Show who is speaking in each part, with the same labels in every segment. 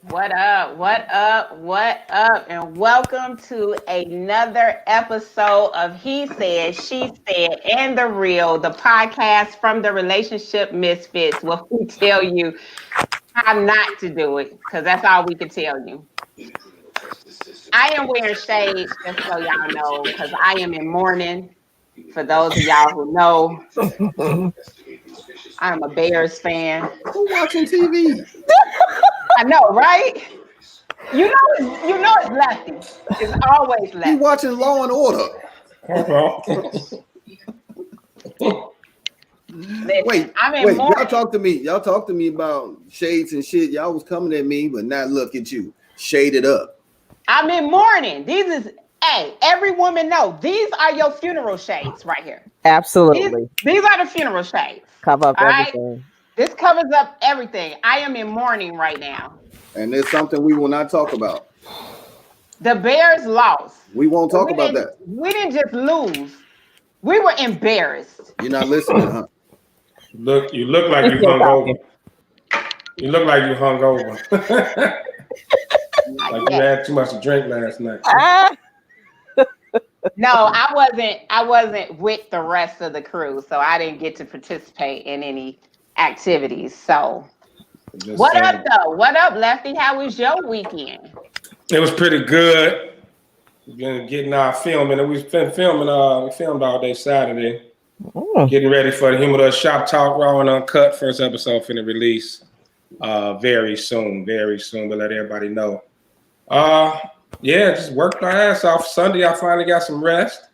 Speaker 1: What up? What up? What up? And welcome to another episode of He Said, She Said, and the Real, the podcast from the Relationship Misfits, where we tell you how not to do it, because that's all we can tell you. I am wearing shades, just so y'all know, because I am in mourning. For those of y'all who know, I'm a Bears fan.
Speaker 2: Who watching TV?
Speaker 1: I know, right? You know it's Lefty. It's always Lefty.
Speaker 2: He watching Law and Order.
Speaker 1: Listen,
Speaker 2: Wait, y'all talk to me. Y'all talk to me about shades and shit. Y'all was coming at me, but now look at you, shaded up.
Speaker 1: I'm in mourning. Every woman know these are your funeral shades right here.
Speaker 3: Absolutely.
Speaker 1: These are the funeral shades.
Speaker 3: Cover up
Speaker 1: everything.
Speaker 3: Right?
Speaker 1: This covers up everything. I am in mourning right now.
Speaker 2: And there's something we will not talk about.
Speaker 1: The Bears lost.
Speaker 2: We won't talk about that.
Speaker 1: We didn't just lose. We were embarrassed.
Speaker 2: You're not listening, huh?
Speaker 4: You look like you hung over. You look like you hung over. Like you had too much to drink last night.
Speaker 1: No, I wasn't with the rest of the crew, so I didn't get to participate in any activities. So what up though? What up, Lefty? How was your weekend?
Speaker 4: It was pretty good. We've been getting our filming. We've been filming. We filmed all day Saturday. Getting ready for the Humidor Shop Talk Raw and Uncut. First episode finna release very soon. Very soon. We'll let everybody know. Yeah, just worked my ass off. Sunday, I finally got some rest.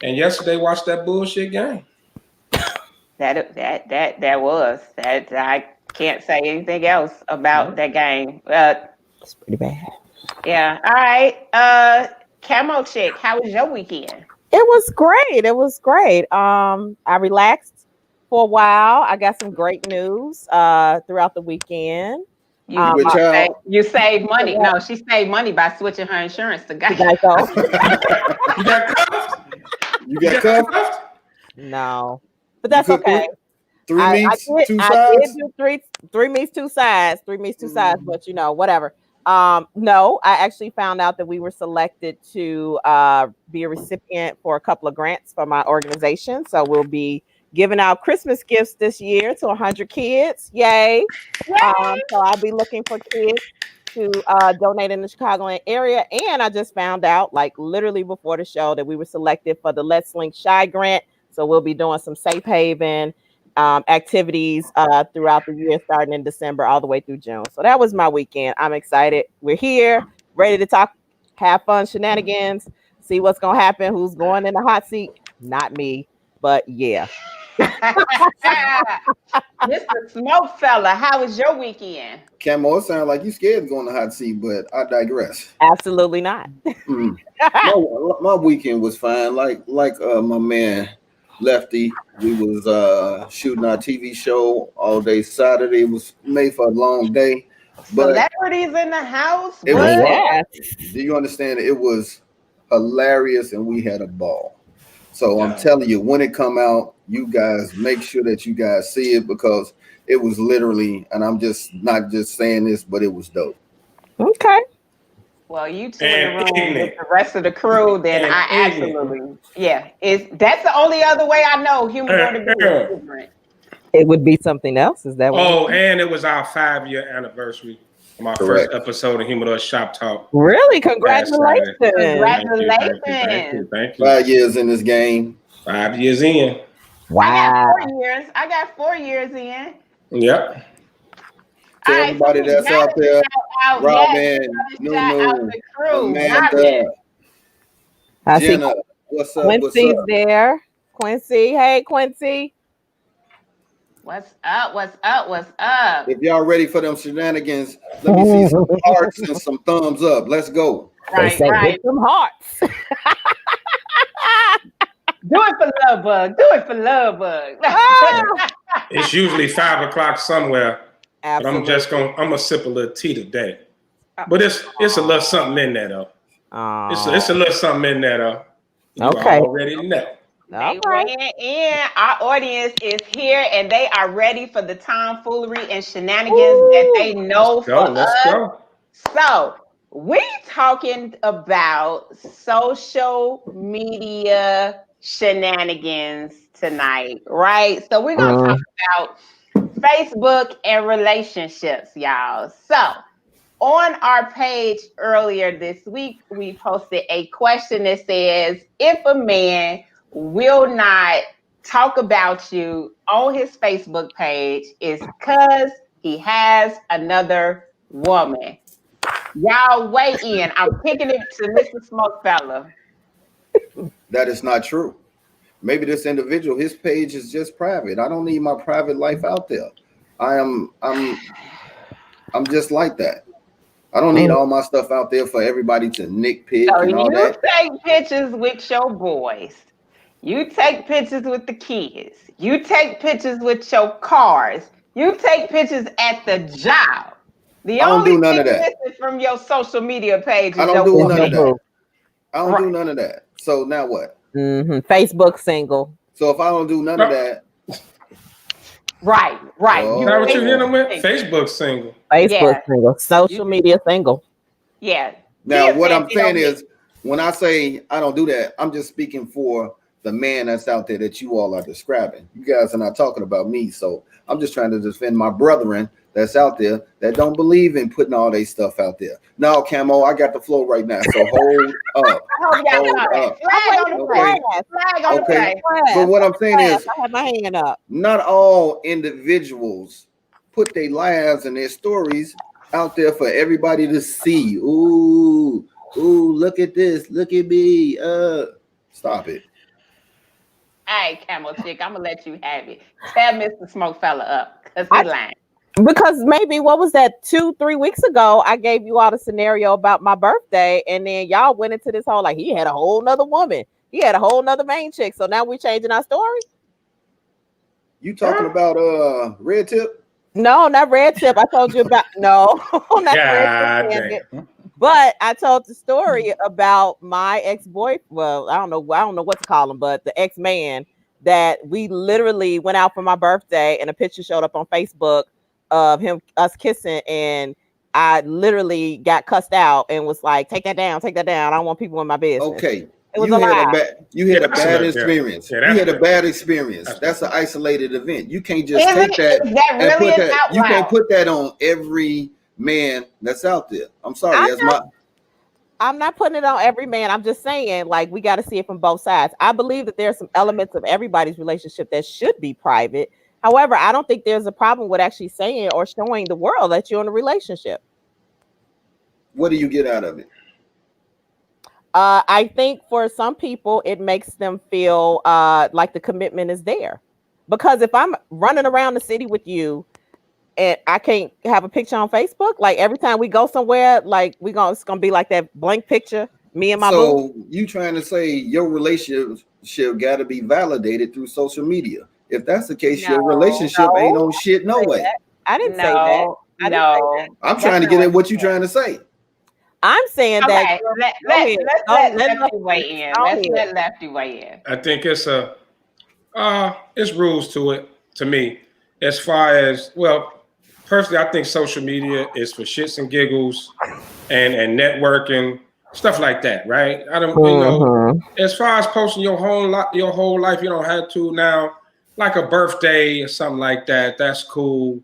Speaker 4: And yesterday, watched that bullshit game.
Speaker 1: That was. I can't say anything else about that game.
Speaker 3: It's pretty bad.
Speaker 1: Yeah. All right. Camo Chick, how was your weekend?
Speaker 3: It was great. I relaxed for a while. I got some great news throughout the weekend.
Speaker 1: You saved money. No, she saved money by switching her insurance to Geico.
Speaker 4: You got cuffed?
Speaker 2: You got cuffed?
Speaker 3: No, but that's okay.
Speaker 2: Three meats, two sides.
Speaker 3: I did do three meats, two sides. Three meats, two sides. But whatever. No, I actually found out that we were selected to be a recipient for a couple of grants for my organization. So we'll be giving out Christmas gifts this year to 100 kids. Yay. So I'll be looking for kids to donate in the Chicagoland area. And I just found out, like literally before the show, that we were selected for the Let's Link Shy grant. So we'll be doing some safe haven activities throughout the year, starting in December all the way through June. So that was my weekend. I'm excited. We're here, ready to talk, have fun, shenanigans, see what's going to happen, who's going in the hot seat. Not me, but yeah.
Speaker 1: Mr. Smoke Fella, how was your weekend?
Speaker 2: Camo, it sounds like you scared to go in the hot seat, but I digress.
Speaker 3: Absolutely not.
Speaker 2: My weekend was fine. Like my man Lefty, we was shooting our TV show all day Saturday. It was made for a long day. But
Speaker 1: celebrities in the house.
Speaker 2: It was, do you understand? It was hilarious, and we had a ball. So I'm telling you, when it come out, you guys make sure that you guys see it, because it was literally, and I'm just not just saying this, but it was dope.
Speaker 3: Okay.
Speaker 1: Well, you two in the room with the rest of the crew, then I absolutely, that's the only other way I know Humidor to be different.
Speaker 3: It would be something else. Is that what?
Speaker 4: And it was our 5-year anniversary. My first episode of Humidor Shop Talk.
Speaker 3: Really? Congratulations.
Speaker 1: Congratulations.
Speaker 4: Thank you.
Speaker 2: 5 years in this game.
Speaker 4: 5 years in.
Speaker 3: Wow.
Speaker 1: I got 4 years in.
Speaker 4: Yep.
Speaker 2: To everybody that's out there, Robin, Nunu, Amanda, Jenna, what's up?
Speaker 3: Quincy's there. Quincy. Hey, Quincy.
Speaker 1: What's up? What's up? What's up?
Speaker 2: If y'all ready for them shenanigans, let me see some hearts and some thumbs up. Let's go.
Speaker 1: Right.
Speaker 3: Some hearts.
Speaker 1: Do it for Love Bug. Do it for Love Bug.
Speaker 4: It's usually 5 o'clock somewhere.
Speaker 3: Absolutely.
Speaker 4: But I'm gonna sip a little tea today. But it's a little something in there though. It's a little something in there though. You
Speaker 3: okay.
Speaker 4: already know.
Speaker 1: They
Speaker 3: Okay.
Speaker 1: weighing in. Our audience is here, and they are ready for the tomfoolery and shenanigans that they know for
Speaker 4: Let's
Speaker 1: us.
Speaker 4: go.
Speaker 1: So we talking about social media shenanigans tonight, right? So we're gonna talk about Facebook and relationships, y'all. So on our page earlier this week, we posted a question that says, if a man will not talk about you on his Facebook page, is because he has another woman. Y'all weigh in. I'm kicking it to Mr. Smokefella.
Speaker 2: That is not true. Maybe this individual, his page is just private. I don't need my private life out there. I'm just like that. I don't need all my stuff out there for everybody to nitpick
Speaker 1: So
Speaker 2: and all
Speaker 1: you
Speaker 2: that.
Speaker 1: take pictures with your boys. You take pictures with the kids. You take pictures with your cars. You take pictures at the job. The
Speaker 2: I don't
Speaker 1: only
Speaker 2: do none
Speaker 1: thing
Speaker 2: of that.
Speaker 1: missing from your social media page is
Speaker 2: I don't
Speaker 1: your
Speaker 2: do
Speaker 1: woman.
Speaker 2: none of that. I don't do
Speaker 1: Right.
Speaker 2: none of that. So now what?
Speaker 3: Facebook single.
Speaker 2: So if I don't do none of that,
Speaker 1: Right.
Speaker 2: Oh.
Speaker 4: Is that what you
Speaker 1: Facebook
Speaker 4: hit him with?
Speaker 1: single.
Speaker 4: Facebook single.
Speaker 3: Facebook
Speaker 1: Yeah.
Speaker 3: single. Social media single.
Speaker 1: Yeah.
Speaker 2: now
Speaker 1: Tia
Speaker 2: what
Speaker 1: said
Speaker 2: I'm
Speaker 1: she don't
Speaker 2: saying
Speaker 1: get-
Speaker 2: is, when I say I don't do that, I'm just speaking for the man that's out there that you all are describing. You guys are not talking about me, so I'm just trying to defend my brethren that's out there that don't believe in putting all their stuff out there. Now, Camo, I got the flow right now, so hold up.
Speaker 1: I hope y'all
Speaker 2: Hold
Speaker 1: saw that.
Speaker 2: up.
Speaker 1: Flag on the
Speaker 2: Okay.
Speaker 1: play. Flag on the
Speaker 2: Okay.
Speaker 1: play.
Speaker 2: But what I'm saying is,
Speaker 3: I have my hand up.
Speaker 2: not all individuals put their lives and their stories out there for everybody to see. Ooh, look at this. Look at me. Stop it.
Speaker 1: Hey, Camel Chick, I'm gonna let you have it. Tell Mr. Smokefella up, because he lying.
Speaker 3: Because maybe what was that 2-3 weeks ago? I gave you all the scenario about my birthday, and then y'all went into this whole like he had a whole nother woman, he had a whole nother main chick. So now we changing our story.
Speaker 2: You talking about Red Tip?
Speaker 3: No, not Red Tip. I told you about no, not
Speaker 4: God
Speaker 3: Red Tip.
Speaker 4: damn.
Speaker 3: But I told the story about my ex-boy. Well, I don't know what to call him, but the ex-man that we literally went out for my birthday, and a picture showed up on Facebook of us kissing, and I literally got cussed out and was like, "Take that down, take that down. I don't want people in my business."
Speaker 2: Okay.
Speaker 3: It was
Speaker 2: You
Speaker 3: a
Speaker 2: had
Speaker 3: lie.
Speaker 2: a
Speaker 4: That's
Speaker 2: bad
Speaker 4: a-
Speaker 2: experience.
Speaker 4: yeah,
Speaker 2: You
Speaker 4: that's
Speaker 2: had a
Speaker 4: good.
Speaker 2: bad experience.
Speaker 4: That's
Speaker 2: That's an isolated event. You can't just
Speaker 1: Is
Speaker 2: take that
Speaker 1: that
Speaker 2: and
Speaker 1: really
Speaker 2: put
Speaker 1: an
Speaker 2: that.
Speaker 1: out
Speaker 2: You can't
Speaker 1: loud?
Speaker 2: put that on every man that's out there. I'm sorry.
Speaker 3: I'm not putting it on every man. I'm just saying, like, we got to see it from both sides. I believe that there's some elements of everybody's relationship that should be private. However, I don't think there's a problem with actually saying or showing the world that you're in a relationship.
Speaker 2: What do you get out of it?
Speaker 3: I think for some people, it makes them feel like the commitment is there. Because if I'm running around the city with you and I can't have a picture on Facebook, like every time we go somewhere, like it's gonna be like that blank picture, me and my boo.
Speaker 2: So you trying to say your relationship got to be validated through social media? If that's the case, your relationship ain't on shit. No way.
Speaker 3: I didn't say that. I didn't say that.
Speaker 2: I'm trying to get at what you trying to say.
Speaker 3: I'm saying that.
Speaker 1: Okay, let's let Lefty weigh in. Let's let Lefty weigh in.
Speaker 4: I think it's rules to it, to me. As far as, well, personally, I think social media is for shits and giggles and networking, stuff like that, right? I don't, you know, as far as posting your whole life, you don't have to now, like a birthday or something like that. That's cool.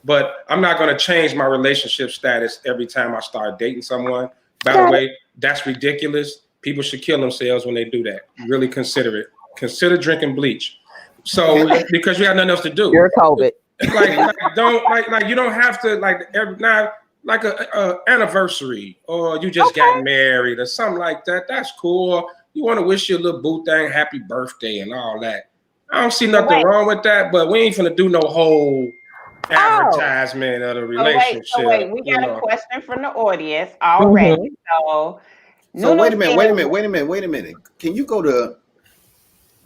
Speaker 4: But I'm not going to change my relationship status every time I start dating someone. By the way, that's ridiculous. People should kill themselves when they do that. Really consider it. Consider drinking bleach. So because you have nothing else to do.
Speaker 3: You're COVID.
Speaker 4: Like you don't have to like a anniversary, or you just got married or something like that. That's cool. You want to wish your little boo thing happy birthday and all that. I don't see nothing wrong with that, but we ain't finna do no whole advertisement of the relationship.
Speaker 1: So wait, we got a question from the audience already. So
Speaker 2: wait a minute. Can you go to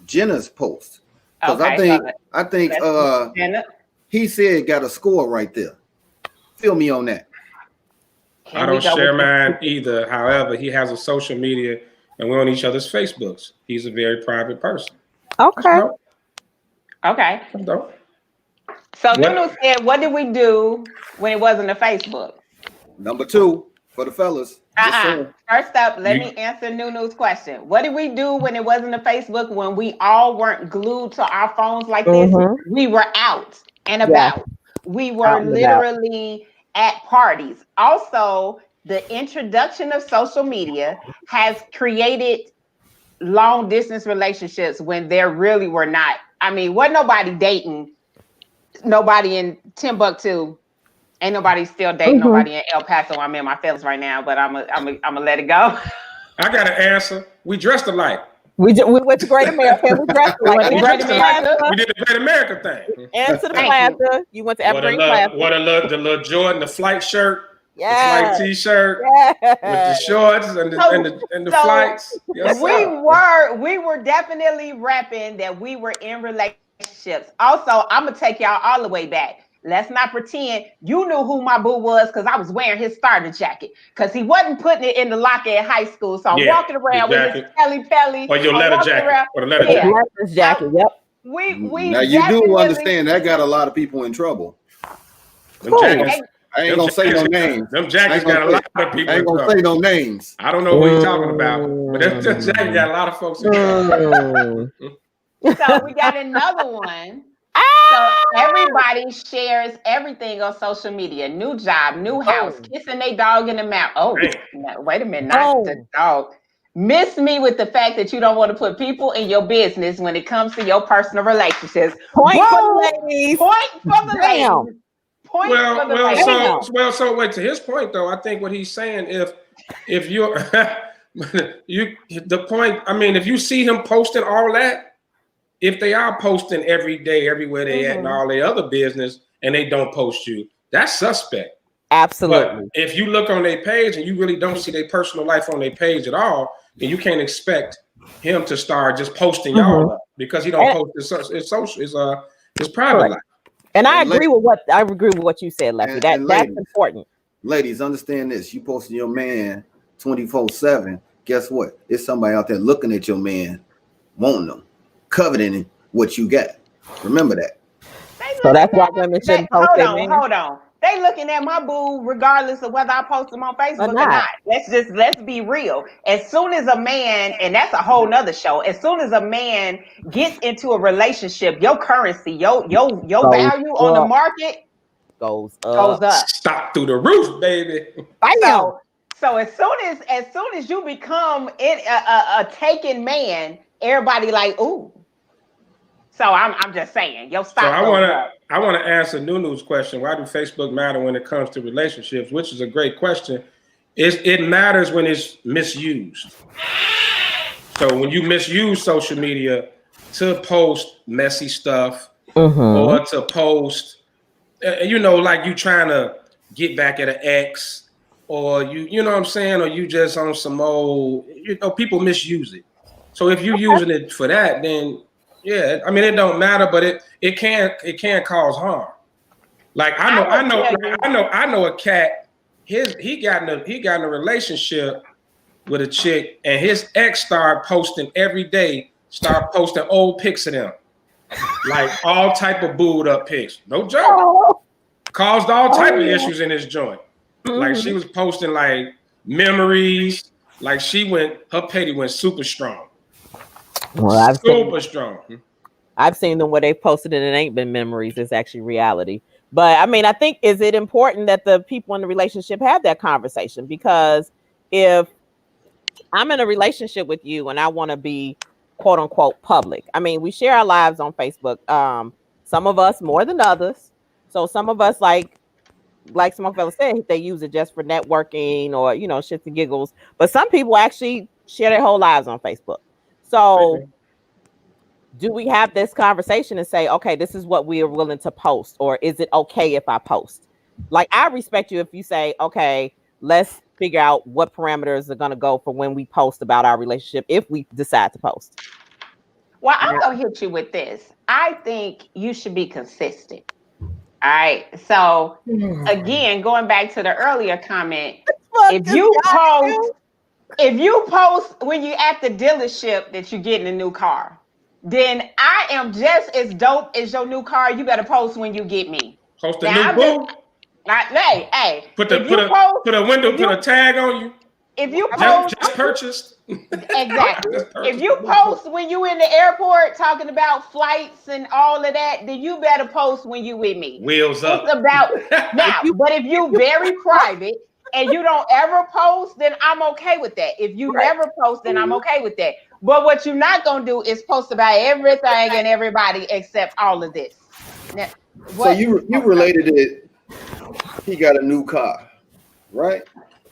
Speaker 2: Jenna's post? Because I think he said got a score right there. Fill me on that.
Speaker 4: I don't share mine either. However, he has a social media and we're on each other's Facebooks. He's a very private person.
Speaker 3: Okay.
Speaker 1: Okay.
Speaker 4: That's dope.
Speaker 1: So
Speaker 4: What-
Speaker 1: Nunu said, what did we do when it wasn't a Facebook?
Speaker 2: Number 2 for the fellas. Just saying.
Speaker 1: First up, let
Speaker 4: You-
Speaker 1: me answer Nunu's question. What did we do when it wasn't a Facebook, when we all weren't glued to our phones like this?
Speaker 3: Mhm.
Speaker 1: We were out and
Speaker 3: Yeah.
Speaker 1: about. We were
Speaker 3: Out and about.
Speaker 1: literally at parties. Also, the introduction of social media has created long distance relationships when there really were not. I mean, wasn't nobody dating nobody in Timbuktu. Ain't nobody still dating
Speaker 3: Mhm.
Speaker 1: nobody in El Paso. I'm in my feelings right now, but I'm gonna let it go.
Speaker 4: I got an answer. We dressed alike.
Speaker 3: We went to Great America. We dressed like
Speaker 1: went to Great America.
Speaker 4: We did the Great America thing.
Speaker 3: and to the
Speaker 1: Thank
Speaker 3: plaza. You went to Evergreen Plaza.
Speaker 4: The little Jordan, the flight shirt, the
Speaker 3: Yes.
Speaker 4: flight T-shirt with the
Speaker 3: Yes.
Speaker 4: shorts and the
Speaker 1: So,
Speaker 4: flights. Yes, sir.
Speaker 1: we were definitely repping that we were in relationships. Also, I'm gonna take y'all all the way back. Let's not pretend you knew who my boo was because I was wearing his starter jacket because he wasn't putting it in the locker at high school. So I'm
Speaker 4: Yeah,
Speaker 1: walking around
Speaker 4: the
Speaker 1: with his
Speaker 4: jacket.
Speaker 1: pelly.
Speaker 4: Or your
Speaker 1: I'm
Speaker 4: leather
Speaker 1: walking
Speaker 4: jacket.
Speaker 1: around-
Speaker 4: Or the leather
Speaker 1: Yeah.
Speaker 4: jacket.
Speaker 3: Leather jacket. Yep.
Speaker 1: We
Speaker 2: Now you do
Speaker 1: definitely-
Speaker 2: understand that got a lot of people in trouble.
Speaker 4: Them jackets,
Speaker 2: I ain't gonna say no names.
Speaker 4: them jackets got a lot of people
Speaker 2: I
Speaker 4: in
Speaker 2: ain't gonna
Speaker 4: trouble.
Speaker 2: say no names.
Speaker 4: I don't know what you're talking about, but them jackets got a lot of folks in trouble.
Speaker 1: So we got another one. So everybody shares everything on social media. New job, new house, kissing their dog in the mouth. Oh, no, wait a minute, not the dog. Miss me with the fact that you don't want to put people in your business when it comes to your personal relationships.
Speaker 3: Point
Speaker 1: Whoa!
Speaker 3: for the ladies.
Speaker 1: Point for the
Speaker 3: Damn.
Speaker 1: ladies. Point for the ladies.
Speaker 4: So wait, to his point though, I think what he's saying, if you're the point, I mean, if you see him posting all that, if they are posting every day, everywhere they at and all their other business, and they don't post you, that's suspect.
Speaker 3: Absolutely.
Speaker 4: But if you look on their page and you really don't see their personal life on their page at all, then you can't expect him to start just posting y'all up because he don't post his social, his private life.
Speaker 3: And I agree with what you said, Lefty. That's
Speaker 2: ladies,
Speaker 3: important.
Speaker 2: Ladies, understand this. You posting your man 24/7. Guess what? There's somebody out there looking at your man, wanting them, coveting what you got. Remember that.
Speaker 3: So that's why women shouldn't post their men.
Speaker 1: Hold on. They looking at my boo regardless of whether I post them on Facebook or not. Let's be real. As soon as a man, and that's a whole nother show, as soon as a man gets into a relationship, your currency, your value on the market
Speaker 3: goes up.
Speaker 4: Stock through the roof, baby.
Speaker 1: So as soon as you become a taken man, everybody like, ooh. So I'm just saying, your stock.
Speaker 4: So I want to answer Nunu's question. Why do Facebook matter when it comes to relationships? Which is a great question. It matters when it's misused. So when you misuse social media to post messy stuff or to post, like you trying to get back at an ex, or you know what I'm saying, or you just on some old, people misuse it. So if you're using it for that, then yeah, I mean, it don't matter, but it can cause harm. Like I know a cat. He got in a relationship with a chick, and his ex started posting every day. Started posting old pics of them, like all type of booed up pics. No joke. Caused all type of issues in his joint. Like she was posting like memories. Like her petty went super strong.
Speaker 3: Well,
Speaker 4: super strong.
Speaker 3: I've seen them where they posted it and it ain't been memories. It's actually reality. But I mean, I think, is it important that the people in the relationship have that conversation? Because if I'm in a relationship with you and I want to be quote unquote public, I mean, we share our lives on Facebook. Some of us more than others. So some of us, like some of us said, they use it just for networking or, shits and giggles. But some people actually share their whole lives on Facebook. So do we have this conversation and say, okay, this is what we are willing to post, or is it okay if I post? Like, I respect you if you say, okay, let's figure out what parameters are going to go for when we post about our relationship if we decide to post.
Speaker 1: Well, I'm going to hit you with this. I think you should be consistent. All right. So again, going back to the earlier comment, if you post when you're at the dealership that you're getting a new car, then I am just as dope as your new car. You better post when you get me.
Speaker 4: Post a
Speaker 1: Now,
Speaker 4: new boo.
Speaker 1: Hey,
Speaker 4: Put a tag on you.
Speaker 1: If you post,
Speaker 4: just purchased.
Speaker 1: Exactly. If you post when you in the airport talking about flights and all of that, then you better post when you with me.
Speaker 4: Wheels up.
Speaker 1: It's about now. But if you very private and you don't ever post, then I'm okay with that. If you never post, then I'm okay with that. But what you're not gonna do is post about everything and everybody except all of this. Now,
Speaker 2: so you related it. He got a new car, right?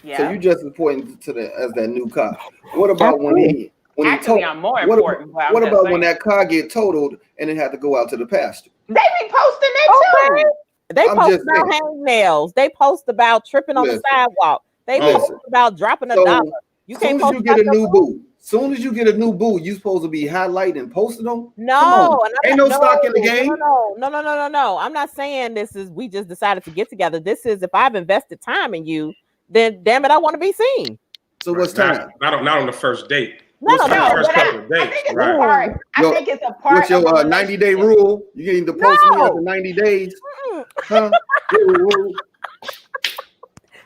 Speaker 1: Yeah.
Speaker 2: So you just important to the as that new car. What about when he
Speaker 1: I'm more important.
Speaker 2: What about when that car get totaled and it had to go out to the pasture?
Speaker 1: They be posting that too.
Speaker 3: They post about hangnails. They post about tripping on the sidewalk. They post about dropping $1. You can't post.
Speaker 2: Soon as you get a new boo, soon as you get a new boo, you supposed to be highlighting and posting them.
Speaker 3: No,
Speaker 2: ain't no stock in the game.
Speaker 3: No. I'm not saying this is we just decided to get together. This is if I've invested time in you, then damn it, I want to be seen.
Speaker 2: So what's time?
Speaker 4: Not on the first date.
Speaker 3: No.
Speaker 4: First couple of dates.
Speaker 1: I think it's a part.
Speaker 2: What's your 90-day rule? You need to post me after 90 days. Huh?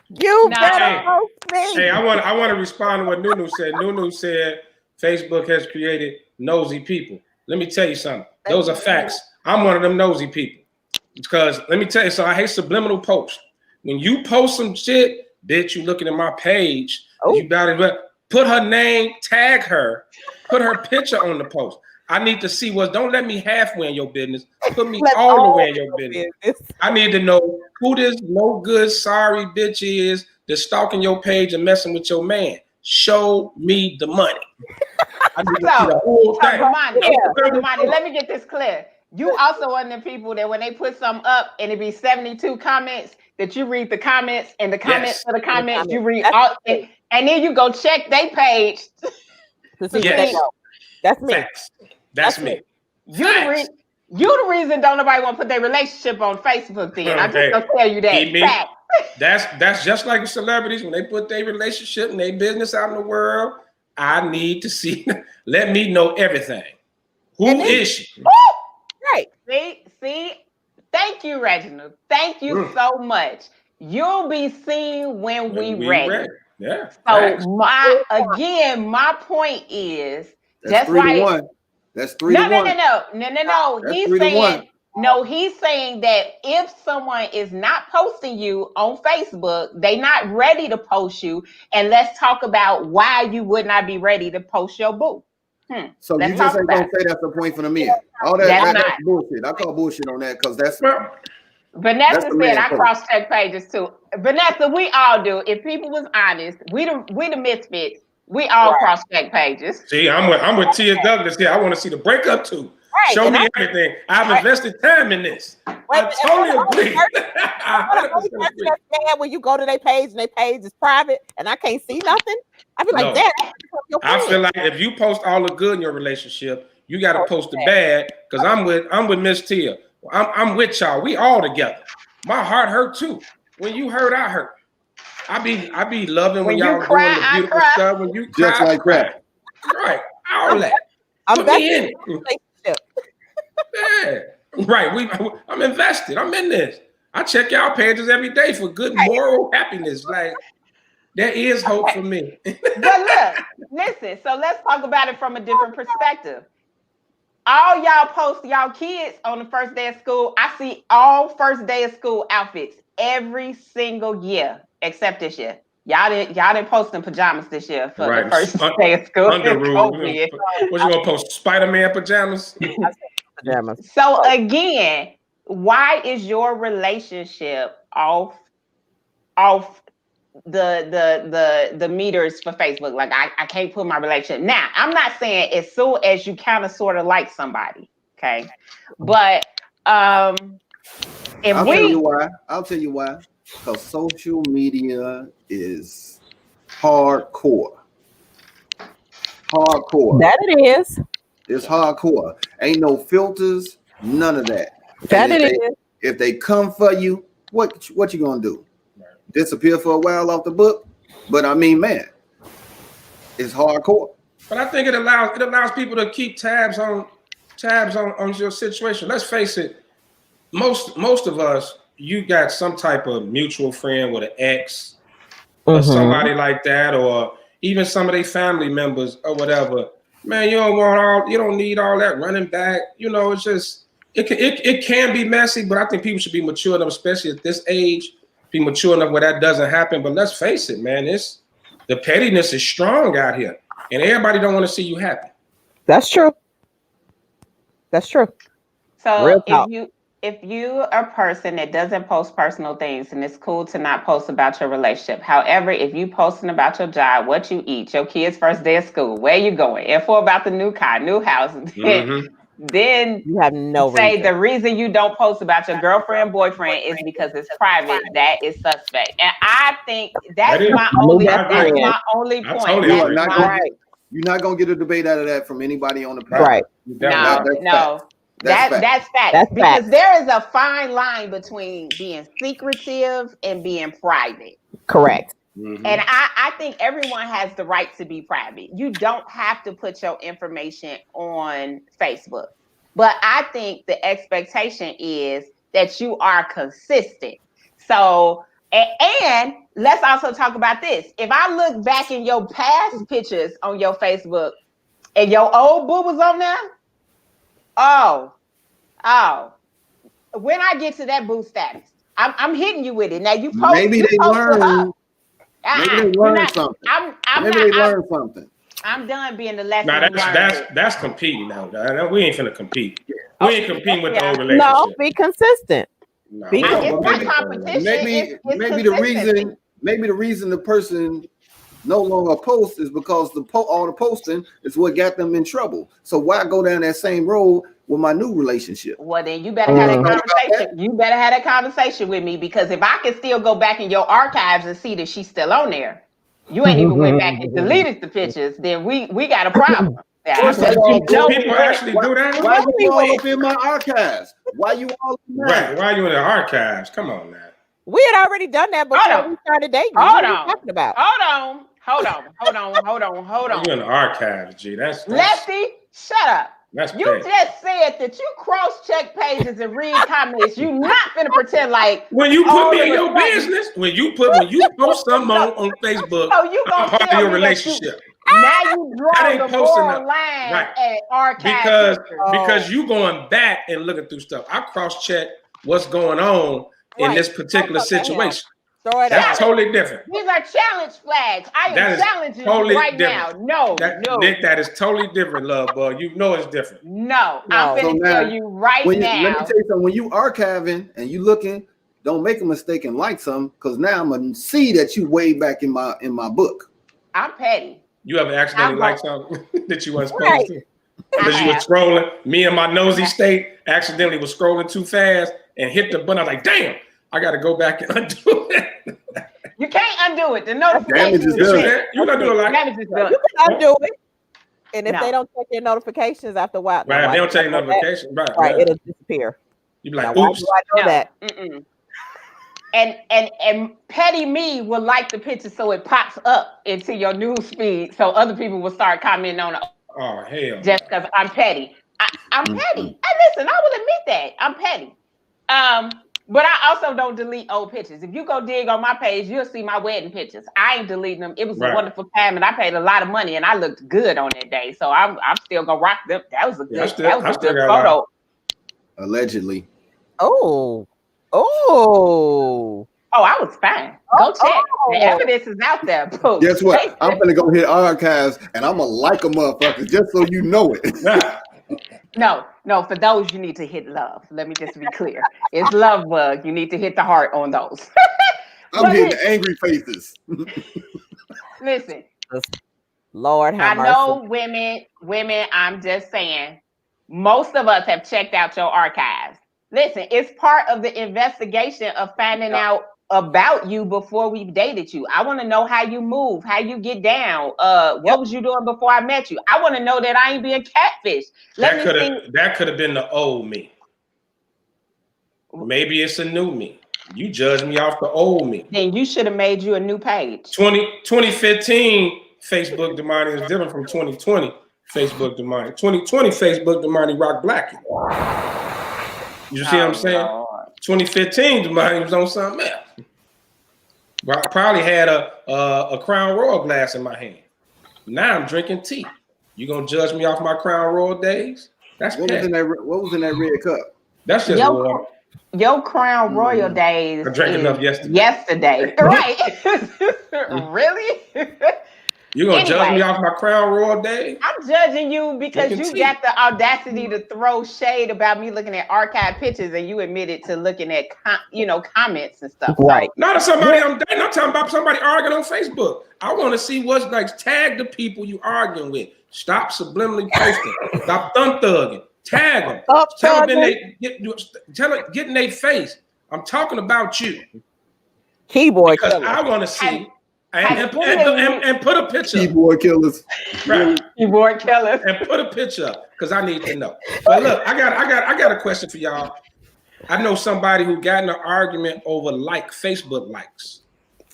Speaker 3: You better post me.
Speaker 4: Hey, I want to respond to what Nunu said. Nunu said Facebook has created nosy people. Let me tell you something. Those are facts. I'm one of them nosy people. Because let me tell you, so I hate subliminal posts. When you post some shit, bitch, you looking at my page. You better put her name, tag her, put her picture on the post. I need to see don't let me halfway in your business. Put me all the way in your business. I need to know who this no good, sorry bitch is that's stalking your page and messing with your man. Show me the money. I need to see the whole thing.
Speaker 1: Damani, let me get this clear. You also one of the people that when they put something up and it be 72 comments, that you read the comments and the comments for the comments, you read all, and then you go check their page
Speaker 3: to see what they know. That's me.
Speaker 4: Facts. That's me.
Speaker 1: You the reason don't nobody want to put their relationship on Facebook then. I'm just gonna tell you that.
Speaker 4: That's just like the celebrities when they put their relationship and their business out in the world. I need to see. Let me know everything. Who is she?
Speaker 1: Right. See. Thank you, Reginald. Thank you so much. You'll be seen when we ready.
Speaker 4: Yeah.
Speaker 1: So my point is
Speaker 2: that's 3-1. That's 3-1.
Speaker 1: No. He's saying that if someone is not posting you on Facebook, they not ready to post you. And let's talk about why you would not be ready to post your boo.
Speaker 2: So you just ain't gonna say that's the point for the men. All that's bullshit. I call bullshit on that because that's
Speaker 1: Vanessa said I cross-check pages too. Vanessa, we all do. If people was honest, we the misfits. We all cross-check pages.
Speaker 4: See, I'm with Tia Douglas here. I want to see the breakup too. Right. Show me everything. I've invested time in this. I totally agree.
Speaker 3: When you go to their page and their page is private and I can't see nothing, I be like, damn.
Speaker 4: I feel like if you post all the good in your relationship, you got to post the bad. Because I'm with Miss Tia. I'm with y'all. We all together. My heart hurt too. When you hurt, I hurt. I be loving when y'all doing the beautiful stuff. When you cry,
Speaker 2: just like that.
Speaker 4: Right. All that. Put me in it. Yeah. Right. I'm invested. I'm in this. I check y'all pages every day for good moral happiness. Like there is hope for me.
Speaker 1: But look, listen. So let's talk about it from a different perspective. All y'all post y'all kids on the first day of school. I see all first day of school outfits every single year, except this year. Y'all didn't post in pajamas this year for the first day of school.
Speaker 4: What you gonna post? Spider-Man pajamas?
Speaker 3: Pajamas.
Speaker 1: So again, why is your relationship off the meters for Facebook? Like I can't put my relationship. Now, I'm not saying as soon as you kind of sort of like somebody, okay? But I'll
Speaker 2: tell you why. Because social media is hardcore.
Speaker 3: That it is.
Speaker 2: It's hardcore. Ain't no filters, none of that. If they come for you, what you gonna do? Disappear for a while off the book? But I mean, man, it's hardcore.
Speaker 4: But I think it allows people to keep tabs on tabs on your situation. Let's face it, most of us, you got some type of mutual friend with an ex or somebody like that, or even some of their family members or whatever. Man, you don't need all that running back. You know, it's just it can be messy, but I think people should be mature enough, especially at this age, be mature enough where that doesn't happen. But let's face it, man, the pettiness is strong out here, and everybody don't want to see you happy.
Speaker 3: That's true. That's true.
Speaker 1: So if you are a person that doesn't post personal things, and it's cool to not post about your relationship. However, if you posting about your job, what you eat, your kids' first day of school, where you going, info about the new car, new house, then
Speaker 3: you have no
Speaker 1: reason. The reason you don't post about your girlfriend, boyfriend is because it's private. That is suspect. And I think that's my only point.
Speaker 2: You're not gonna get a debate out of that from anybody on the
Speaker 3: right.
Speaker 1: No. That's fact. Because there is a fine line between being secretive and being private.
Speaker 3: Correct.
Speaker 1: And I think everyone has the right to be private. You don't have to put your information on Facebook. But I think the expectation is that you are consistent. So, and let's also talk about this. If I look back in your past pictures on your Facebook and your old boo was on there, when I get to that boo status, I'm hitting you with it. Now you post.
Speaker 2: Maybe they learn. Maybe they learn something. Maybe they learn something.
Speaker 1: I'm done being the lesson.
Speaker 4: Now that's competing now. We ain't finna compete. We ain't competing with the old relationship.
Speaker 3: No, be consistent.
Speaker 4: No.
Speaker 1: It's not competition.
Speaker 2: Maybe the reason the person no longer posts is because all the posting is what got them in trouble. So why go down that same road with my new relationship?
Speaker 1: Well, then you better have that conversation. You better have that conversation with me, because if I can still go back in your archives and see that she's still on there, you ain't even went back and deleted the pictures, then we got a problem.
Speaker 4: People actually do that.
Speaker 2: Why you all up in my archives? Why you all in that?
Speaker 4: Right? Why you in the archives? Come on now.
Speaker 3: We had already done that before we started dating.
Speaker 1: Hold on.
Speaker 3: Talking about?
Speaker 1: Hold on.
Speaker 4: You in the archives, G? That's
Speaker 1: Lefty, shut up. You just said that you cross-check pages and read comments. You not gonna pretend like
Speaker 4: when you put me in your business. When you post something on Facebook, I'm part of your relationship.
Speaker 1: Now you draw the moral line at archives
Speaker 4: because you going back and looking through stuff. I cross-check what's going on in this particular situation. That's totally different.
Speaker 1: These are challenge flags. I am challenging you right now. No.
Speaker 4: Nick, that is totally different, love bug. You know it's different.
Speaker 1: No. I'm going to tell you right now.
Speaker 2: Let me tell you something. When you archiving and you looking, don't make a mistake and like something, because now I'm going to see that you way back in my book.
Speaker 1: I'm petty.
Speaker 4: You ever accidentally liked something that you weren't supposed to? Because you were scrolling. Me and my nosy state accidentally was scrolling too fast and hit the button. I was like, damn, I got to go back and undo it.
Speaker 1: You can't undo it. The notification
Speaker 2: is done.
Speaker 4: You're not doing like
Speaker 1: damage is done.
Speaker 3: You can undo it. And if they don't check your notifications after a while,
Speaker 4: right? They don't check your notifications, right?
Speaker 3: It'll disappear.
Speaker 4: You be like,
Speaker 3: now,
Speaker 4: oops.
Speaker 3: why do I know that?
Speaker 1: And petty me will like the picture so it pops up into your news feed, so other people will start commenting on it.
Speaker 4: Oh hell!
Speaker 1: Just because I'm petty. I'm petty. And listen, I will admit that I'm petty. But I also don't delete old pictures. If you go dig on my page, you'll see my wedding pictures. I ain't deleting them. It was a wonderful time, and I paid a lot of money, and I looked good on that day. So I'm still gonna rock them. That was a good photo.
Speaker 2: Allegedly.
Speaker 3: Oh,
Speaker 1: I was fine. Go check. The evidence is out there. Boom.
Speaker 2: Guess what? I'm gonna go hit archives and I'm gonna like a motherfucker just so you know it.
Speaker 1: No, for those you need to hit love. Let me just be clear. It's love bug. You need to hit the heart on those.
Speaker 2: I'm hitting angry faces.
Speaker 1: Listen.
Speaker 3: Lord have mercy.
Speaker 1: I know women, I'm just saying, most of us have checked out your archives. Listen, it's part of the investigation of finding out about you before we dated you. I want to know how you move, how you get down. What was you doing before I met you? I want to know that I ain't being catfish.
Speaker 4: That could have been the old me. Maybe it's a new me. You judged me off the old me.
Speaker 1: Then you should have made you a new page.
Speaker 4: 2015 Facebook Damani is different from 2020. Facebook Damani. 2020 Facebook Damani rock Blackie. You see what I'm saying?
Speaker 1: Lord.
Speaker 4: 2015 Damani was on something else. Well, I probably had a Crown Royal glass in my hand. Now I'm drinking tea. You gonna judge me off my Crown Royal days? That's
Speaker 2: What was in that red cup?
Speaker 4: That's just water.
Speaker 1: Your Crown Royal days.
Speaker 4: I drank enough yesterday.
Speaker 1: Right. Really?
Speaker 4: You gonna judge me off my Crown Royal days?
Speaker 1: I'm judging you because you got the audacity to throw shade about me looking at archive pictures, and you admitted to looking at comments and stuff.
Speaker 3: Right.
Speaker 4: Not somebody I'm dating. I'm talking about somebody arguing on Facebook. I want to see what's like. Tag the people you arguing with. Stop subliminally posting. Stop thugging. Tag them. Tell them get in their face. I'm talking about you.
Speaker 3: Keyboard
Speaker 4: because
Speaker 3: killer.
Speaker 4: I want to see and put a picture.
Speaker 2: Keyboard killers.
Speaker 4: Right.
Speaker 1: Keyboard killers.
Speaker 4: And put a picture up because I need to know. But look, I got a question for y'all. I know somebody who got in an argument over Facebook likes.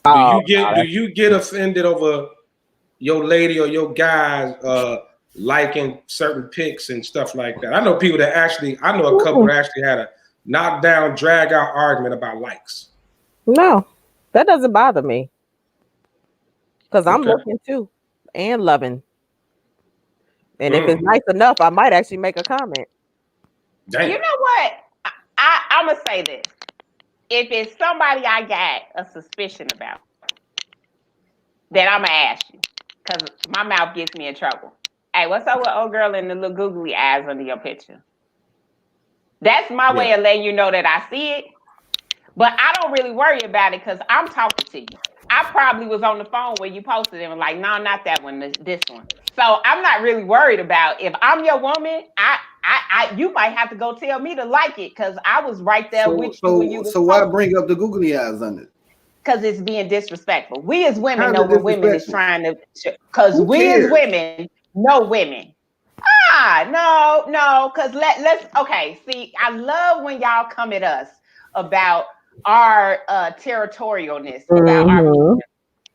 Speaker 4: Do you get offended over your lady or your guys liking certain pics and stuff like that? I know people that I know a couple that actually had a knockdown, drag out argument about likes.
Speaker 3: No, that doesn't bother me. Because I'm looking too and loving. And if it's nice enough, I might actually make a comment.
Speaker 4: Damn.
Speaker 1: You know what? I'm going to say this. If it's somebody I got a suspicion about, then I'm going to ask you. Because my mouth gets me in trouble. Hey, what's up with old girl and the little googly eyes under your picture? That's my way of letting you know that I see it. But I don't really worry about it because I'm talking to you. I probably was on the phone when you posted it and was like, no, not that one, this one. So I'm not really worried about if I'm your woman, you might have to go tell me to like it because I was right there with you when you was
Speaker 2: So why bring up the googly eyes on it?
Speaker 1: Because it's being disrespectful. We as women know what women is trying to, because we as women know women. No, because let's okay. See, I love when y'all come at us about our territorialness, about our,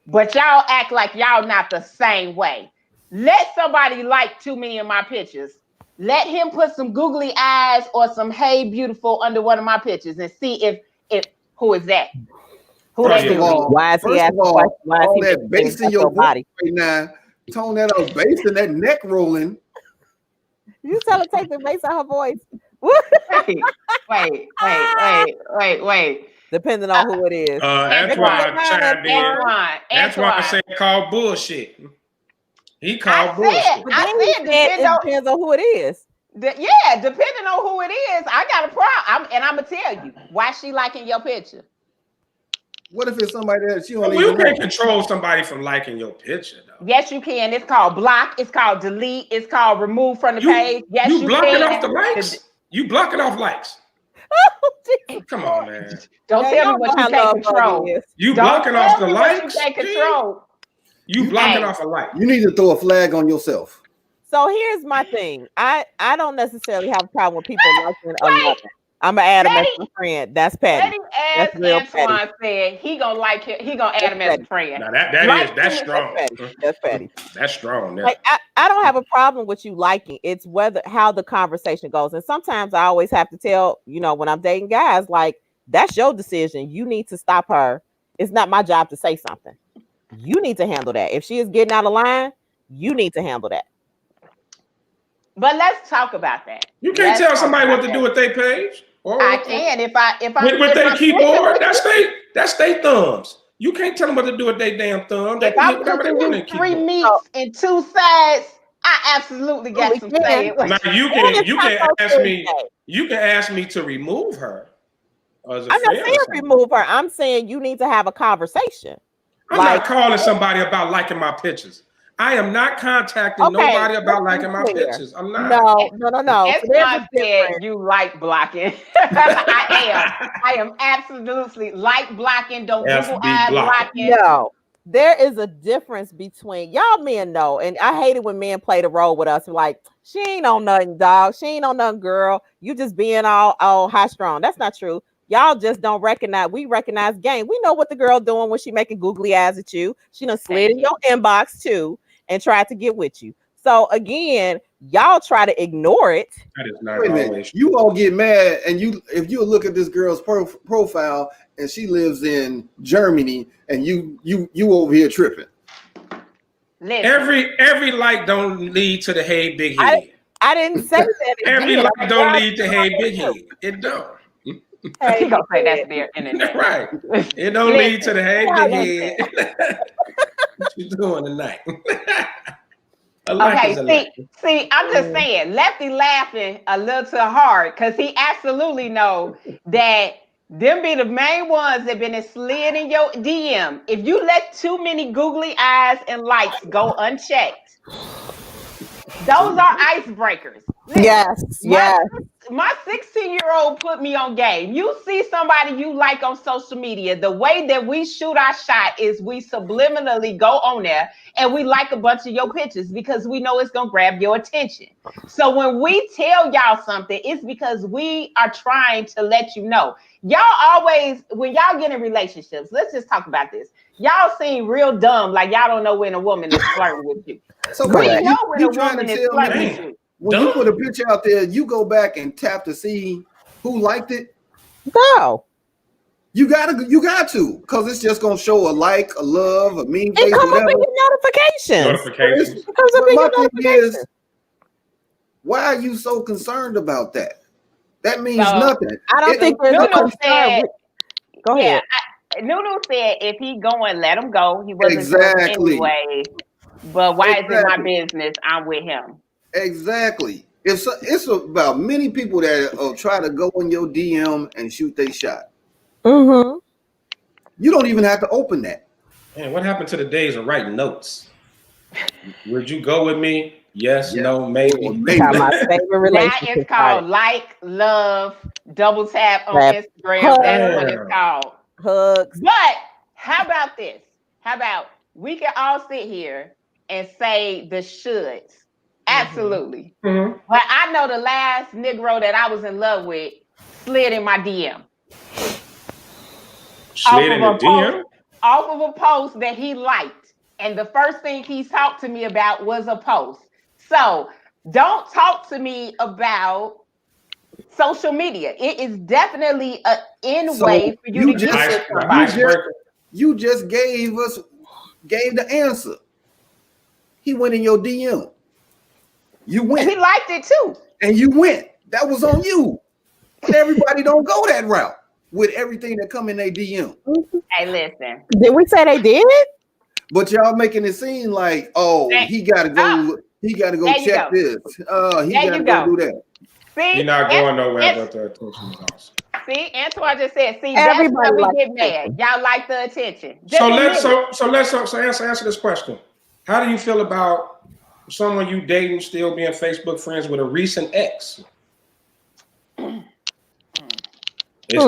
Speaker 1: but y'all act like y'all not the same way. Let somebody like too many of my pictures. Let him put some googly eyes or some hey beautiful under one of my pictures and see if who is that?
Speaker 2: First of all,
Speaker 3: why is he asking questions? Why is
Speaker 2: all
Speaker 3: he
Speaker 2: that bass in your body right now? Tone that up, bass and that neck rolling.
Speaker 3: You tell her to take the bass out her voice.
Speaker 1: Wait.
Speaker 3: Depending on who it is.
Speaker 4: That's why I said call bullshit. He called bullshit.
Speaker 3: It depends on who it is.
Speaker 1: Depending on who it is, I got a problem. And I'm gonna tell you why she liking your picture.
Speaker 2: What if it's somebody that you don't
Speaker 4: You can't control somebody from liking your picture, though.
Speaker 1: Yes, you can. It's called block. It's called delete. It's called remove from the page. Yes, you
Speaker 4: blocking
Speaker 1: can.
Speaker 4: off the likes. You blocking off likes. Oh, come on, man.
Speaker 1: Don't tell me what you can't control.
Speaker 4: You blocking off the likes.
Speaker 1: You can't control.
Speaker 4: You blocking off a like.
Speaker 2: You need to throw a flag on yourself.
Speaker 3: So here's my thing. I don't necessarily have a problem with people liking a loving. I'm gonna add him as a friend. That's petty.
Speaker 1: As Antoine said, he gonna like him. He gonna add him as a friend.
Speaker 4: Now that's strong.
Speaker 3: That's petty.
Speaker 4: That's strong. Yeah.
Speaker 3: Like I don't have a problem with you liking. It's how the conversation goes. And sometimes I always have to tell, when I'm dating guys, like, that's your decision. You need to stop her. It's not my job to say something. You need to handle that. If she is getting out of line, you need to handle that.
Speaker 1: But let's talk about that.
Speaker 4: You can't tell somebody what to do with their page.
Speaker 1: I can if I
Speaker 4: with their keyboard. That's their thumbs. You can't tell them what to do with their damn thumbs.
Speaker 1: If I'm cooking you 3 meats and 2 sides, I absolutely got some say.
Speaker 4: Now you can ask me. You can ask me to remove her.
Speaker 3: I'm not saying remove her. I'm saying you need to have a conversation.
Speaker 4: I'm not calling somebody about liking my pictures. I am not contacting nobody about liking my pictures. I'm not.
Speaker 3: No.
Speaker 1: It's said you like blocking. I am absolutely like blocking. Don't Google ad blocking.
Speaker 3: No, there is a difference between y'all men know, and I hate it when men play the role with us. Like, she ain't on nothing, dog. She ain't on nothing, girl. You just being all high strong. That's not true. Y'all just don't recognize. We recognize game. We know what the girl doing when she making googly eyes at you. She done slid in your inbox too and tried to get with you. So again, y'all try to ignore it.
Speaker 4: That is not
Speaker 2: Wait a minute.
Speaker 4: always.
Speaker 2: You all get mad, and if you look at this girl's profile, and she lives in Germany, and you over here tripping.
Speaker 1: Listen.
Speaker 4: Every like don't lead to the hey big head.
Speaker 3: I didn't say that.
Speaker 4: Every like don't lead to hey big head. It don't.
Speaker 1: He gonna say that's their internet.
Speaker 4: Right. It don't lead to the hey big head. What you doing tonight?
Speaker 1: Okay, see, I'm just saying, Lefty laughing a little too hard because he absolutely know that them be the main ones that been slid in your DM. If you let too many googly eyes and likes go unchecked, those are icebreakers. Listen,
Speaker 3: Yes.
Speaker 1: My 16-year-old put me on game. You see somebody you like on social media, the way that we shoot our shot is we subliminally go on there and we like a bunch of your pictures because we know it's going to grab your attention. So when we tell y'all something, it's because we are trying to let you know. Y'all always, when y'all get in relationships, let's just talk about this. Y'all seem real dumb, like y'all don't know when a woman is flirting with you.
Speaker 2: So
Speaker 1: We
Speaker 2: wait,
Speaker 1: know when
Speaker 2: you
Speaker 1: a
Speaker 2: trying
Speaker 1: woman
Speaker 2: to
Speaker 1: is
Speaker 2: tell
Speaker 1: flirting
Speaker 2: me
Speaker 1: with you.
Speaker 2: when you put a picture out there, you go back and tap to see who liked it?
Speaker 3: No.
Speaker 2: You got to, because it's just gonna show a like, a love, a mean
Speaker 3: It
Speaker 2: face,
Speaker 3: comes up
Speaker 2: whatever.
Speaker 3: in your notifications.
Speaker 2: It
Speaker 3: It comes up
Speaker 2: But
Speaker 3: in
Speaker 2: my
Speaker 3: your
Speaker 2: thing
Speaker 3: notifications.
Speaker 2: is, why are you so concerned about that? That means
Speaker 1: So,
Speaker 2: nothing.
Speaker 3: I don't think there's a
Speaker 1: Nunu
Speaker 3: concern.
Speaker 1: said,
Speaker 3: Go ahead.
Speaker 1: Nunu said if he going, let him go. He wasn't
Speaker 2: Exactly.
Speaker 1: going anyway. But why is it my business? I'm with him.
Speaker 2: Exactly. It's about many people that try to go in your DM and shoot their shot.
Speaker 3: Mm-hmm.
Speaker 2: You don't even have to open that.
Speaker 4: Man, what happened to the days of writing notes? Would you go with me? Yes, no, maybe.
Speaker 3: My favorite
Speaker 1: That
Speaker 3: relationship.
Speaker 1: is called like, love, double tap on
Speaker 3: Tap.
Speaker 1: Instagram. That's what it's called.
Speaker 3: Hugs.
Speaker 1: But how about this? How about we can all sit here and say the shoulds? Absolutely.
Speaker 4: Mm-hmm.
Speaker 1: But I know the last Negro that I was in love with slid in my DM.
Speaker 4: Slid in the DM?
Speaker 1: Off of a post that he liked. And the first thing he talked to me about was a post. So don't talk to me about social media. It is definitely an way for you to get with somebody.
Speaker 2: You just gave the answer. He went in your DM. You went.
Speaker 1: And he liked it too.
Speaker 2: And you went. That was on you. But everybody don't go that route with everything that come in their DM.
Speaker 1: Hey, listen.
Speaker 3: Did we say they did?
Speaker 2: But y'all making it seem like, he gotta go. He gotta go check this. He gotta go do that.
Speaker 1: See,
Speaker 4: you're not going nowhere but the attention is awesome.
Speaker 1: See, Antoine just said, that's why we get mad. Y'all like the attention.
Speaker 4: Answer this question. How do you feel about someone you dating still being Facebook friends with a recent ex? Are you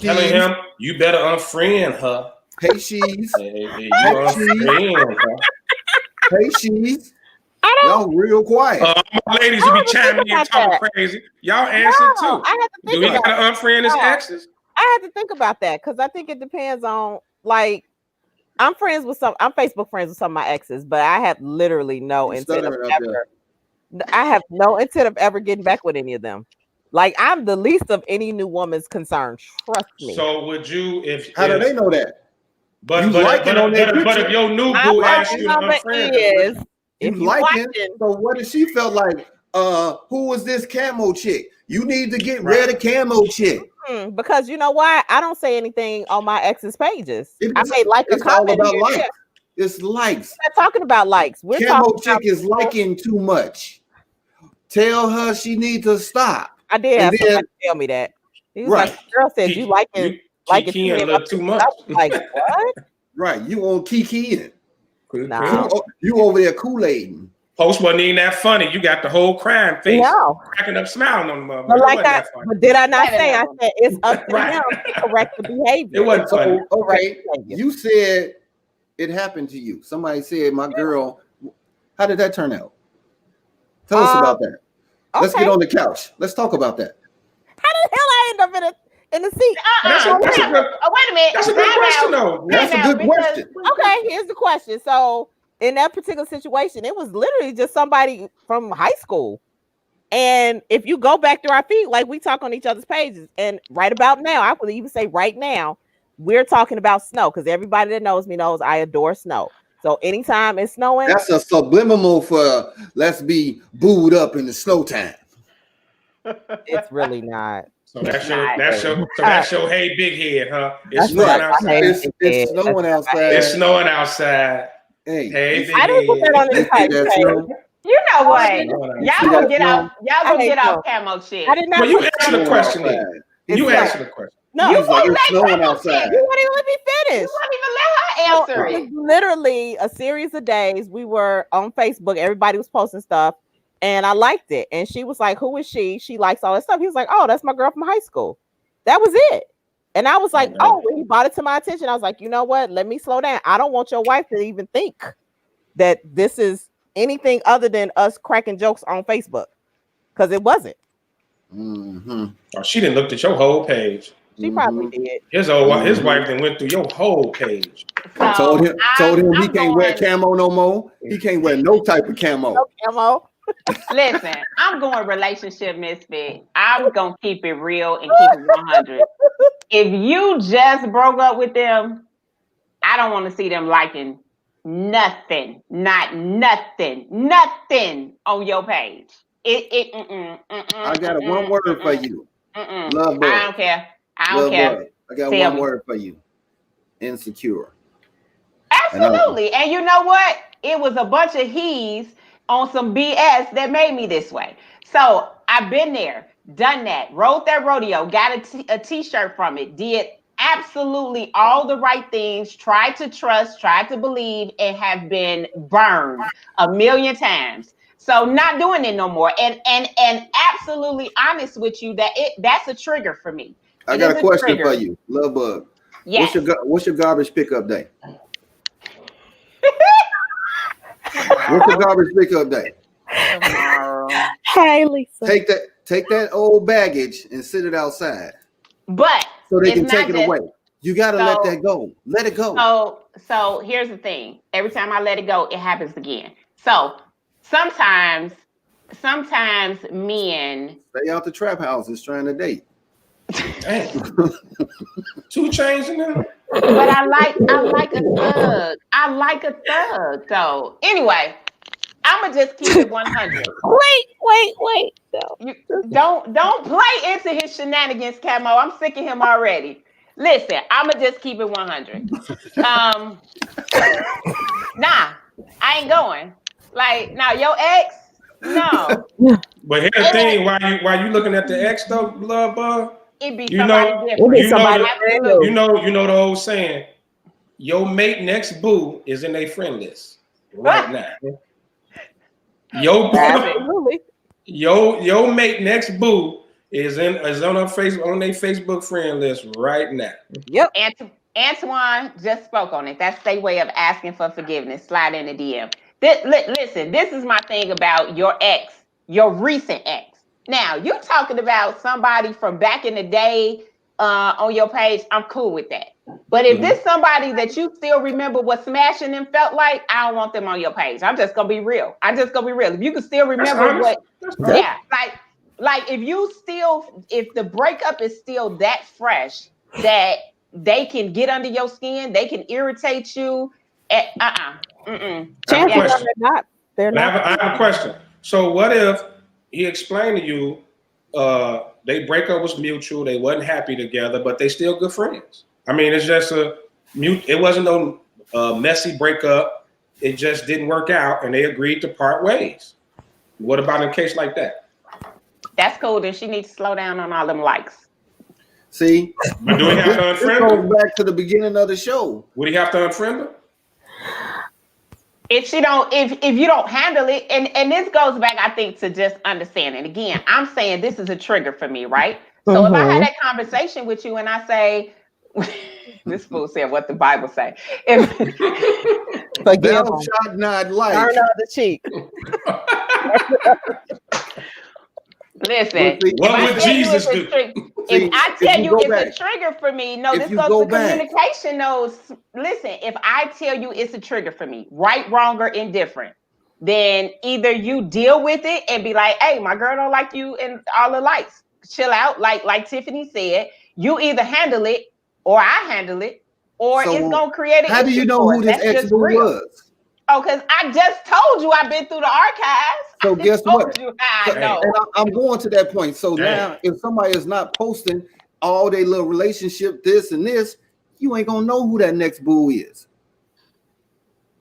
Speaker 4: telling him you better unfriend her?
Speaker 2: Hey, she's.
Speaker 4: You unfriend her.
Speaker 2: Hey, she's. Y'all real quiet.
Speaker 4: My ladies who be chiming in and talking crazy. Y'all answer too. Do we gotta unfriend his exes?
Speaker 3: I had to think about that because I think it depends on I'm Facebook friends with some of my exes, but I have literally no intent of ever. I have no intent of ever getting back with any of them. Like I'm the least of any new woman's concern. Trust me.
Speaker 4: So would you
Speaker 2: how do they know that?
Speaker 4: But if your new boo asks you to unfriend
Speaker 2: if you like it, so what if she felt like, who was this camo chick? You need to get rid of camo chick.
Speaker 3: Because you know why? I don't say anything on my ex's pages. I may like a comment.
Speaker 2: All about likes. It's likes.
Speaker 3: We're not talking about likes. We're
Speaker 2: camo chick is liking too much. Tell her she needs to stop.
Speaker 3: I did have somebody tell me that. He was like, the girl said you like it
Speaker 4: too much.
Speaker 3: Like what?
Speaker 2: Right. You on Kiki.
Speaker 3: No.
Speaker 2: You over there Kool-Aiding.
Speaker 4: Post wasn't even that funny. You got the whole crying face.
Speaker 3: No.
Speaker 4: Cracking up, smiling on the mother.
Speaker 3: But like that, but did I not say? I said it's up to him to correct the behavior.
Speaker 4: It wasn't funny.
Speaker 2: Okay. You said it happened to you. Somebody said my girl. How did that turn out? Tell us about that. Let's get on the couch. Let's talk about that.
Speaker 3: How the hell I end up in the seat.
Speaker 4: That's a good,
Speaker 1: wait a minute.
Speaker 4: that's a good question, though.
Speaker 2: That's a good question.
Speaker 3: Okay, here's the question. So in that particular situation, it was literally just somebody from high school. And if you go back through our feed, like we talk on each other's pages, and right about now, I would even say right now, we're talking about snow because everybody that knows me knows I adore snow. So anytime it's snowing,
Speaker 2: That's a subliminal for let's be booed up in the snow time.
Speaker 3: it's really not.
Speaker 4: So that's your hey big head, huh? It's
Speaker 3: That's
Speaker 4: snowing
Speaker 3: right.
Speaker 4: outside.
Speaker 2: It's snowing outside.
Speaker 4: It's snowing outside.
Speaker 2: Hey,
Speaker 4: Hey big
Speaker 3: I didn't put that on
Speaker 4: head.
Speaker 3: this type
Speaker 2: that's
Speaker 3: page.
Speaker 2: snow.
Speaker 1: You know what?
Speaker 4: See
Speaker 1: Y'all gonna get off. Y'all gonna get off camo shit.
Speaker 3: I did not.
Speaker 4: Well, you
Speaker 3: put
Speaker 4: answer the question
Speaker 2: outside.
Speaker 4: then. You answer the question.
Speaker 3: No,
Speaker 1: You
Speaker 2: He's like,
Speaker 1: won't
Speaker 2: it's
Speaker 1: let
Speaker 2: snowing
Speaker 1: camo
Speaker 2: outside.
Speaker 1: shit.
Speaker 3: you won't even let me
Speaker 1: You
Speaker 3: finish.
Speaker 1: won't even let her answer
Speaker 3: It
Speaker 1: it.
Speaker 3: was literally a series of days. We were on Facebook. Everybody was posting stuff, and I liked it. And she was like, "Who is she? She likes all that stuff." He was like, "Oh, that's my girl from high school." That was it. And I was like, "Oh," when he brought it to my attention, I was like, "You know what? Let me slow down. I don't want your wife to even think that this is anything other than us cracking jokes on Facebook, because it wasn't."
Speaker 2: Mm-hmm.
Speaker 4: Oh, she didn't look at your whole page.
Speaker 3: She probably did.
Speaker 4: His wife then went through your whole page.
Speaker 1: So
Speaker 2: Told him he
Speaker 1: I'm
Speaker 2: can't wear
Speaker 1: going-
Speaker 2: camo no more. He can't wear no type of camo.
Speaker 3: No camo.
Speaker 1: Listen, I'm going relationship misfit. I'm gonna keep it real and keep it 100. If you just broke up with them, I don't want to see them liking nothing, not nothing on your page.
Speaker 2: I got one word for you. Love
Speaker 1: I
Speaker 2: bug.
Speaker 1: don't care. I don't
Speaker 2: Love
Speaker 1: care.
Speaker 2: bug. I got
Speaker 1: Tell
Speaker 2: one
Speaker 1: me.
Speaker 2: word for you. Insecure.
Speaker 1: Absolutely. And you know what? It was a bunch of he's on some BS that made me this way. So I've been there, done that, rode that rodeo, got a t-shirt from it, did absolutely all the right things, tried to trust, tried to believe, and have been burned a million times. So not doing it no more. And absolutely honest with you that that's a trigger for me.
Speaker 2: I
Speaker 1: It
Speaker 2: got
Speaker 1: is
Speaker 2: a question
Speaker 1: trigger.
Speaker 2: for you. Love bug.
Speaker 1: Yes.
Speaker 2: What's your garbage pickup day? What's your garbage pickup day?
Speaker 1: Tomorrow.
Speaker 3: Hey, Lisa.
Speaker 2: Take that old baggage and sit it outside
Speaker 1: But
Speaker 2: so they
Speaker 1: it's
Speaker 2: can
Speaker 1: not
Speaker 2: take it
Speaker 1: just-
Speaker 2: away. You gotta
Speaker 1: So-
Speaker 2: let that go. Let it go.
Speaker 1: So here's the thing. Every time I let it go, it happens again. So sometimes men.
Speaker 2: Stay out the trap houses trying to date.
Speaker 4: Dang. 2 Chainz in there.
Speaker 1: But I like a thug. I like a thug. So anyway, I'ma just keep it 100.
Speaker 3: Wait. No.
Speaker 1: You don't play into his shenanigans, Camo. I'm sick of him already. Listen, I'ma just keep it 100. Nah, I ain't going. Like, now your ex, no.
Speaker 4: But here's the thing: why you looking at the ex though, love bug?
Speaker 1: It be
Speaker 4: You
Speaker 1: somebody
Speaker 4: know-
Speaker 1: different.
Speaker 3: It be somebody
Speaker 1: Absolutely.
Speaker 4: You know the old saying: your mate next boo is in their friend list right now.
Speaker 3: Absolutely.
Speaker 4: Your mate next boo is on their Facebook friend list right now.
Speaker 3: Yep.
Speaker 1: Antoine just spoke on it. That's their way of asking for forgiveness. Slide in the DM. Listen, this is my thing about your ex, your recent ex. Now, you're talking about somebody from back in the day on your page. I'm cool with that. But if this somebody that you still remember what smashing them felt like, I don't want them on your page. I'm just gonna be real. If you can still remember what, yeah, like if the breakup is still that fresh that they can get under your skin, they can irritate you.
Speaker 3: Chances
Speaker 4: question.
Speaker 3: are they're not.
Speaker 4: I have a question. So what if he explained to you they breakup was mutual, they wasn't happy together, but they still good friends? I mean, it's just it wasn't no messy breakup. It just didn't work out and they agreed to part ways. What about in a case like that?
Speaker 1: That's cool. Then she needs to slow down on all them likes.
Speaker 2: See,
Speaker 4: But do we have to
Speaker 2: this
Speaker 4: unfriend
Speaker 2: goes
Speaker 4: her?
Speaker 2: back to the beginning of the show.
Speaker 4: Would he have to unfriend her?
Speaker 1: If you don't handle it, and this goes back, I think, to just understanding. Again, I'm saying this is a trigger for me, right? So if I had that conversation with you and I say, this fool said what the Bible say. If
Speaker 3: Forgive
Speaker 2: Thou
Speaker 3: them.
Speaker 2: shalt not like.
Speaker 3: Turn on the cheek.
Speaker 1: Listen,
Speaker 4: What would Jesus do?
Speaker 1: If I tell you it's a trigger for me, no, this goes to communication. Listen, if I tell you it's a trigger for me, right, wrong, or indifferent, then either you deal with it and be like, hey, my girl don't like you and all the lights. Chill out, like Tiffany said. You either handle it or I handle it, or it's gonna create an
Speaker 2: issue. How do you know who this ex-boo was?
Speaker 1: Oh, because I just told you I've been through the archives.
Speaker 2: So guess what?
Speaker 1: I know.
Speaker 2: And I'm going to that point. So now, if somebody is not posting all their little relationship, this and this, you ain't gonna know who that next boo is.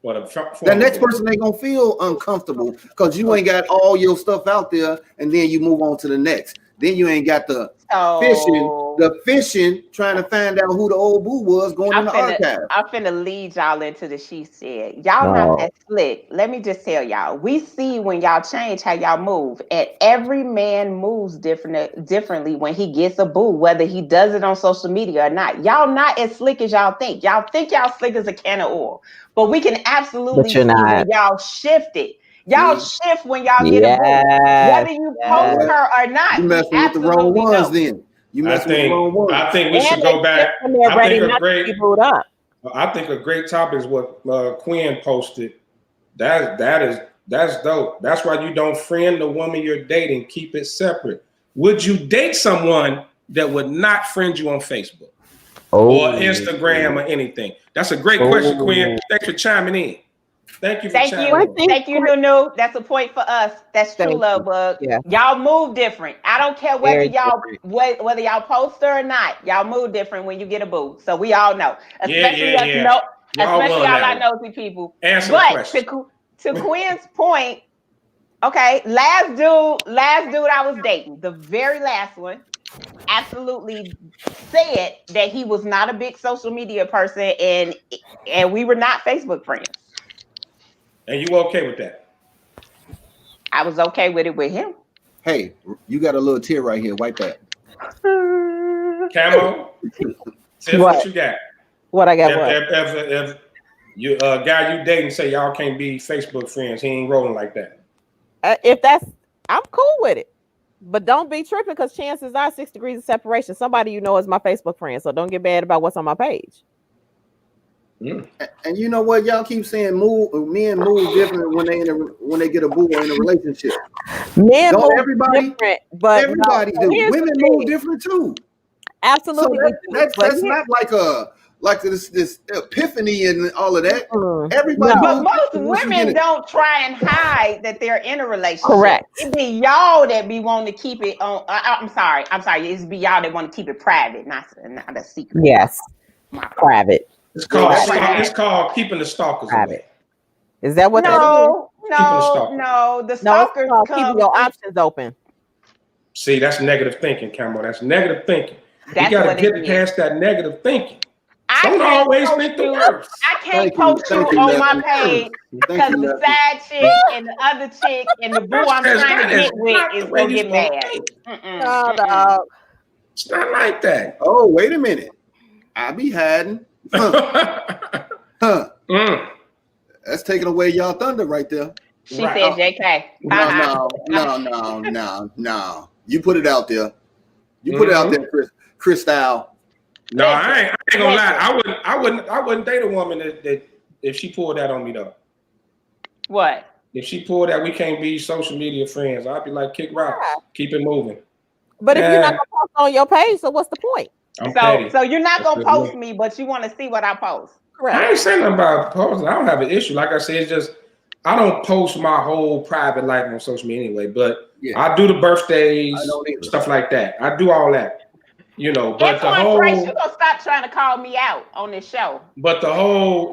Speaker 2: That next person ain't gonna feel uncomfortable because you ain't got all your stuff out there, and then you move on to the next. Then you ain't got the fishing, trying to find out who the old boo was going in the archive.
Speaker 1: I'm finna lead y'all into the she said. Y'all not that slick. Let me just tell y'all. We see when y'all change how y'all move, and every man moves differently when he gets a boo, whether he does it on social media or not. Y'all not as slick as y'all think. Y'all think y'all slick as a can of oil, but we can absolutely see when y'all shift it. Y'all shift when y'all get a boo, whether you post her or not.
Speaker 2: You messing with the wrong ones, then. You messing with the wrong ones.
Speaker 4: I think we should go back. I think a great topic is what Quinn posted. That's dope. That's why you don't friend the woman you're dating. Keep it separate. Would you date someone that would not friend you on Facebook or Instagram or anything? That's a great question, Quinn. Thanks for chiming in. Thank you,
Speaker 1: Nunu. That's a point for us. That's true, love bug. Yeah. Y'all move different. I don't care whether y'all post her or not. Y'all move different when you get a boo. So we all know, especially y'all nosy people.
Speaker 4: Answer
Speaker 1: but to Quinn's point, okay, last dude I was dating, the very last one, absolutely said that he was not a big social media person, and we were not Facebook friends.
Speaker 4: And you okay with that?
Speaker 1: I was okay with it with him.
Speaker 2: Hey, you got a little tear right here. Wipe that.
Speaker 4: Camo, tell what you got.
Speaker 3: What I got?
Speaker 4: If you guy you dating say y'all can't be Facebook friends, he ain't rolling like that.
Speaker 3: I'm cool with it. But don't be tripping because chances are 6 degrees of separation. Somebody you know is my Facebook friend. So don't get mad about what's on my page.
Speaker 2: And you know what? Y'all keep saying men move different when they get a boo or in a relationship.
Speaker 3: Men
Speaker 2: don't
Speaker 3: move
Speaker 2: everybody,
Speaker 3: different, but
Speaker 2: everybody do. Women move different too.
Speaker 3: Absolutely.
Speaker 2: So that's not like this epiphany and all of that. Everybody,
Speaker 1: but most women don't try and hide that they're in a relationship.
Speaker 3: Correct.
Speaker 1: It be y'all that be wanting to keep it on. I'm sorry. It's be y'all that want to keep it private, not a secret.
Speaker 3: Yes, private.
Speaker 4: It's called keeping the stalkers away.
Speaker 3: Is that what that is?
Speaker 1: No. The stalkers
Speaker 3: keeping your options open.
Speaker 4: See, that's negative thinking, Camo. That's negative thinking. You got to get past that negative thinking. Don't always think the worst.
Speaker 1: I can't post you on my page because the side chick and the other chick and the boo I'm trying to get with is going to get mad.
Speaker 3: No.
Speaker 4: It's not like that.
Speaker 2: Oh, wait a minute. I be hiding. That's taking away y'all thunder right there.
Speaker 1: She said JK.
Speaker 2: No. You put it out there. You put it out there, Crystal.
Speaker 4: No, I ain't gonna lie. I wouldn't date a woman that if she pulled that on me though.
Speaker 1: What?
Speaker 4: If she pulled that we can't be social media friends, I'd be like, kick rocks, keep it moving.
Speaker 3: But if you're not gonna post on your page, so what's the point?
Speaker 1: So you're not gonna post me, but you want to see what I post.
Speaker 3: Correct.
Speaker 4: I ain't saying nothing about posting. I don't have an issue. Like I said, it's just I don't post my whole private life on social media anyway. But I do the birthdays, stuff like that. I do all that. You know, but the whole
Speaker 1: you're gonna stop trying to call me out on this show.
Speaker 4: But the whole,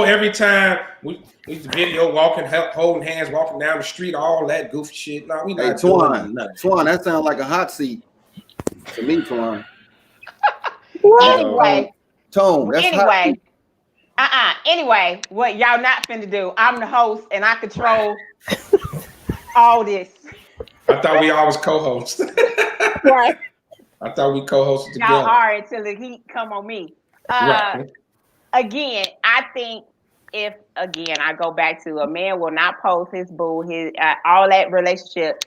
Speaker 4: every time we video walking, holding hands, walking down the street, all that goofy shit. No, we not doing nothing.
Speaker 2: Twan, that sounds like a hot seat to me, Twan.
Speaker 1: Anyway,
Speaker 2: Tone.
Speaker 1: Anyway, what y'all not finna do? I'm the host and I control all this.
Speaker 4: I thought we always co-host.
Speaker 1: Right.
Speaker 4: I thought we co-hosted together.
Speaker 1: Y'all are until the heat come on me.
Speaker 4: Right.
Speaker 1: Again, I think I go back to a man will not post his boo, his all that relationship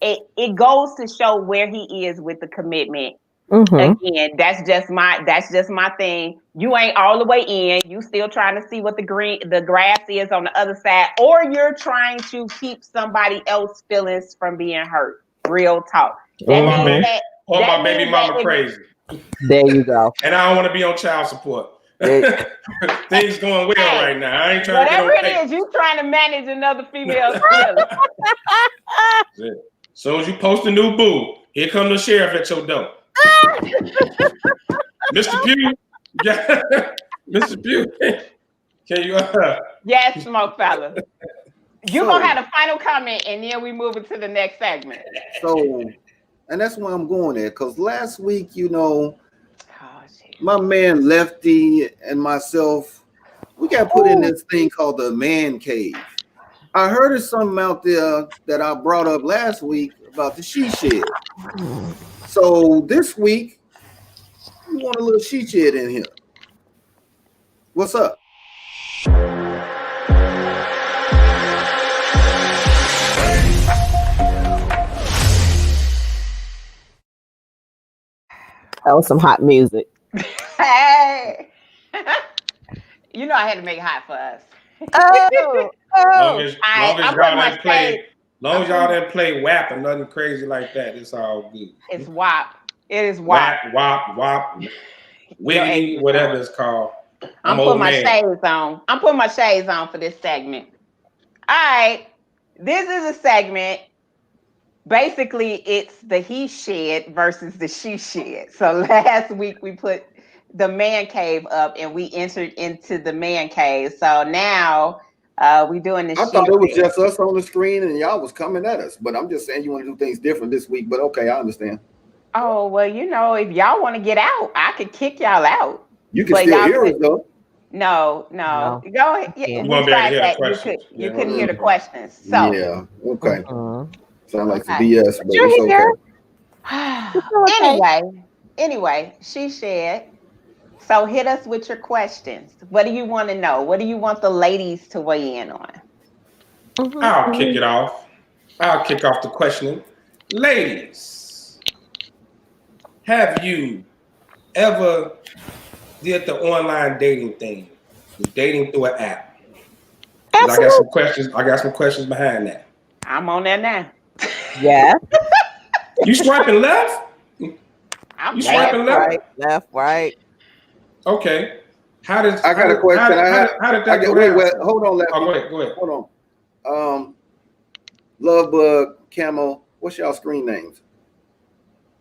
Speaker 1: it goes to show where he is with the commitment.
Speaker 3: Mhm.
Speaker 1: Again, that's just my thing. You ain't all the way in. You still trying to see what the grass is on the other side, or you're trying to keep somebody else's feelings from being hurt. Real talk.
Speaker 4: Or
Speaker 1: That
Speaker 4: my
Speaker 1: means
Speaker 4: baby,
Speaker 1: that
Speaker 4: or
Speaker 1: that
Speaker 4: my baby
Speaker 1: means that
Speaker 4: mama crazy,
Speaker 3: There you go.
Speaker 4: and I don't want to be on child support.
Speaker 3: There-
Speaker 4: Things going well
Speaker 1: Hey,
Speaker 4: right now. I ain't trying
Speaker 1: whatever
Speaker 4: to get
Speaker 1: it
Speaker 4: on
Speaker 1: is, you trying to manage another female's feelings.
Speaker 4: paper. Soon as you post a new boo, here come the sheriff at your door. Mr. Pugh, Mr. Pugh, can you?
Speaker 1: Yes, smoke fella. You
Speaker 2: So-
Speaker 1: gonna have the final comment, and then we move into the next segment.
Speaker 2: So, and that's where I'm going at, because last week, you know,
Speaker 1: Oh, shit.
Speaker 2: my man Lefty and myself, we got put in this thing called the man cave. I heard of something out there that I brought up last week about the she shed. So this week, we want a little she shed in here. What's up?
Speaker 3: That was some hot music.
Speaker 1: Hey, you know I had to make it hot for us.
Speaker 4: Long as
Speaker 1: I'm
Speaker 4: y'all
Speaker 1: putting my
Speaker 4: didn't play,
Speaker 1: shade-
Speaker 4: long as y'all didn't play WAP or nothing crazy like that, it's all good.
Speaker 1: It's WAP. It is WAP.
Speaker 4: WAP, Wiggity, whatever it's called.
Speaker 1: I'm putting my shades on. I'm putting my shades on for this segment. All right, this is a segment. Basically, it's the he shed versus the she shed. So last week we put the man cave up and we entered into the man cave. So now we doing the
Speaker 2: I
Speaker 1: she
Speaker 2: thought it was
Speaker 1: shed.
Speaker 2: just us on the screen and y'all was coming at us, but I'm just saying you want to do things different this week. But okay, I understand.
Speaker 1: Oh, well, you know, if y'all want to get out, I could kick y'all out.
Speaker 2: You can
Speaker 1: But
Speaker 2: still
Speaker 1: y'all
Speaker 2: hear us
Speaker 1: could-
Speaker 2: though.
Speaker 1: No. Go ahead.
Speaker 3: Yeah.
Speaker 4: You won't be able to hear the
Speaker 1: You
Speaker 4: questions.
Speaker 1: you
Speaker 4: Yeah.
Speaker 1: couldn't hear the questions. So
Speaker 2: Yeah. Okay.
Speaker 3: Mhm.
Speaker 2: Sound like some
Speaker 1: Okay.
Speaker 2: BS, but
Speaker 3: You're
Speaker 2: it's okay.
Speaker 3: here.
Speaker 1: anyway, she shared. So hit us with your questions. What do you want to know? What do you want the ladies to weigh in on?
Speaker 4: I'll kick it off. I'll kick off the questioning. Ladies, have you ever did the online dating thing? The dating through an app? 'Cause I got some questions. I got some questions behind that.
Speaker 1: I'm on there now.
Speaker 3: Yeah.
Speaker 4: You swiping left?
Speaker 1: I'm
Speaker 4: You
Speaker 1: there.
Speaker 4: swiping left?
Speaker 3: Left, right.
Speaker 4: Okay. How did
Speaker 2: I got a question.
Speaker 4: How did that go
Speaker 2: wait,
Speaker 4: down?
Speaker 2: hold on, Lefty.
Speaker 4: Oh, go ahead.
Speaker 2: Hold on. Lovebug, Camo, what's y'all screen names?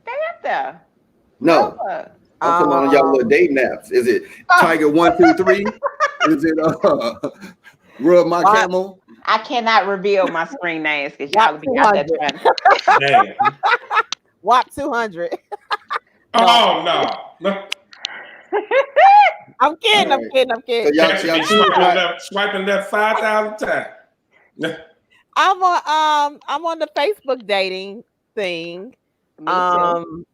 Speaker 1: Stay up there.
Speaker 2: No.
Speaker 1: Look.
Speaker 2: I'm talking on y'all little dating apps. Is it Tiger 123? Is it Rub My
Speaker 3: What?
Speaker 2: Camel?
Speaker 1: I cannot reveal my screen names because y'all be out there trying to.
Speaker 4: Damn.
Speaker 3: WAP 200.
Speaker 4: Oh no.
Speaker 3: I'm kidding.
Speaker 2: All
Speaker 3: I'm
Speaker 2: right.
Speaker 3: kidding. I'm
Speaker 2: So
Speaker 3: kidding.
Speaker 2: y'all,
Speaker 4: Got to
Speaker 2: y'all
Speaker 4: be
Speaker 2: choose
Speaker 4: swiping left 5,000 times.
Speaker 3: I'm on the Facebook dating thing.
Speaker 1: Me too.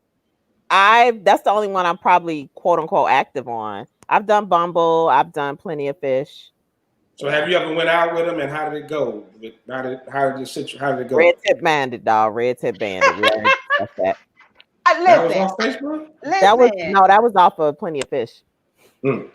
Speaker 3: That's the only one I'm probably quote unquote active on. I've done Bumble. I've done Plenty of Fish.
Speaker 4: So have you ever went out with them and how did it go? How did it go?
Speaker 3: Red Tip Bandit, dog. Red Tip Bandit. We already discussed that.
Speaker 4: That was
Speaker 1: Listen,
Speaker 4: off Facebook?
Speaker 3: That was off of Plenty of Fish.
Speaker 1: I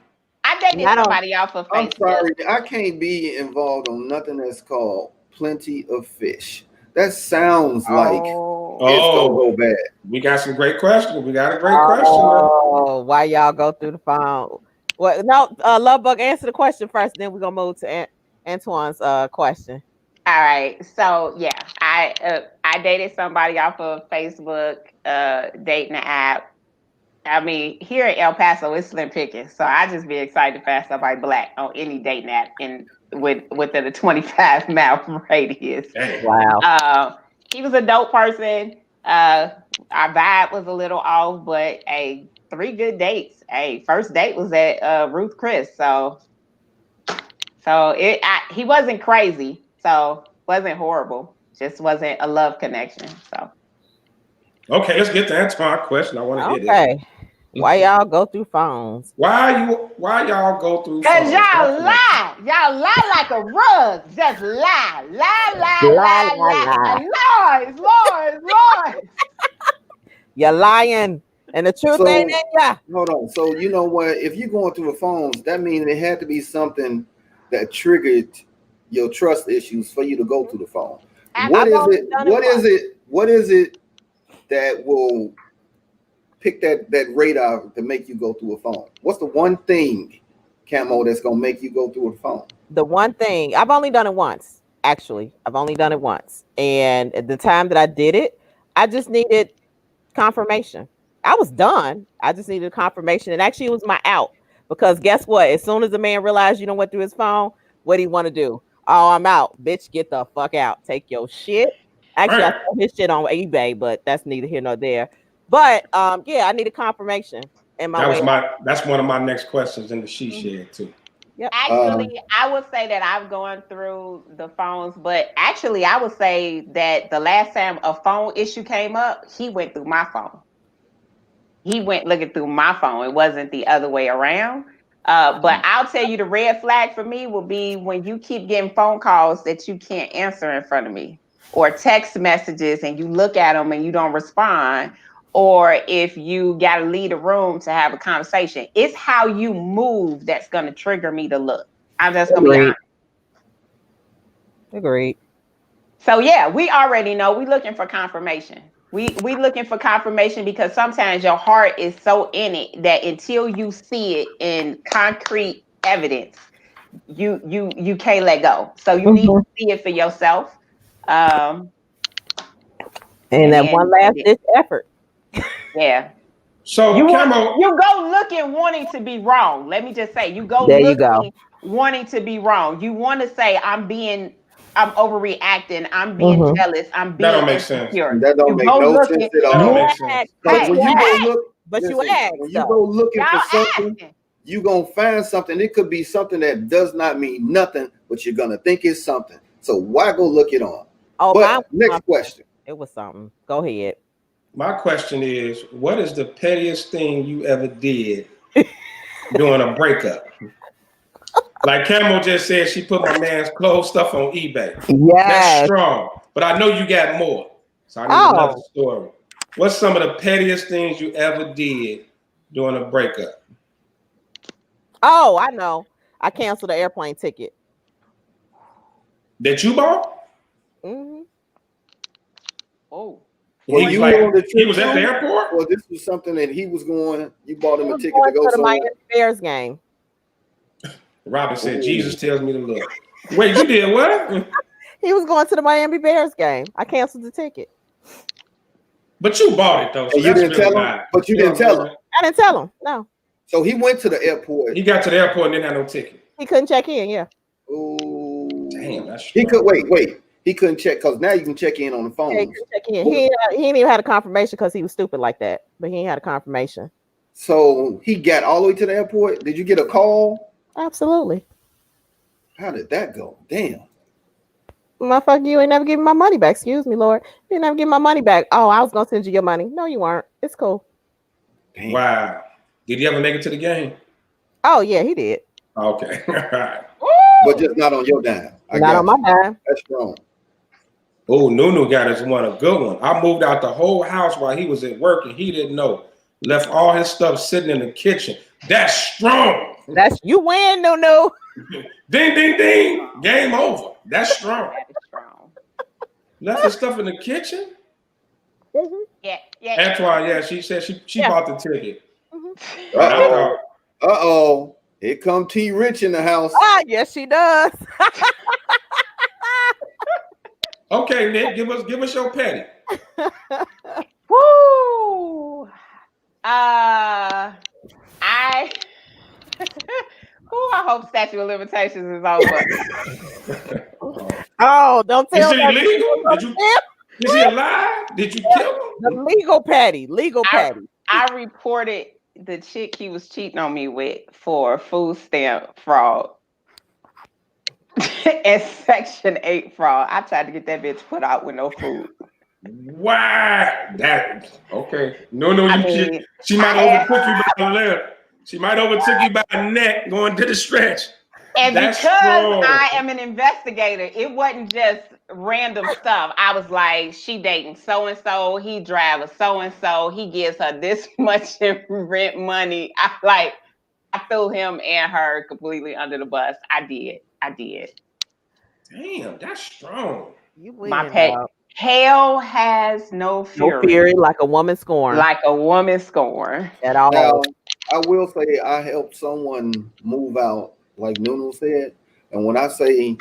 Speaker 1: dated
Speaker 3: I don't-
Speaker 1: somebody off of
Speaker 2: I'm
Speaker 1: Facebook.
Speaker 2: sorry, I can't be involved on nothing that's called Plenty of Fish. That sounds like it's gonna go bad.
Speaker 4: We got some great questions. We got a great question.
Speaker 3: Oh, why y'all go through the phone? Well, no, Lovebug, answer the question first, then we're gonna move to Antoine's question.
Speaker 1: All right. So yeah, I dated somebody off of Facebook dating app. I mean, here in El Paso, it's slim pickings. So I just be excited to find somebody black on any dating app and within a 25-mile radius.
Speaker 3: Wow.
Speaker 1: He was a dope person. Our vibe was a little off, but 3 good dates. First date was at Ruth Chris. So he wasn't crazy. So wasn't horrible. Just wasn't a love connection. So
Speaker 4: Okay, let's get to Antoine's question. I want to hear this.
Speaker 3: Okay. Why y'all go through phones?
Speaker 4: Why y'all go through
Speaker 1: Cause
Speaker 4: phones?
Speaker 1: y'all lie. Y'all lie like a rug. Just lie.
Speaker 3: Lie, lie.
Speaker 1: And lies.
Speaker 3: You're lying, and the truth
Speaker 2: So
Speaker 3: ain't in ya.
Speaker 2: hold on. So you know what? If you're going through the phones, that means it had to be something that triggered your trust issues for you to go through the phone. What
Speaker 3: I've
Speaker 2: is
Speaker 3: only
Speaker 2: it?
Speaker 3: done it
Speaker 2: What is
Speaker 3: once.
Speaker 2: it? What is it that will pick that radar to make you go through a phone? What's the one thing, Camo, that's gonna make you go through a phone?
Speaker 3: The one thing I've only done it once. Actually, I've only done it once, and at the time that I did it, I just needed confirmation. I was done. I just needed confirmation, and actually, it was my out because guess what? As soon as the man realized you don't went through his phone, what do you want to do? Oh, I'm out, bitch. Get the fuck out. Take your shit. Actually, I
Speaker 4: Right.
Speaker 3: sold his shit on eBay, but that's neither here nor there. But yeah, I needed confirmation in my way.
Speaker 4: That's one of my next questions in the she shed too.
Speaker 3: Yep.
Speaker 1: Actually, I would say that I've gone through the phones, but actually, I would say that the last time a phone issue came up, he went through my phone. He went looking through my phone. It wasn't the other way around. But I'll tell you, the red flag for me will be when you keep getting phone calls that you can't answer in front of me, or text messages and you look at them and you don't respond, or if you got to leave the room to have a conversation. It's how you move that's going to trigger me to look. I'm just going to be honest.
Speaker 3: Agreed.
Speaker 1: So yeah, we already know we looking for confirmation. We looking for confirmation because sometimes your heart is so in it that until you see it in concrete evidence, you can't let go. So you need to see it for yourself.
Speaker 3: And that one last ditch effort.
Speaker 1: Yeah.
Speaker 4: So
Speaker 1: You
Speaker 4: Camo,
Speaker 1: go looking wanting to be wrong. Let me just say, you go
Speaker 3: There you
Speaker 1: looking
Speaker 3: go.
Speaker 1: wanting to be wrong. You want to say I'm overreacting, I'm being jealous, I'm
Speaker 4: that
Speaker 1: being
Speaker 4: don't make sense.
Speaker 1: insecure.
Speaker 2: That don't
Speaker 1: You
Speaker 2: make
Speaker 1: go
Speaker 2: no
Speaker 1: looking.
Speaker 2: sense at
Speaker 4: That don't
Speaker 2: all.
Speaker 4: make sense.
Speaker 2: Because when you go look,
Speaker 3: but you
Speaker 2: listen,
Speaker 3: asked,
Speaker 2: when you go looking for something, you gonna find something. It could be something that does not mean nothing, but you're gonna think it's something. So why go look it on?
Speaker 3: Oh,
Speaker 2: but next question.
Speaker 3: It was something. Go ahead.
Speaker 4: My question is, what is the pettiest thing you ever did during a breakup? Like Camo just said, she put my man's clothes stuff on eBay.
Speaker 3: Yes.
Speaker 4: That's strong. But I know you got more. So I need another story. What's some of the pettiest things you ever did during a breakup?
Speaker 3: Oh, I know. I canceled the airplane ticket.
Speaker 4: That you bought?
Speaker 3: Mm-hmm.
Speaker 1: Oh.
Speaker 2: Well,
Speaker 4: He was at the airport?
Speaker 2: Or this was something that he was going, you bought him a ticket to go
Speaker 3: to the
Speaker 2: somewhere?
Speaker 3: Miami Bears game.
Speaker 4: Robin said, Jesus tells me to look. Wait, you did what?
Speaker 3: He was going to the Miami Bears game. I canceled the ticket.
Speaker 4: But you bought it though. So
Speaker 2: and you didn't tell him? But you didn't tell him?
Speaker 3: I didn't tell him. No.
Speaker 2: So he went to the airport.
Speaker 4: He got to the airport and didn't have no ticket.
Speaker 3: He couldn't check in, yeah.
Speaker 2: Oh,
Speaker 4: damn, that's
Speaker 2: he could wait. He couldn't check because now you can check in on the phone.
Speaker 3: Yeah, he couldn't check in. He didn't even had a confirmation because he was stupid like that. But he ain't had a confirmation.
Speaker 2: So he got all the way to the airport. Did you get a call?
Speaker 3: Absolutely.
Speaker 2: How did that go? Damn.
Speaker 3: Motherfucker, you ain't never give me my money back. Excuse me, Lord. You never give my money back. Oh, I was gonna send you your money. No, you weren't. It's cool.
Speaker 4: Damn. Wow. Did he ever make it to the game?
Speaker 3: Oh yeah, he did.
Speaker 4: Okay.
Speaker 2: But just not on your dime.
Speaker 3: Not on my dime.
Speaker 2: That's strong.
Speaker 4: Oh, Nunu got us a good one. I moved out the whole house while he was at work and he didn't know. Left all his stuff sitting in the kitchen. That's strong.
Speaker 3: That's you win, Nunu.
Speaker 4: Ding, ding, ding. Game over. That's strong.
Speaker 1: That is strong.
Speaker 4: Left his stuff in the kitchen?
Speaker 1: Mm-hmm. Yeah.
Speaker 4: Antoine, yeah, she said she bought the ticket.
Speaker 1: Mm-hmm.
Speaker 2: Uh-oh. Here come T Rich in the house.
Speaker 3: Ah, yes, she does.
Speaker 4: Okay, Nick, give us your petty.
Speaker 1: Woo! I hope statute of limitations is over.
Speaker 3: Oh, don't tell
Speaker 4: me. Is it illegal? Is he alive? Did you kill him?
Speaker 3: The legal patty.
Speaker 1: I reported the chick he was cheating on me with for food stamp fraud and Section 8 fraud. I tried to get that bitch put out with no food.
Speaker 4: Why? That okay? No, she might overtook you by the left. She might overtook you by the neck going to the stretch.
Speaker 1: And
Speaker 4: That's
Speaker 1: because
Speaker 4: strong.
Speaker 1: I am an investigator, it wasn't just random stuff. I was like, she dating so-and-so, he drives so-and-so, he gives her this much in rent money. I threw him and her completely under the bus. I did.
Speaker 4: Damn, that's strong.
Speaker 3: You win,
Speaker 1: My pet.
Speaker 3: dog.
Speaker 1: Hell has no fury.
Speaker 3: No fury like a woman scorned.
Speaker 1: Like a woman scorned.
Speaker 3: At all.
Speaker 2: Now, I will say I helped someone move out, like Nunu said. And when I say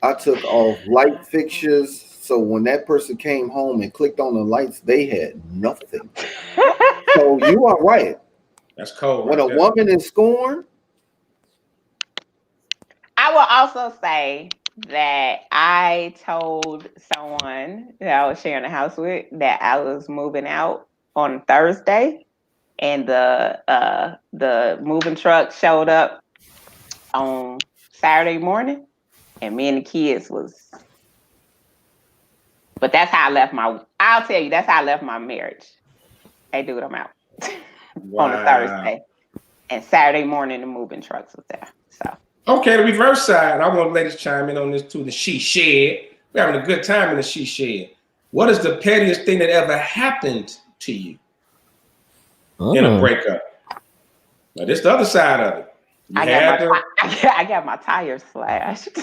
Speaker 2: I took off light fixtures, so when that person came home and clicked on the lights, they had nothing. So you are right.
Speaker 4: That's cold.
Speaker 2: When a woman is scorned,
Speaker 1: I will also say that I told someone that I was sharing a house with that I was moving out on Thursday, and the moving truck showed up on Saturday morning, and me and the kids was. But that's how I left I'll tell you, that's how I left my marriage. They do them out on a Thursday, and Saturday morning the moving trucks was there. So.
Speaker 4: Okay, the reverse side. I want ladies to chime in on this too. The she shed. We're having a good time in the she shed. What is the pettiest thing that ever happened to you in a breakup? Now, this is the other side of it.
Speaker 1: I got my tires slashed.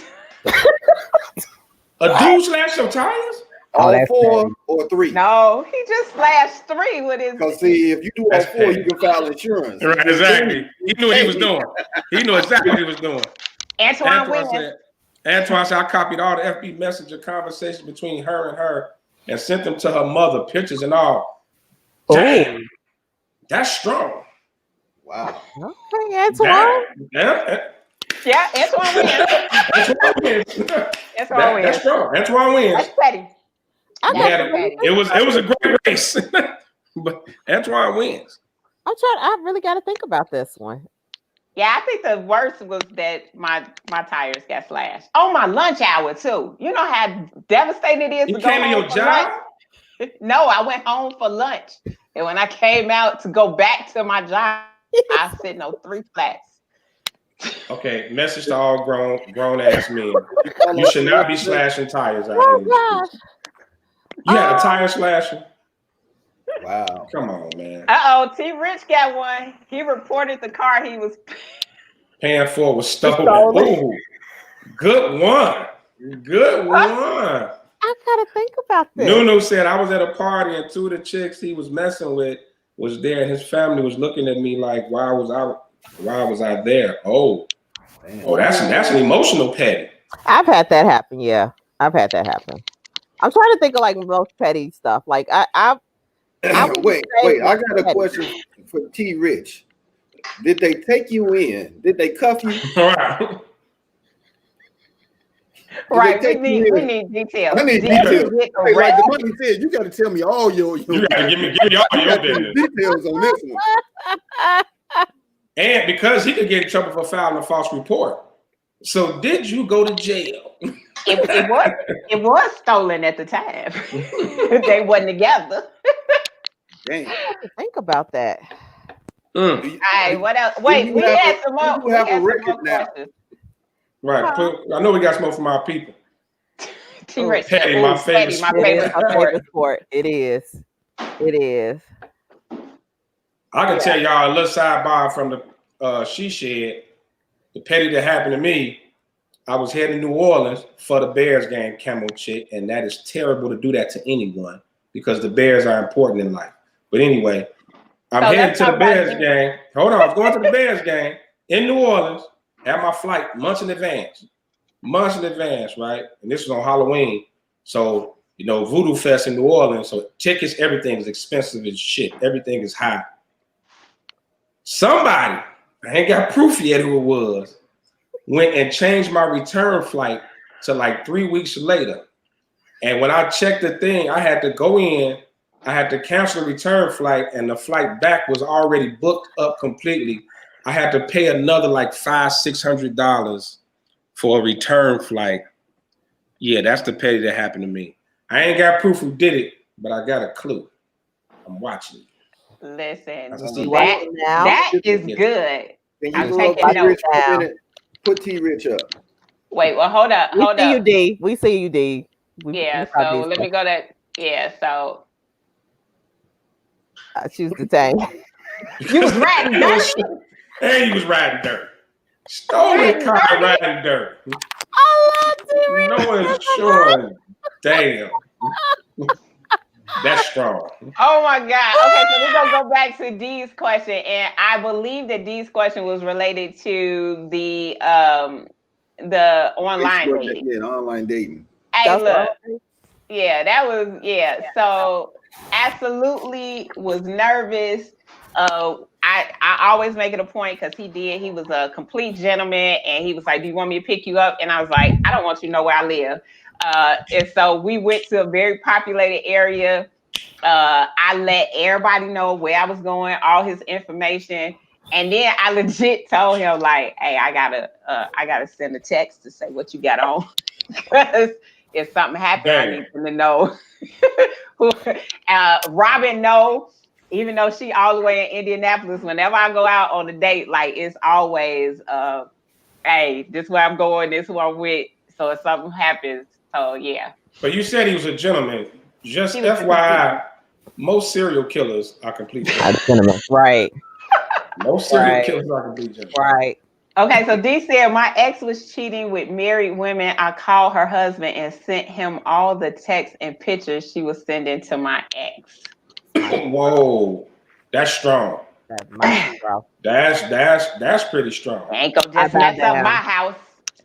Speaker 4: A dude slashed your tires?
Speaker 2: all four or three?
Speaker 1: No, he just slashed 3 with his.
Speaker 2: Because see, if you do all four, you can file insurance.
Speaker 4: Right, exactly. He knew what he was doing. He knew exactly what he was doing. Antoine said, I copied all the FB Messenger conversations between her and sent them to her mother, pictures and all. Damn, that's strong.
Speaker 2: Wow.
Speaker 3: Okay, Antoine.
Speaker 1: Yeah, Antoine wins.
Speaker 4: That's strong. Antoine wins.
Speaker 1: That's petty.
Speaker 4: It was a great race, but Antoine wins.
Speaker 3: I really got to think about this one.
Speaker 1: Yeah, I think the worst was that my tires got slashed on my lunch hour too. You know how devastating it is.
Speaker 4: You came to your job?
Speaker 1: No, I went home for lunch, and when I came out to go back to my job, I was sitting on 3 flats.
Speaker 4: Okay, message to all grown ass men. You should not be slashing tires out here.
Speaker 3: Gosh.
Speaker 4: You had a tire slasher?
Speaker 2: Wow.
Speaker 4: Come on, man.
Speaker 1: T Rich got one. He reported the car he was
Speaker 4: paying for was stolen. Ooh, good one. Good one.
Speaker 3: I gotta think about this.
Speaker 4: Nunu said I was at a party and 2 of the chicks he was messing with was there, and his family was looking at me like, why was I there? Oh, that's an emotional petty.
Speaker 3: I've had that happen. Yeah, I've had that happen. I'm trying to think of like most petty stuff. Like I
Speaker 2: wait. I got a question for T Rich. Did they take you in? Did they cuff you?
Speaker 1: Right. We need details.
Speaker 2: I need details. Hey, like the money said, you got to tell me all your.
Speaker 4: You got to give me all your business.
Speaker 2: Details on this one.
Speaker 4: And because he could get in trouble for filing a false report. So did you go to jail?
Speaker 1: It was stolen at the time. They wasn't together.
Speaker 2: Dang.
Speaker 3: Think about that.
Speaker 1: All right, what else? Wait, we had some more.
Speaker 2: We have a record now.
Speaker 4: Right. I know we got some more from our people.
Speaker 1: T-Rex.
Speaker 4: Petty, my favorite
Speaker 3: sport. It is.
Speaker 4: I can tell y'all a little sidebar from the she shed. The petty that happened to me. I was heading to New Orleans for the Bears game, Camel Chick, and that is terrible to do that to anyone because the Bears are important in life. But anyway, I'm heading to the Bears game. Hold on, I was going to the Bears game in New Orleans. Had my flight months in advance, right? And this was on Halloween. So, Voodoo Fest in New Orleans. So tickets, everything is expensive as shit. Everything is high. Somebody, I ain't got proof yet who it was, went and changed my return flight to like 3 weeks later. And when I checked the thing, I had to go in, I had to cancel the return flight, and the flight back was already booked up completely. I had to pay another like $500-$600 for a return flight. Yeah, that's the petty that happened to me. I ain't got proof who did it, but I got a clue. I'm watching it.
Speaker 1: Listen,
Speaker 4: That's a
Speaker 1: that is good.
Speaker 2: Can
Speaker 1: I'm
Speaker 2: you pull up
Speaker 1: taking
Speaker 2: T-Rich for
Speaker 3: notes.
Speaker 2: a minute? Put T-Rich up.
Speaker 1: Wait, well, hold up.
Speaker 3: We see you, D. We see you, D.
Speaker 1: Yeah, so let me go to, so.
Speaker 3: I choose the tank.
Speaker 1: You was riding dirt?
Speaker 4: And he was riding dirt. Stolen car riding dirt.
Speaker 3: I love T-Rich.
Speaker 4: No insurance. Damn. That's strong.
Speaker 1: Oh my God. Okay, so we're gonna go back to Dee's question, and I believe that Dee's question was related to the online dating.
Speaker 2: Yeah, online dating.
Speaker 1: Hey, look. Yeah, that was So absolutely was nervous. I always make it a point because he was a complete gentleman, and he was like, "Do you want me to pick you up?" And I was like, "I don't want you to know where I live." And so we went to a very populated area. I let everybody know where I was going, all his information, and then I legit told him like, "Hey, I gotta send a text to say what you got on, because if something happened, I need them to know." Robin, no. Even though she all the way in Indianapolis, whenever I go out on a date, like it's always, hey, this is where I'm going, this is who I'm with. So if something happens, so yeah.
Speaker 4: But you said he was a gentleman. Just FYI, most serial killers are complete
Speaker 3: gentlemen. Right.
Speaker 4: Most serial killers are complete gentlemen.
Speaker 3: Right.
Speaker 1: Okay, so D said, my ex was cheating with married women. I called her husband and sent him all the texts and pictures she was sending to my ex.
Speaker 4: Whoa, that's strong. That's pretty strong.
Speaker 1: Ain't gonna just mess up my house.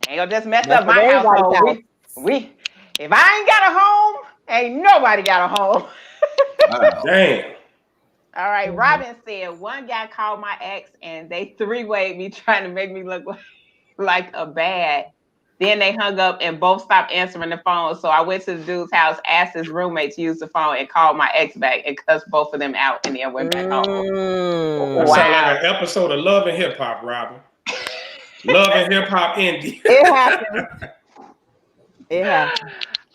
Speaker 1: Ain't gonna just mess up my household. We if I ain't got a home, ain't nobody got a home.
Speaker 2: Wow.
Speaker 4: Damn.
Speaker 1: All right, Robin said one guy called my ex and they three-wayed me, trying to make me look like a bad. Then they hung up and both stopped answering the phone. So I went to the dude's house, asked his roommate to use the phone, and called my ex back and cussed both of them out, and then went back home.
Speaker 4: That sounds like an episode of Love and Hip Hop, Robin. Love and Hip Hop Indie.
Speaker 3: It happened. It happened.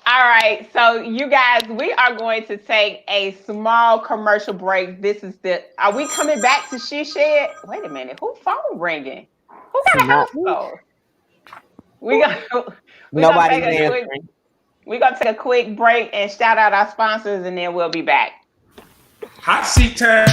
Speaker 1: All right, so you guys, we are going to take a small commercial break. Are we coming back to She Shed? Wait a minute, who phone ringing? Who got a house phone? We're gonna take a quick break and shout out our sponsors, and then we'll be back.
Speaker 4: Hot seat time.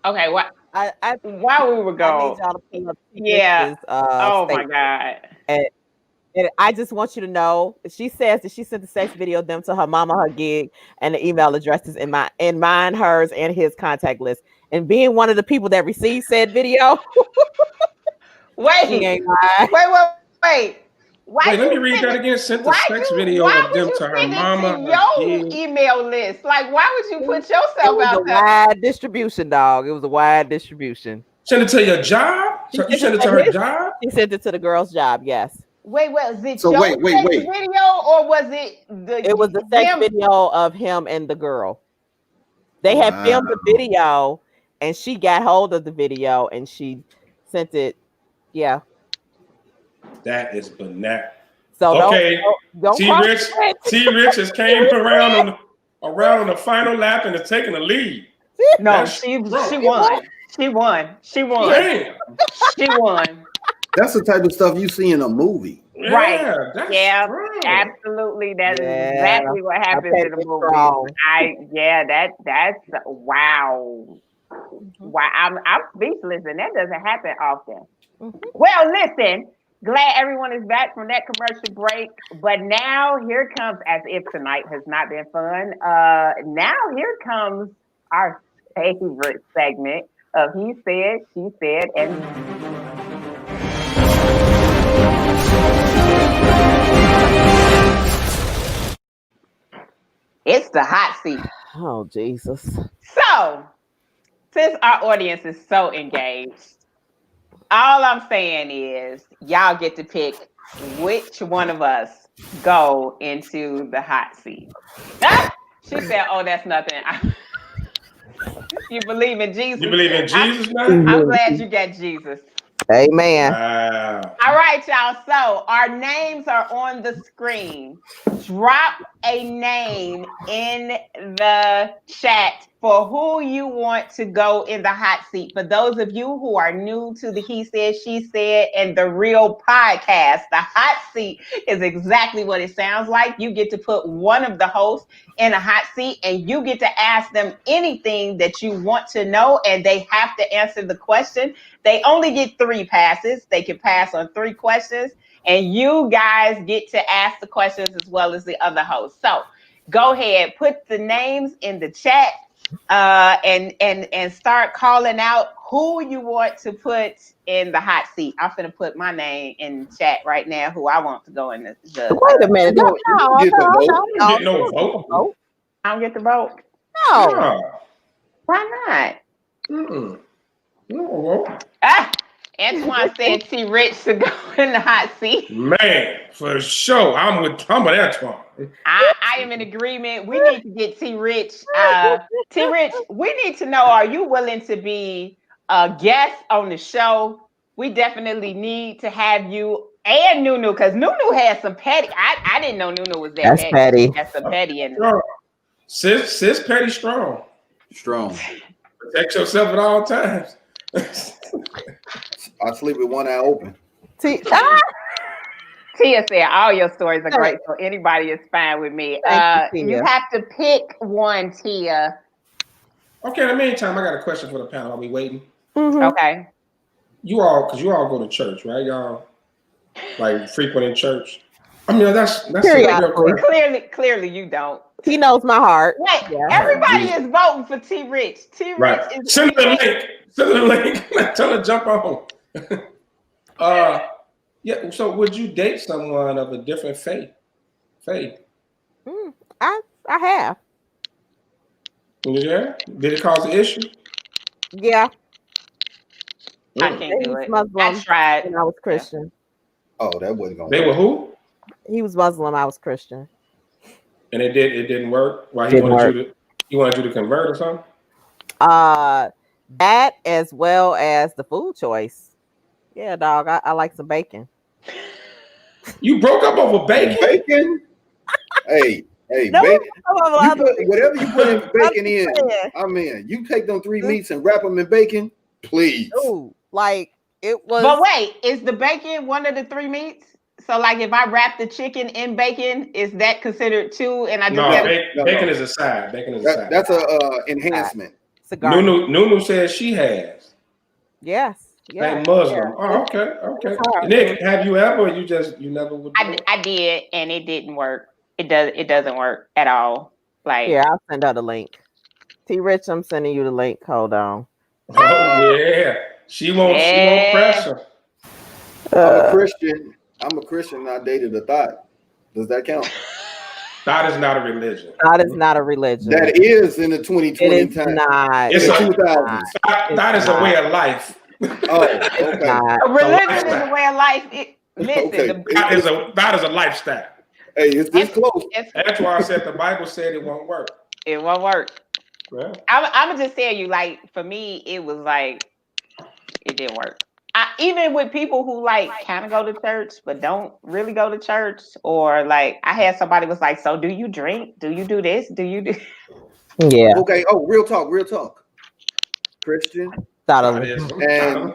Speaker 1: Okay, while we were
Speaker 3: I need
Speaker 1: gone.
Speaker 3: y'all to pull up
Speaker 1: Yeah.
Speaker 3: Rich's,
Speaker 1: Oh my
Speaker 3: statement.
Speaker 1: God.
Speaker 3: And I just want you to know, she says that she sent the sex video of them to her mama, her gig, and the email addresses in mine, hers, and his contact list. And being one of the people that received said video, she
Speaker 1: Wait,
Speaker 3: ain't lying.
Speaker 1: wait.
Speaker 4: Wait, let me read that again. Sent the sex video
Speaker 1: why
Speaker 4: of
Speaker 1: would
Speaker 4: them
Speaker 1: you
Speaker 4: to her
Speaker 1: send
Speaker 4: mama.
Speaker 1: it to your email list? Like, why would you put
Speaker 3: It
Speaker 1: yourself
Speaker 3: was a
Speaker 1: out there?
Speaker 3: wide distribution, dog. It was a wide distribution.
Speaker 4: Send it to your job? So you sent it to her job?
Speaker 3: She sent it to the girl's job, yes.
Speaker 1: Wait, was it
Speaker 2: So
Speaker 1: your
Speaker 2: wait.
Speaker 1: sex video or was it
Speaker 3: It was the sex video of him and the girl. They had filmed the video, and she got hold of the video and she sent it. Yeah.
Speaker 4: That is bananas.
Speaker 3: So
Speaker 4: okay,
Speaker 3: don't
Speaker 4: T Rich has came around on the final lap and is taking the lead.
Speaker 1: No, she won. She won.
Speaker 4: Damn.
Speaker 1: She won.
Speaker 2: That's the type of stuff you see in a movie.
Speaker 1: Right.
Speaker 4: That's
Speaker 1: Yeah,
Speaker 4: strong.
Speaker 1: absolutely. That is exactly what happens in a movie. That's wow. Wow, I'm speechless, and that doesn't happen often. Well, listen, glad everyone is back from that commercial break. But now here comes, as if tonight has not been fun. Now here comes our favorite segment of He Said, She Said, and it's the hot seat.
Speaker 3: Oh, Jesus.
Speaker 1: So, since our audience is so engaged, all I'm saying is y'all get to pick which one of us go into the hot seat. She said, oh, that's nothing. You believe in Jesus?
Speaker 4: You believe in Jesus now?
Speaker 1: I'm glad you got Jesus.
Speaker 3: Amen.
Speaker 4: Wow.
Speaker 1: All right, y'all. So our names are on the screen. Drop a name in the chat for who you want to go in the hot seat. For those of you who are new to the He Said, She Said, and the Real podcast, the hot seat is exactly what it sounds like. You get to put one of the hosts in a hot seat and you get to ask them anything that you want to know, and they have to answer the question. They only get 3 passes. They can pass on 3 questions, and you guys get to ask the questions as well as the other hosts. So go ahead, put the names in the chat, and start calling out who you want to put in the hot seat. I'm gonna put my name in chat right now. Who I want to go in the
Speaker 3: Wait a minute.
Speaker 2: You get no
Speaker 4: vote.
Speaker 1: I don't get the vote.
Speaker 3: No.
Speaker 1: Why not?
Speaker 4: No.
Speaker 1: Antoine said T Rich to go in the hot seat.
Speaker 4: Man, for sure. I'm with Antoine.
Speaker 1: I am in agreement. We need to get T Rich. T Rich, we need to know, are you willing to be a guest on the show? We definitely need to have you and Nunu, because Nunu has some petty. I didn't know Nunu was that
Speaker 3: That's petty.
Speaker 1: That's some petty in
Speaker 4: Sis petty strong.
Speaker 2: Strong.
Speaker 4: Protect yourself at all times.
Speaker 2: I sleep with one eye open.
Speaker 1: Tia said all your stories are great, so anybody is fine with me. You have to pick one, Tia.
Speaker 4: Okay, in the meantime, I got a question for the panel. Are we waiting?
Speaker 1: Okay.
Speaker 4: You all go to church, right? Y'all like frequenting church. I mean, that's
Speaker 1: clearly you don't.
Speaker 3: He knows my heart.
Speaker 1: Wait, everybody is voting for T Rich. T Rich is
Speaker 4: Send her the link. Send her the link. Tell her to jump on. Yeah. So, would you date someone of a different faith?
Speaker 3: I have.
Speaker 4: Yeah. Did it cause an issue?
Speaker 3: Yeah.
Speaker 1: I can't do it.
Speaker 3: Muslim.
Speaker 1: I tried.
Speaker 3: And I was Christian.
Speaker 2: Oh, that wasn't going.
Speaker 4: They were who?
Speaker 3: He was Muslim. I was Christian.
Speaker 4: And it didn't work. Why
Speaker 3: he wanted
Speaker 4: you to convert or something?
Speaker 3: That as well as the food choice. Yeah, dog. I like some bacon.
Speaker 4: You broke up over bacon?
Speaker 2: Bacon? Hey,
Speaker 3: No,
Speaker 2: bacon. Whatever you put in bacon in, I'm in. You take them 3 meats and wrap them in bacon, please.
Speaker 3: Ooh, like it was.
Speaker 1: But wait, is the bacon one of the 3 meats? So, like, if I wrap the chicken in bacon, is that considered 2? And I just
Speaker 4: bacon is a side. Bacon is a side.
Speaker 2: That's a enhancement.
Speaker 3: cigar.
Speaker 4: Nunu says she has.
Speaker 3: Yes. Yeah.
Speaker 4: Like Muslim. Oh, okay. Nick, have you ever? Or you never would.
Speaker 1: I did, and it didn't work. It doesn't work at all. Like,
Speaker 3: Here, I'll send out a link. T Rich, I'm sending you the link. Hold on.
Speaker 4: Oh yeah, she won't pressure.
Speaker 2: I'm a Christian. And I dated a thought. Does that count?
Speaker 4: That is not a religion.
Speaker 3: God is not a religion.
Speaker 2: That is in the 2020
Speaker 3: it is
Speaker 2: time.
Speaker 3: not.
Speaker 4: It's
Speaker 2: In
Speaker 4: a-
Speaker 2: the 2000s.
Speaker 4: That is a way of life.
Speaker 2: Oh, okay.
Speaker 3: Not.
Speaker 1: a religion
Speaker 4: lifestyle.
Speaker 1: is a way of life. Listen,
Speaker 2: Okay.
Speaker 4: That is a lifestyle.
Speaker 2: Hey, it's this close.
Speaker 4: That's why I said the Bible said it won't work.
Speaker 1: it won't work.
Speaker 4: Well,
Speaker 1: I'm gonna just tell you, like, for me, it was like it didn't work. Even with people who like kind of go to church but don't really go to church, or like I had somebody was like, "So do you drink? Do you do this? Do you do?"
Speaker 3: Yeah.
Speaker 2: Okay. Oh, real talk. Christian.
Speaker 3: Thought
Speaker 4: that
Speaker 3: of
Speaker 4: is.
Speaker 2: And-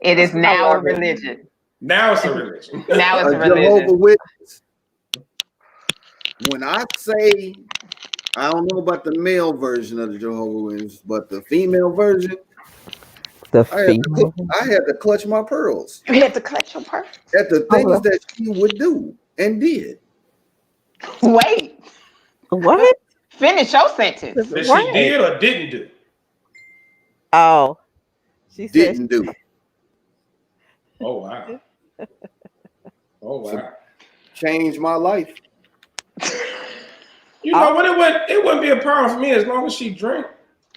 Speaker 1: It is now a religion.
Speaker 4: Now it's a religion.
Speaker 1: Now it's a
Speaker 2: Jehovah's
Speaker 1: religion.
Speaker 2: Witness. When I say, I don't know about the male version of the Jehovah's Witness, but the female version,
Speaker 3: the
Speaker 2: I had to clutch my pearls
Speaker 1: You had to clutch your purse.
Speaker 2: at the things that she would do and did.
Speaker 1: Wait,
Speaker 3: What?
Speaker 1: finish your sentence.
Speaker 4: That she did or didn't do.
Speaker 3: Oh, she said.
Speaker 2: Didn't do.
Speaker 4: Oh wow. Oh wow.
Speaker 2: Changed my life.
Speaker 4: You know what? It wouldn't be a problem for me as long as she drink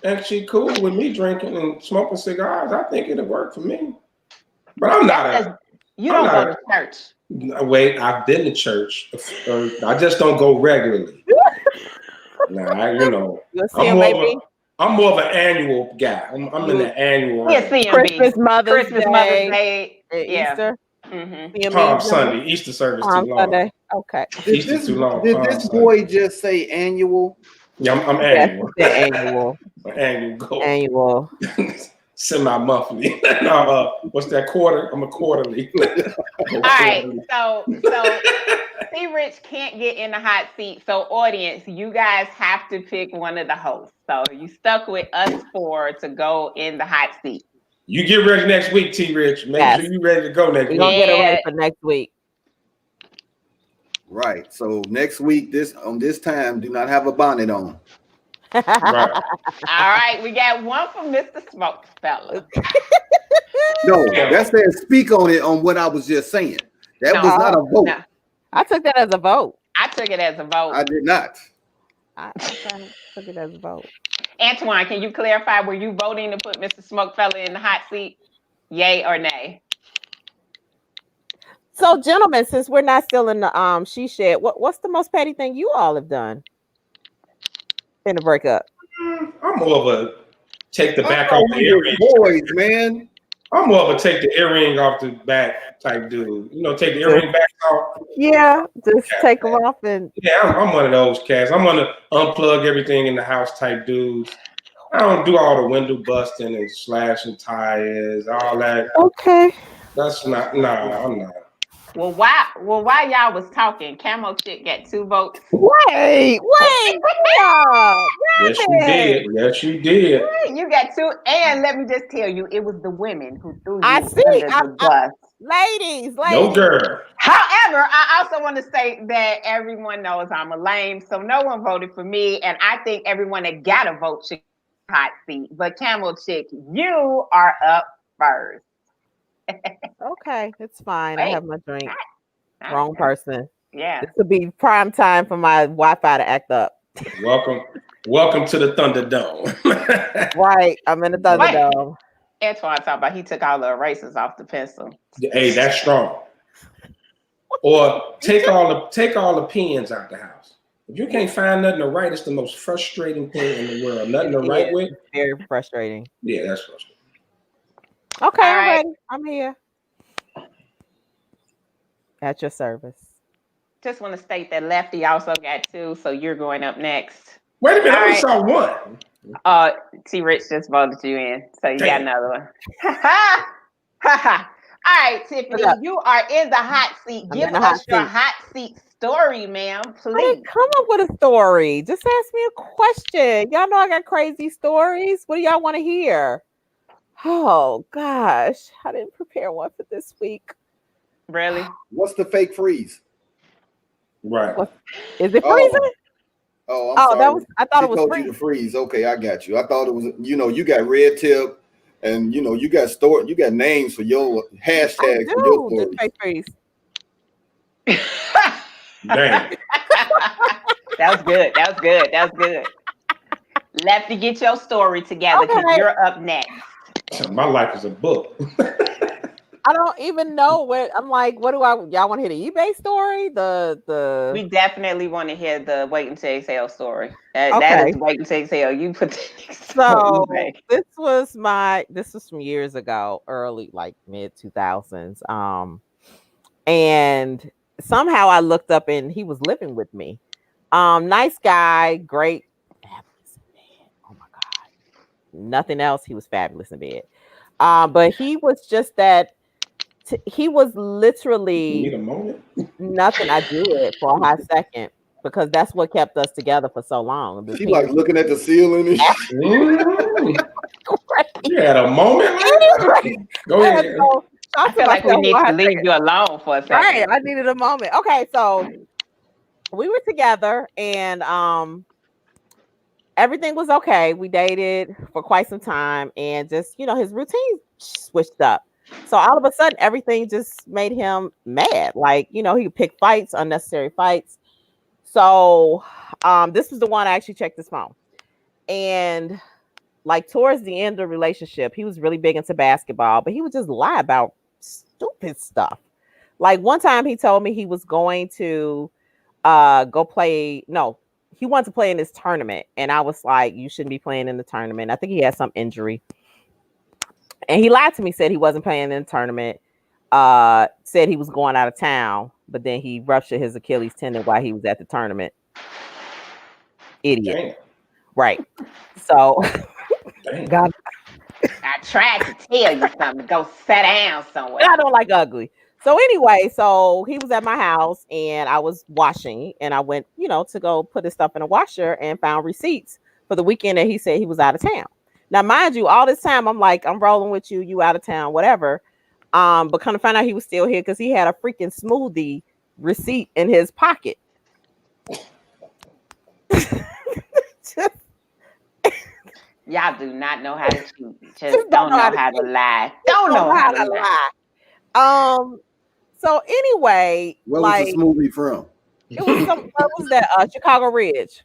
Speaker 4: and she cool with me drinking and smoking cigars. I think it'll work for me. But I'm not
Speaker 1: You
Speaker 4: I'm
Speaker 1: don't
Speaker 4: not
Speaker 1: go to church.
Speaker 4: Wait, I've been to church. I just don't go regularly.
Speaker 3: You'll see him maybe.
Speaker 4: I'm more of an annual guy. I'm in the annual.
Speaker 1: Yeah, CMB.
Speaker 3: Christmas, Mother's
Speaker 1: Mother's
Speaker 3: Day,
Speaker 1: Day.
Speaker 3: and
Speaker 1: Yeah.
Speaker 3: Easter.
Speaker 1: Mm-hmm.
Speaker 4: Palm Sunday, Easter service
Speaker 3: Palm
Speaker 4: too long.
Speaker 3: Sunday. Okay.
Speaker 2: Did this boy just say annual?
Speaker 4: Yeah, I'm
Speaker 3: Yes,
Speaker 4: annual.
Speaker 3: the annual.
Speaker 4: Annual goal.
Speaker 3: Annual.
Speaker 4: Semi-monthly. No, what's that quarter? I'm a quarterly.
Speaker 1: All right, so C Rich can't get in the hot seat. So audience, you guys have to pick one of the hosts. So you stuck with us four to go in the hot seat.
Speaker 4: You get ready next week, T Rich. Make
Speaker 3: Yes.
Speaker 4: sure you ready to go next
Speaker 3: We're
Speaker 4: week.
Speaker 3: gonna get it ready for next week.
Speaker 2: Right. So next week, this time, do not have a bonnet on.
Speaker 4: Right.
Speaker 1: All right, we got one from Mr. Smoke Fella.
Speaker 2: No, that says speak on it on what I was just saying. That was not a vote.
Speaker 1: No,
Speaker 3: I took that as a vote.
Speaker 1: I took it as a vote.
Speaker 2: I did not.
Speaker 3: I took it as a vote.
Speaker 1: Antoine, can you clarify, were you voting to put Mr. Smoke Fella in the hot seat? Yay or nay?
Speaker 3: So, gentlemen, since we're not still in the she shed, what's the most petty thing you all have done in the breakup?
Speaker 4: I'm more of a take the back
Speaker 2: Oh,
Speaker 4: off the earring.
Speaker 2: boys, man.
Speaker 4: I'm more of a take the earring off the back type dude. You know, take the earring back off.
Speaker 3: Yeah, just
Speaker 4: Yeah.
Speaker 3: take them off and
Speaker 4: Yeah, I'm one of those cats. I'm gonna unplug everything in the house type dudes. I don't do all the window busting and slashing tires, all that.
Speaker 3: okay.
Speaker 4: That's not. Nah, I'm not.
Speaker 1: Well, while y'all was talking, Camo Chick got 2 votes.
Speaker 3: Wait. Yeah.
Speaker 4: Yes, you did. Yes, you did.
Speaker 1: You got 2, and let me just tell you, it was the women who threw you
Speaker 3: I see.
Speaker 1: under the bus.
Speaker 3: Ladies.
Speaker 4: No girl.
Speaker 1: However, I also want to say that everyone knows I'm a lame, so no one voted for me, and I think everyone that got a vote should get a hot seat. But Camel Chick, you are up first.
Speaker 3: Okay, it's fine. I
Speaker 1: Wait.
Speaker 3: have my drink. Wrong person.
Speaker 1: Yeah.
Speaker 3: This will be prime time for my Wi-Fi to act up.
Speaker 4: Welcome to the Thunderdome.
Speaker 3: Right. I'm in the Thunderdome.
Speaker 1: Antoine talking about he took all the erasers off the pencil.
Speaker 4: Hey, that's strong. Or take all the pens out the house. If you can't find nothing to write, it's the most frustrating thing in the world. Nothing to write with.
Speaker 3: Very frustrating.
Speaker 4: Yeah, that's frustrating.
Speaker 3: Okay,
Speaker 1: All
Speaker 3: I'm
Speaker 1: right.
Speaker 3: ready. I'm here. At your service.
Speaker 1: Just want to state that Lefty also got 2, so you're going up next.
Speaker 4: Wait a minute, I only
Speaker 1: All
Speaker 4: saw one.
Speaker 1: T Rich just voted you in, so you got
Speaker 4: Damn.
Speaker 1: another one. All right, Tiffany,
Speaker 3: What's up?
Speaker 1: you are in the hot seat.
Speaker 3: I'm
Speaker 1: Give
Speaker 3: in the
Speaker 1: us
Speaker 3: hot
Speaker 1: your
Speaker 3: seat.
Speaker 1: hot seat story, ma'am.
Speaker 3: I
Speaker 1: Please.
Speaker 3: didn't come up with a story. Just ask me a question. Y'all know I got crazy stories. What do y'all want to hear? Oh gosh, I didn't prepare one for this week.
Speaker 1: Really?
Speaker 2: What's the fake freeze?
Speaker 4: Right.
Speaker 3: Is it freezing?
Speaker 2: I'm sorry.
Speaker 3: That was. I thought
Speaker 2: She
Speaker 3: it was
Speaker 2: told
Speaker 3: freezing.
Speaker 2: you to freeze. Okay, I got you. I thought it was. You got red tip, and you got stored. You got names for your hashtags for your
Speaker 3: The
Speaker 2: stories.
Speaker 3: fake freeze.
Speaker 4: Damn.
Speaker 1: That was good. That was good. That was good. Lefty, get your story together because
Speaker 3: Okay.
Speaker 1: you're up next.
Speaker 4: My life is a book.
Speaker 3: I don't even know what I'm like. What do y'all want to hear the eBay story?
Speaker 1: We definitely want to hear the wait until exhale story.
Speaker 3: Okay.
Speaker 1: That is wait until exhale. You put
Speaker 3: So this was from years ago, early like mid 2000s. And somehow I looked up and he was living with me. Nice guy, great, fabulous in bed. Oh my god, nothing else. He was fabulous in bed. But he was just that. He was literally
Speaker 4: Need a moment.
Speaker 3: nothing. I did for a hot second because that's what kept us together for so long.
Speaker 2: She like looking at the ceiling. And
Speaker 4: You had a moment. Go ahead.
Speaker 1: I feel like we need to leave you alone for a second.
Speaker 3: Right, I needed a moment. Okay, so we were together and everything was okay. We dated for quite some time and just, his routine switched up. So all of a sudden everything just made him mad. Like, he would pick fights, unnecessary fights. So this was the one I actually checked his phone. And like towards the end of the relationship, he was really big into basketball, but he would just lie about stupid stuff. Like one time he told me he was going to go play. No, he wanted to play in this tournament. And I was like, you shouldn't be playing in the tournament. I think he had some injury. And he lied to me, said he wasn't playing in the tournament, said he was going out of town, but then he ruptured his Achilles tendon while he was at the tournament. Idiot. Damn. Right. So
Speaker 1: God. I tried to tell you something. Go sit down somewhere.
Speaker 3: I don't like ugly. So anyway, so he was at my house and I was washing and I went, to go put his stuff in a washer and found receipts for the weekend that he said he was out of town. Now, mind you, all this time I'm like, I'm rolling with you, you out of town, whatever. But kind of find out he was still here because he had a freaking smoothie receipt in his pocket.
Speaker 1: Y'all do not know how to cheat. Just don't know how to lie. Don't know how to lie.
Speaker 3: So anyway,
Speaker 2: where was the smoothie from?
Speaker 3: It was what was that? Chicago Ridge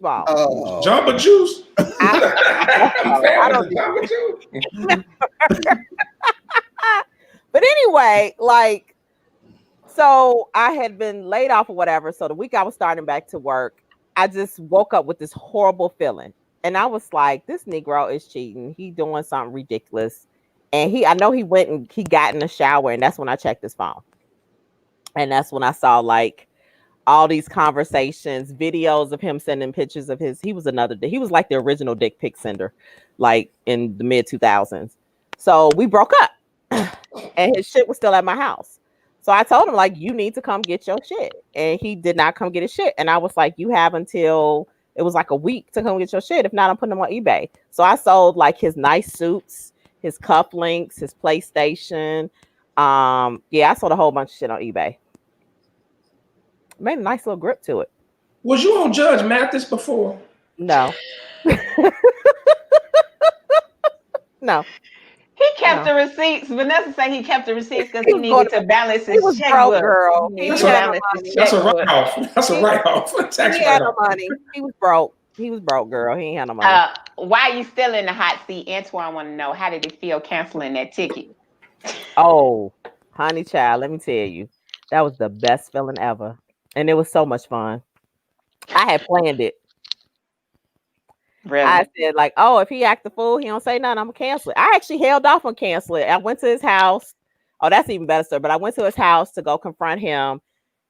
Speaker 3: Mall.
Speaker 2: Oh,
Speaker 4: Jamba Juice.
Speaker 3: I don't. But anyway, like, so I had been laid off or whatever. So the week I was starting back to work, I just woke up with this horrible feeling, and I was like, "This Negro is cheating. He doing something ridiculous." And I know he went and he got in the shower, and that's when I checked his phone, and that's when I saw like all these conversations, videos of him sending pictures of his. He was like the original dick pic sender, like in the mid 2000s. So we broke up, and his shit was still at my house. So I told him, like, you need to come get your shit, and he did not come get his shit. And I was like, you have until it was like a week to come get your shit. If not, I'm putting them on eBay. So I sold like his nice suits, his cufflinks, his PlayStation. I sold a whole bunch of shit on eBay. Made a nice little grip to it.
Speaker 4: Was you on Judge Mathis before?
Speaker 3: No. No.
Speaker 1: He kept the receipts. Vanessa said he kept the receipts because he needed to balance his checkbook.
Speaker 3: Girl.
Speaker 4: That's a write-off. That's a write-off.
Speaker 3: He had no money. He was broke. Girl. He ain't had no money.
Speaker 1: Why you still in the hot seat? Antoine want to know, how did it feel canceling that ticket?
Speaker 3: Oh, honey child, let me tell you. That was the best feeling ever. And it was so much fun. I had planned it.
Speaker 1: Really?
Speaker 3: I said, like, oh, if he act the fool, he don't say nothing, I'm gonna cancel it. I actually held off on canceling it. I went to his house. Oh, that's even better, sir. But I went to his house to go confront him.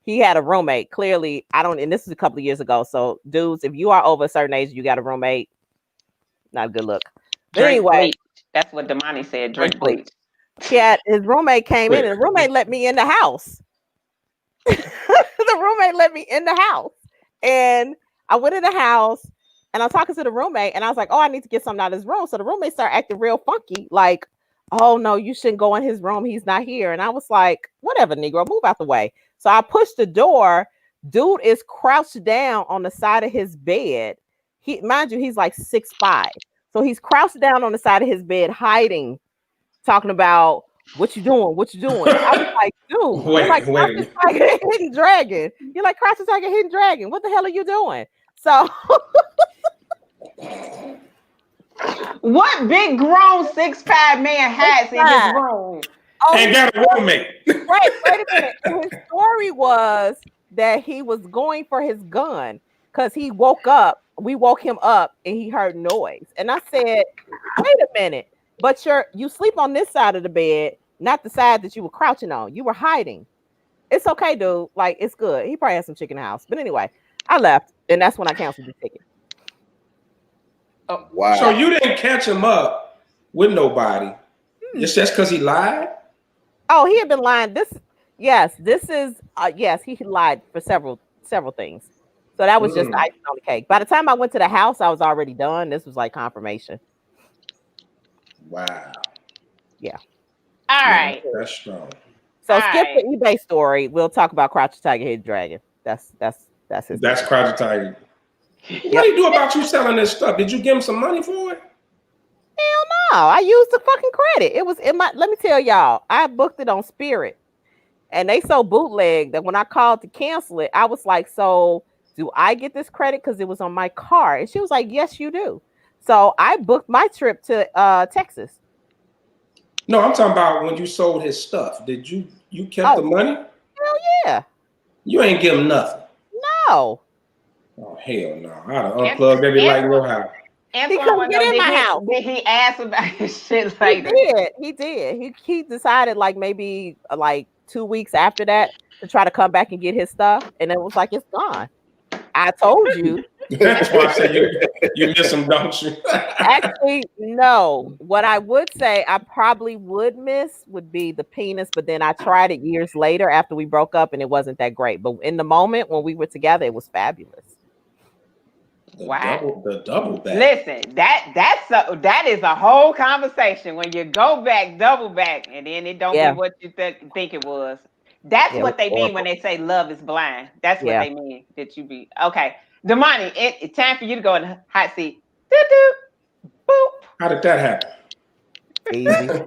Speaker 3: He had a roommate. Clearly, and this is a couple of years ago. So, dudes, if you are over a certain age, you got a roommate, not a good look. But anyway,
Speaker 1: bleach. That's what Damani said. Drink bleach.
Speaker 3: Yeah, his roommate came in, and the roommate let me in the house. the roommate let me in the house, and I went in the house, and I'm talking to the roommate, and I was like, "Oh, I need to get something out of his room." So the roommate started acting real funky, like, "Oh no, you shouldn't go in his room. He's not here." And I was like, "Whatever, Negro, move out the way." So I pushed the door. Dude is crouched down on the side of his bed. Mind you, he's like 6'5", so he's crouched down on the side of his bed, hiding, talking about, "What you doing? What you doing?" I was like, "Dude, you're like Crouching Tiger, Hidden Dragon. You're like Crouching Tiger, Hidden Dragon. What the hell are you doing?" So,
Speaker 1: what big grown 6'5" man has in his room?
Speaker 4: And got a roommate.
Speaker 3: Wait a minute. His story was that he was going for his gun because he woke up. We woke him up and he heard noise. And I said, "Wait a minute, but you sleep on this side of the bed, not the side that you were crouching on. You were hiding. It's okay, dude. Like, it's good." He probably has some chicken in the house. But anyway, I left, and that's when I canceled the ticket.
Speaker 2: Oh, wow.
Speaker 4: So you didn't catch him up with nobody. It's just because he lied?
Speaker 3: Oh, he had been lying. Yes, he lied for several things. So that was just icing on the cake. By the time I went to the house, I was already done. This was like confirmation.
Speaker 4: Wow.
Speaker 3: Yeah.
Speaker 1: All right.
Speaker 4: That's strong.
Speaker 3: So skip the eBay story. We'll talk about Crouching Tiger, Hidden Dragon. That's his.
Speaker 4: That's Crouching Tiger. What do you do about you selling this stuff? Did you give him some money for it?
Speaker 3: Hell no. I used the fucking credit. It was in my, let me tell y'all, I booked it on Spirit. And they so bootleg that when I called to cancel it, I was like, "So do I get this credit?" Because it was on my card. And she was like, "Yes, you do." So I booked my trip to Texas.
Speaker 4: No, I'm talking about when you sold his stuff. Did you kept the money?
Speaker 3: Hell yeah.
Speaker 4: You ain't give him nothing.
Speaker 3: No.
Speaker 4: Oh, hell no. I'd have unplugged every light in your house.
Speaker 3: He couldn't get in my house.
Speaker 1: Did he ask about his shit like
Speaker 3: that? He did. He decided like maybe like 2 weeks after that to try to come back and get his stuff. And it was like, it's gone. I told you.
Speaker 4: That's why I said you miss him, don't you?
Speaker 3: Actually, no. What I would say I probably would miss would be the penis, but then I tried it years later after we broke up and it wasn't that great. But in the moment when we were together, it was fabulous.
Speaker 4: The double back.
Speaker 1: Listen, that is a whole conversation when you go back, double back, and then it don't be what you think it was. That's what they mean when they say love is blind. That's what they mean, that you be okay. Damani, it's time for you to go in the hot seat. Boop.
Speaker 4: How did that happen?
Speaker 3: Easy.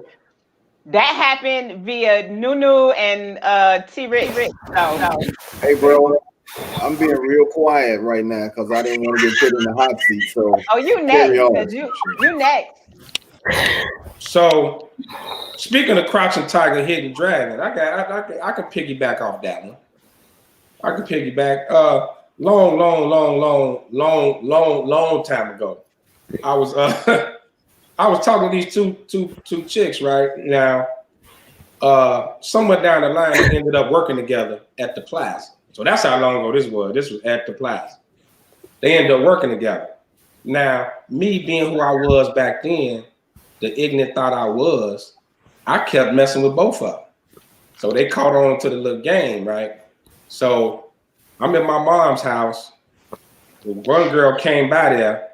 Speaker 1: That happened via Nunu and T-Rich. So.
Speaker 2: Hey, bro. I'm being real quiet right now because I didn't want to get put in the hot seat. So
Speaker 1: you next. You next.
Speaker 4: So speaking of Crouching Tiger, Hidden Dragon, I could piggyback off that one. I could piggyback. Long time ago, I was talking to these two chicks right now. Somewhere down the line, they ended up working together at the Plaza. So that's how long ago this was. This was at the Plaza. They ended up working together. Now, me being who I was back then, the ignorant thought I kept messing with both of them. So they caught on to the little game, right? So I'm in my mom's house. One girl came by there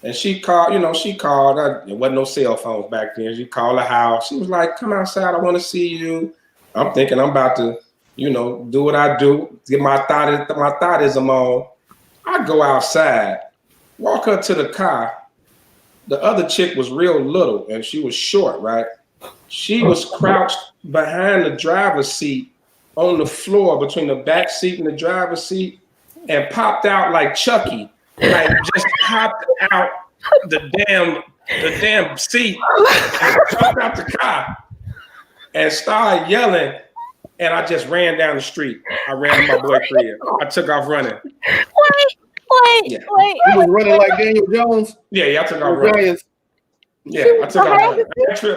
Speaker 4: and she called, there wasn't no cell phones back then. She called the house. She was like, "Come outside, I want to see you." I'm thinking I'm about to, do what I do, get my thoughtism on. I go outside, walk her to the car. The other chick was real little and she was short, right? She was crouched behind the driver's seat on the floor between the back seat and the driver's seat and popped out like Chucky, like just popped out the damn seat and jumped out the car and started yelling. And I just ran down the street. I ran to my boy crib. I took off running.
Speaker 3: Wait.
Speaker 2: You was running like Daniel Jones?
Speaker 4: Yeah, I took off running. Yeah, I took off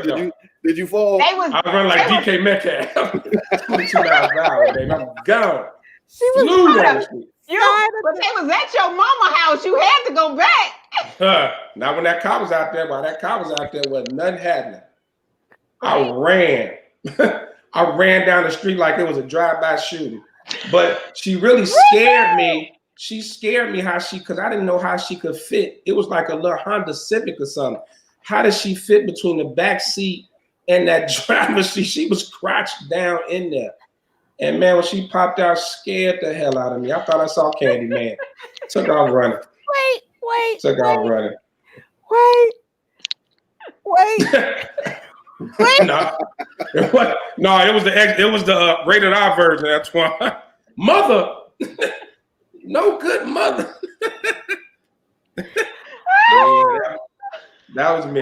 Speaker 4: running.
Speaker 2: Did you fall?
Speaker 4: I run like DK Metcalf. 22 miles an hour, baby. I'm gone.
Speaker 3: She was
Speaker 1: but they was at your mama house. You had to go back.
Speaker 4: Not when that car was out there. While that car was out there, wasn't nothing happening. I ran. I ran down the street like it was a drive-by shooting. But she really scared me. She scared me because I didn't know how she could fit. It was like a little Honda Civic or something. How did she fit between the back seat and that driver's seat? She was crouched down in there. And man, when she popped out, scared the hell out of me. I thought I saw Candyman. Took off running.
Speaker 3: Wait.
Speaker 4: Took off running.
Speaker 3: Wait.
Speaker 4: No, it was the rated R version. That's why. Mother, no good mother. That was me.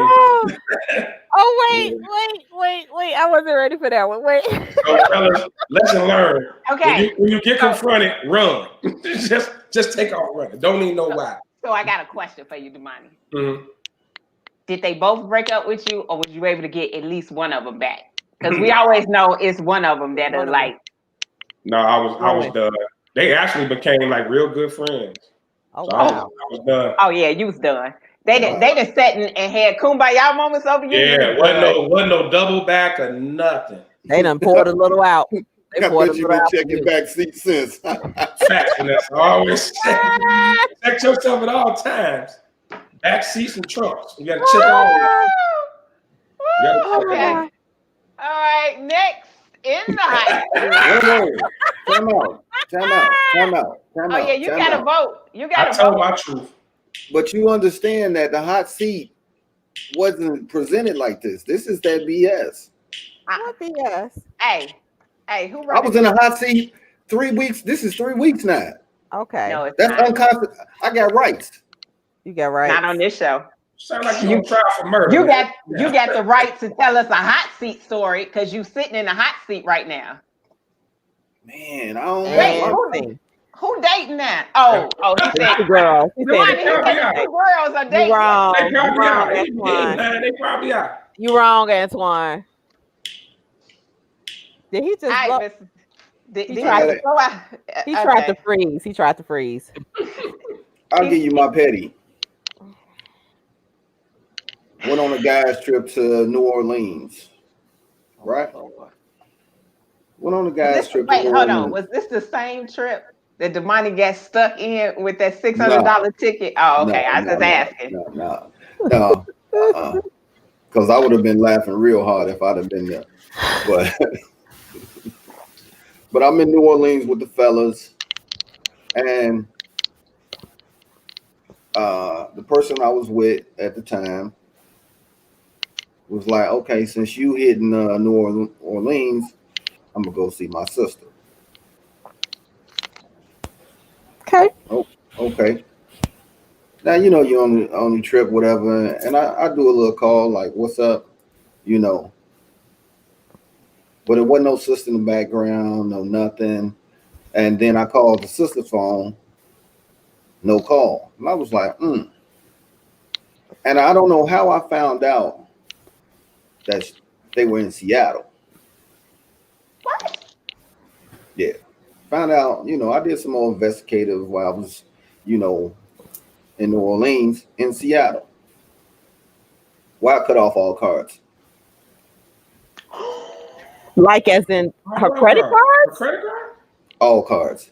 Speaker 3: Wait. I wasn't ready for that one. Wait.
Speaker 4: So, fellas, lesson learned.
Speaker 1: Okay.
Speaker 4: When you get confronted, run. just take off running. Don't even know why.
Speaker 1: So I got a question for you, Damani.
Speaker 4: Mm-hmm.
Speaker 1: Did they both break up with you, or was you able to get at least one of them back? Because we always know it's one of them that are like.
Speaker 4: No, I was done. They actually became like real good friends.
Speaker 3: Oh,
Speaker 4: so
Speaker 3: wow.
Speaker 4: I was done.
Speaker 1: Oh yeah, you was done. They just sat and had kumbaya moments over you.
Speaker 4: Yeah, wasn't no double back or nothing.
Speaker 3: They done poured a little out.
Speaker 2: I bet you been checking back seat since.
Speaker 4: Facts, Vanessa. Always check yourself at all times. Back seats and trunks. You gotta check all that.
Speaker 1: Okay. All right. Next in the hot.
Speaker 2: Time out.
Speaker 1: Oh yeah, you gotta vote. You gotta vote.
Speaker 4: I told my truth.
Speaker 2: But you understand that the hot seat wasn't presented like this. This is that BS.
Speaker 3: What BS?
Speaker 1: Hey, who wrote
Speaker 2: I was in a hot seat 3 weeks. This is 3 weeks now.
Speaker 3: Okay.
Speaker 1: No, it's
Speaker 2: That's
Speaker 1: not.
Speaker 2: unconstitutional. I got rights.
Speaker 3: You got right.
Speaker 1: Not on this show.
Speaker 4: Sound like you on trial for murder.
Speaker 1: You got the right to tell us a hot seat story because you sitting in a hot seat right now.
Speaker 2: Man, I don't
Speaker 1: Wait,
Speaker 2: know.
Speaker 1: who dating that? Oh, he said
Speaker 3: Two girls. He
Speaker 1: Damani,
Speaker 3: said
Speaker 1: he said two girls are
Speaker 3: you
Speaker 1: dating.
Speaker 3: wrong.
Speaker 4: They
Speaker 3: You
Speaker 4: probably
Speaker 3: wrong,
Speaker 4: are.
Speaker 3: Antoine.
Speaker 4: They probably are.
Speaker 3: You wrong, Antoine. Did he just
Speaker 1: All
Speaker 3: blow?
Speaker 1: right, did
Speaker 3: He
Speaker 1: he
Speaker 3: tried
Speaker 1: just go out?
Speaker 3: He tried to freeze. He tried to freeze.
Speaker 2: I'll give you my petty. Went on a guy's trip to New Orleans. Right? Went on a guy's trip to
Speaker 1: Wait,
Speaker 2: New
Speaker 1: hold
Speaker 2: Orleans.
Speaker 1: on. Was this the same trip that Damani got stuck in with that $600 ticket? Oh, okay. I was just asking.
Speaker 2: No. Because I would have been laughing real hard if I'd have been there. But I'm in New Orleans with the fellas, and the person I was with at the time was like, okay, since you hitting New Orleans, I'm gonna go see my sister.
Speaker 3: Okay.
Speaker 2: Oh, okay. Now you know you're on the trip, whatever, and I do a little call like, "What's up?" You know. But it wasn't no sister in the background, no nothing. And then I called the sister phone, no call. And I was like, And I don't know how I found out that they were in Seattle.
Speaker 1: What?
Speaker 2: Yeah. Found out, I did some more investigative while I was, in New Orleans, in Seattle. Why I cut off all cards?
Speaker 3: Like as in her credit cards?
Speaker 4: Her credit card?
Speaker 2: All cards.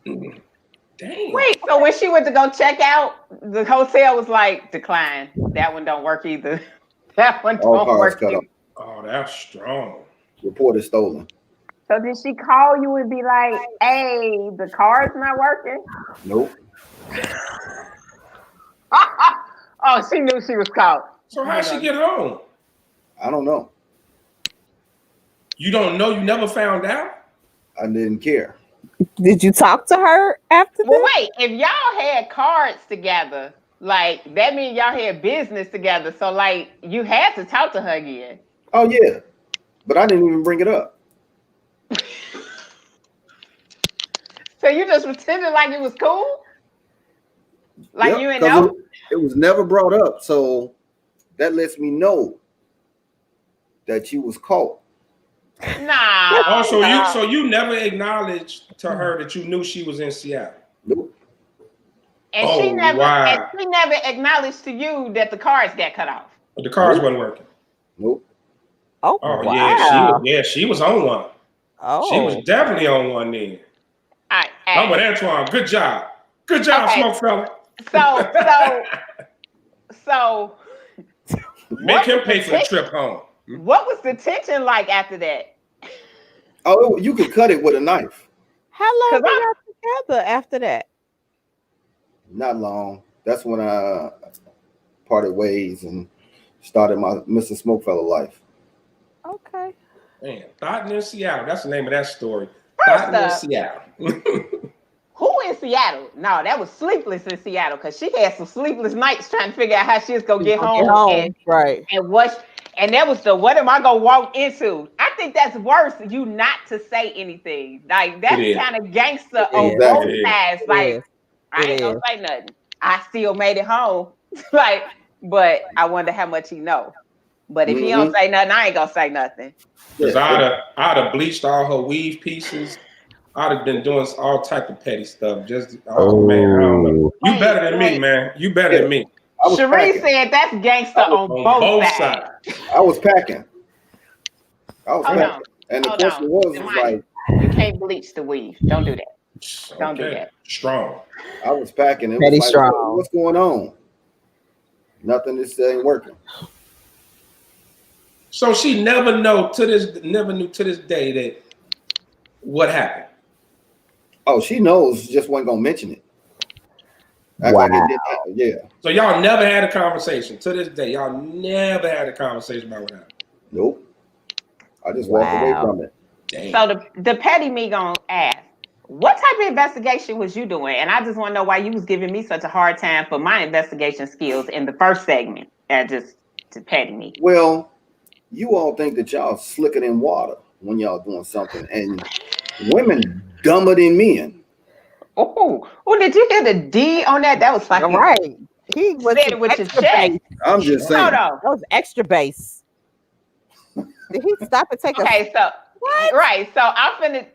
Speaker 4: Dang.
Speaker 1: Wait, so when she went to go check out, the hotel was like, decline. That one don't work either. That one
Speaker 2: All
Speaker 1: don't
Speaker 2: cards
Speaker 1: work
Speaker 2: cut
Speaker 1: either.
Speaker 2: off.
Speaker 4: Oh, that's strong.
Speaker 2: Reported stolen.
Speaker 1: So did she call you and be like, hey, the card's not working?
Speaker 2: Nope.
Speaker 1: Oh, she knew she was caught.
Speaker 4: So how'd she get home?
Speaker 2: I don't know.
Speaker 4: You don't know? You never found out?
Speaker 2: I didn't care.
Speaker 3: Did you talk to her after
Speaker 1: Well,
Speaker 3: that?
Speaker 1: wait, if y'all had cards together, like that means y'all had business together. So like you had to talk to her again.
Speaker 2: Oh yeah. But I didn't even bring it up.
Speaker 1: So you just pretended like it was cool? Like
Speaker 2: Yep,
Speaker 1: you ain't
Speaker 2: 'cause
Speaker 1: know?
Speaker 2: it was never brought up. So that lets me know that you was caught.
Speaker 1: Nah.
Speaker 4: Oh, so you never acknowledged to her that you knew she was in Seattle.
Speaker 2: Nope.
Speaker 1: And
Speaker 4: Oh,
Speaker 1: she never
Speaker 4: wow.
Speaker 1: acknowledged to you that the cards got cut off.
Speaker 4: But the cards wasn't working.
Speaker 2: Nope.
Speaker 3: Oh,
Speaker 4: Oh
Speaker 3: wow.
Speaker 4: yeah, she was on one.
Speaker 3: Oh,
Speaker 4: She was definitely on one then.
Speaker 1: All right,
Speaker 4: I'm with Antoine. Good job. Good job,
Speaker 1: Okay.
Speaker 4: Smoke Fella.
Speaker 1: So
Speaker 4: Make him pay for the
Speaker 1: tension?
Speaker 4: trip home.
Speaker 1: What was the tension like after that?
Speaker 2: Oh, you could cut it with a knife.
Speaker 3: how long
Speaker 1: 'Cause
Speaker 3: were y'all together after that?
Speaker 2: Not long. That's when I parted ways and started my Mr. Smokefellow life.
Speaker 3: Okay.
Speaker 4: Man, Thoughtin in Seattle. That's the name of that story.
Speaker 1: First
Speaker 4: Thoughtin in
Speaker 1: up,
Speaker 4: Seattle.
Speaker 1: who in Seattle? No, that was Sleepless in Seattle because she had some sleepless nights trying to figure out how she was gonna get home.
Speaker 3: Right.
Speaker 1: And that was the what am I gonna walk into? I think that's worse you not to say anything. Like that's
Speaker 4: It is.
Speaker 1: kind of gangster
Speaker 3: It
Speaker 1: on
Speaker 3: is.
Speaker 1: both
Speaker 4: It is.
Speaker 1: sides.
Speaker 3: It
Speaker 1: Like
Speaker 3: is.
Speaker 1: I
Speaker 3: It
Speaker 1: ain't gonna
Speaker 3: is.
Speaker 1: say nothing. I still made it home. Like, but I wonder how much he know. But if he don't say nothing, I ain't gonna say nothing.
Speaker 4: Because I'd have bleached all her weave pieces. I'd have been doing all type of petty stuff. Just man, I don't know. You
Speaker 1: Wait,
Speaker 4: better than me,
Speaker 1: wait.
Speaker 4: man. You better than me.
Speaker 2: I was
Speaker 1: Cherie
Speaker 2: packing.
Speaker 1: said that's gangster on both sides.
Speaker 2: I was packing.
Speaker 1: Hold
Speaker 2: packing.
Speaker 1: on.
Speaker 2: And the
Speaker 1: Hold
Speaker 2: question
Speaker 1: on.
Speaker 2: was
Speaker 1: Demani,
Speaker 2: like,
Speaker 1: you can't bleach the weave. Don't do that. Don't do
Speaker 4: Okay.
Speaker 1: that.
Speaker 4: Strong.
Speaker 2: I was packing. It
Speaker 3: Petty
Speaker 2: was like,
Speaker 3: strong.
Speaker 2: what's going on? Nothing. This ain't working.
Speaker 4: So she never knew to this day that what happened.
Speaker 2: Oh, she knows. Just wasn't gonna mention it. Act
Speaker 3: Wow.
Speaker 2: like it didn't happen. Yeah.
Speaker 4: So y'all never had a conversation to this day. Y'all never had a conversation about what happened.
Speaker 2: Nope. I just walked away from it.
Speaker 4: Damn.
Speaker 1: So the petty me gonna ask, what type of investigation was you doing? And I just want to know why you was giving me such a hard time for my investigation skills in the first segment. And just to petty me.
Speaker 2: Well, you all think that y'all slicker than water when y'all doing something, and women dumber than men.
Speaker 1: Oh, did you hear the D on that? That was like
Speaker 3: Right. He was
Speaker 1: said it with your
Speaker 3: extra
Speaker 1: chest.
Speaker 3: bass.
Speaker 2: I'm just saying.
Speaker 1: Hold on.
Speaker 3: That was extra bass. Did he stop and take
Speaker 1: Okay, so
Speaker 3: What?
Speaker 1: right. So I'm finna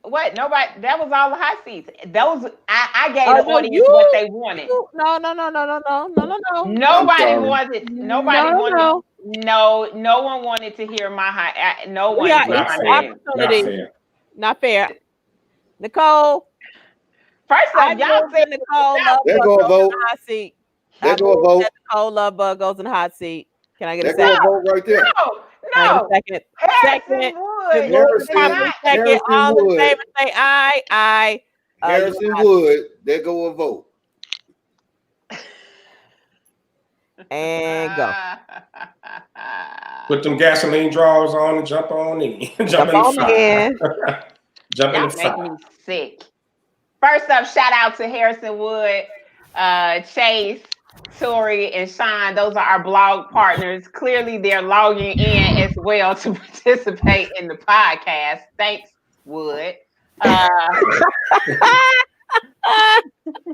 Speaker 1: what? Nobody that was all the hot seats. Those I gave
Speaker 3: Oh,
Speaker 1: the
Speaker 3: no,
Speaker 1: audience
Speaker 3: you-
Speaker 1: what they wanted.
Speaker 3: No.
Speaker 1: Nobody
Speaker 2: sorry.
Speaker 1: wanted. Nobody wanted.
Speaker 3: No.
Speaker 1: No one wanted to hear my high. No one.
Speaker 3: Yeah,
Speaker 1: put
Speaker 4: Not
Speaker 1: my
Speaker 4: fair.
Speaker 1: name.
Speaker 4: Not fair.
Speaker 3: Not fair. Nicole,
Speaker 1: First
Speaker 3: I
Speaker 1: off, y'all
Speaker 3: moved
Speaker 1: said
Speaker 3: that Nicole Love
Speaker 2: There
Speaker 3: Bug
Speaker 2: go a
Speaker 3: goes in
Speaker 2: vote.
Speaker 3: the hot seat.
Speaker 2: There
Speaker 3: I
Speaker 2: go a
Speaker 3: moved
Speaker 2: vote.
Speaker 3: that Nicole Love Bug goes in the hot seat. Can I get a
Speaker 2: There go
Speaker 3: second?
Speaker 2: a vote right there.
Speaker 3: Can I get a
Speaker 1: no.
Speaker 3: second?
Speaker 1: Harrison
Speaker 3: Second.
Speaker 1: Wood.
Speaker 3: Moved
Speaker 1: did
Speaker 3: it up
Speaker 2: Harrison-
Speaker 1: not-
Speaker 3: second.
Speaker 2: Harrison
Speaker 3: All in
Speaker 2: Wood.
Speaker 3: favor say aye.
Speaker 2: Harrison Wood. There go a vote.
Speaker 3: And go.
Speaker 4: Put them gasoline drawers on and jump on in. Jump in
Speaker 3: on
Speaker 4: the fire.
Speaker 3: in.
Speaker 4: Jump in
Speaker 1: Y'all
Speaker 4: the
Speaker 1: make
Speaker 4: fire.
Speaker 1: me sick. First up, shout out to Harrison Wood, Chase, Tori, and Sean. Those are our blog partners. Clearly, they're logging in as well to participate in the podcast. Thanks, Wood.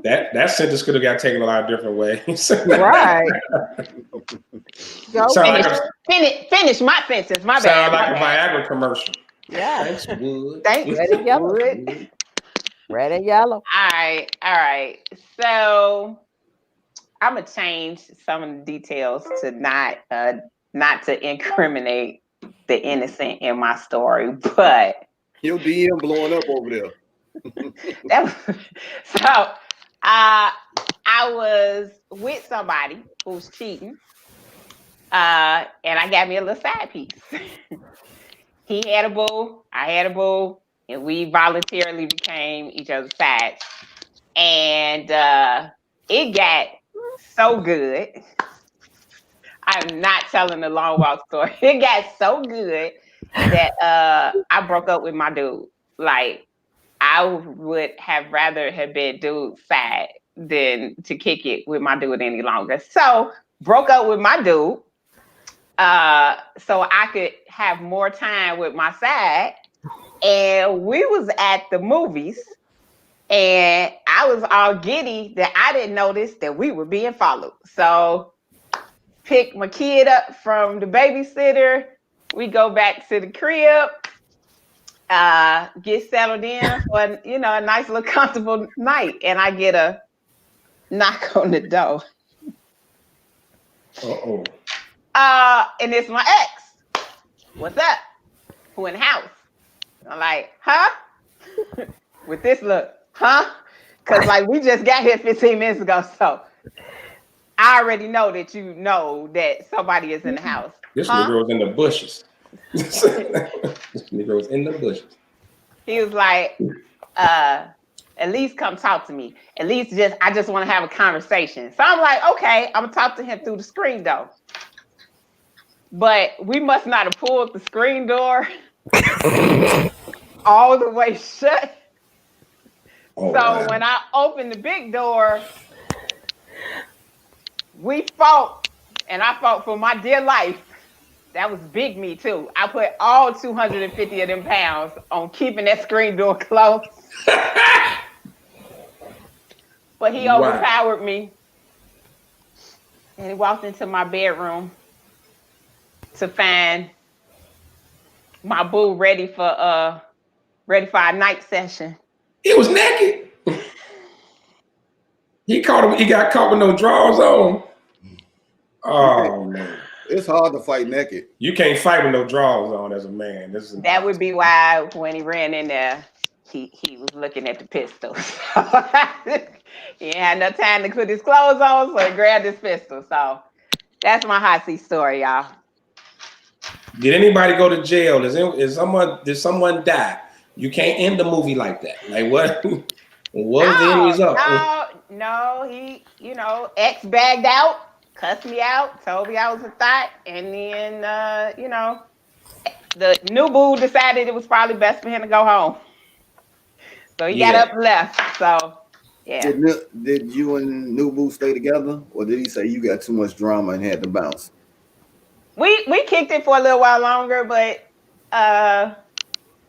Speaker 4: That sentence could have got taken a lot of different ways.
Speaker 3: Right. Go.
Speaker 4: Sound like
Speaker 1: Finish my sentence. My
Speaker 4: sound
Speaker 1: bad.
Speaker 4: like
Speaker 1: my
Speaker 4: a
Speaker 1: bad.
Speaker 4: Viagra commercial.
Speaker 3: Yeah.
Speaker 4: Thanks, Wood.
Speaker 1: Thanks,
Speaker 3: Red and yellow.
Speaker 1: Wood.
Speaker 3: Red and yellow.
Speaker 1: All right. So I'm gonna change some of the details to not to incriminate the innocent in my story, but
Speaker 2: Your DM blowing up over there.
Speaker 1: so I was with somebody who's cheating, and I got me a little side piece. He had a boo, I had a boo, and we voluntarily became each other's sides. And it got so good. I'm not telling the long walk story. It got so good that I broke up with my dude. Like, I would have rather have been dude's side than to kick it with my dude any longer. So broke up with my dude so I could have more time with my side. And we was at the movies and I was all giddy that I didn't notice that we were being followed. So pick my kid up from the babysitter. We go back to the crib. Get settled in for a nice little comfortable night, and I get a knock on the door.
Speaker 4: Uh-oh.
Speaker 1: And it's my ex. What's up? Who in the house? I'm like, huh? With this look, huh? Because like we just got here 15 minutes ago, so I already know that you know that somebody is in the house.
Speaker 4: This nigga was in the bushes. This nigga was in the bushes.
Speaker 1: He was like, at least come talk to me. At least I just want to have a conversation. So I'm like, okay, I'm gonna talk to him through the screen door. But we must not have pulled the screen door all the way shut.
Speaker 4: Oh,
Speaker 1: So
Speaker 4: wow.
Speaker 1: when I opened the big door, we fought, and I fought for my dear life. That was big me too. I put all 250 of them pounds on keeping that screen door closed. But he overpowered me. And he walked into my bedroom to find my boo ready for our night session.
Speaker 4: He was naked. He got caught with no drawers on. Oh man.
Speaker 2: It's hard to fight naked.
Speaker 4: You can't fight with no drawers on as a man.
Speaker 1: That would be why when he ran in there, he was looking at the pistol. He had no time to put his clothes on, so he grabbed his pistol. So that's my hot seat story, y'all.
Speaker 4: Did anybody go to jail? Did someone die? You can't end the movie like that. Like what? What was the end result?
Speaker 1: No, he, ex bagged out, cussed me out, told me I was a thought, and then the new boo decided it was probably best for him to go home. So he got up and left. So yeah.
Speaker 2: Did you and new boo stay together, or did he say you got too much drama and had to bounce?
Speaker 1: We kicked it for a little while longer, but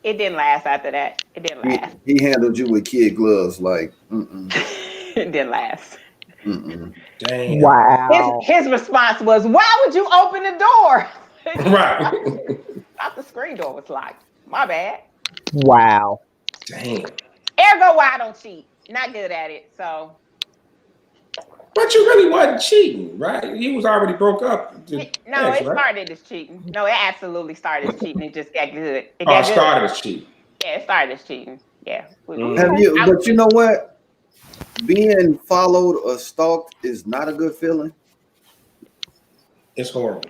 Speaker 1: it didn't last after that. It didn't last.
Speaker 2: He handled you with kid gloves, like
Speaker 1: It didn't last.
Speaker 4: Damn.
Speaker 3: Wow.
Speaker 1: His response was, "Why would you open the door?"
Speaker 4: Right.
Speaker 1: Thought the screen door was locked. My bad.
Speaker 3: Wow.
Speaker 4: Damn.
Speaker 1: Ergo, why I don't cheat. Not good at it. So.
Speaker 4: But you really wasn't cheating, right? He was already broke up.
Speaker 1: It started as cheating. No, it absolutely started as cheating. It just got good. It
Speaker 4: started as cheating.
Speaker 1: Yeah, it started as cheating. Yeah.
Speaker 2: But you know what? Being followed or stalked is not a good feeling.
Speaker 4: It's horrible.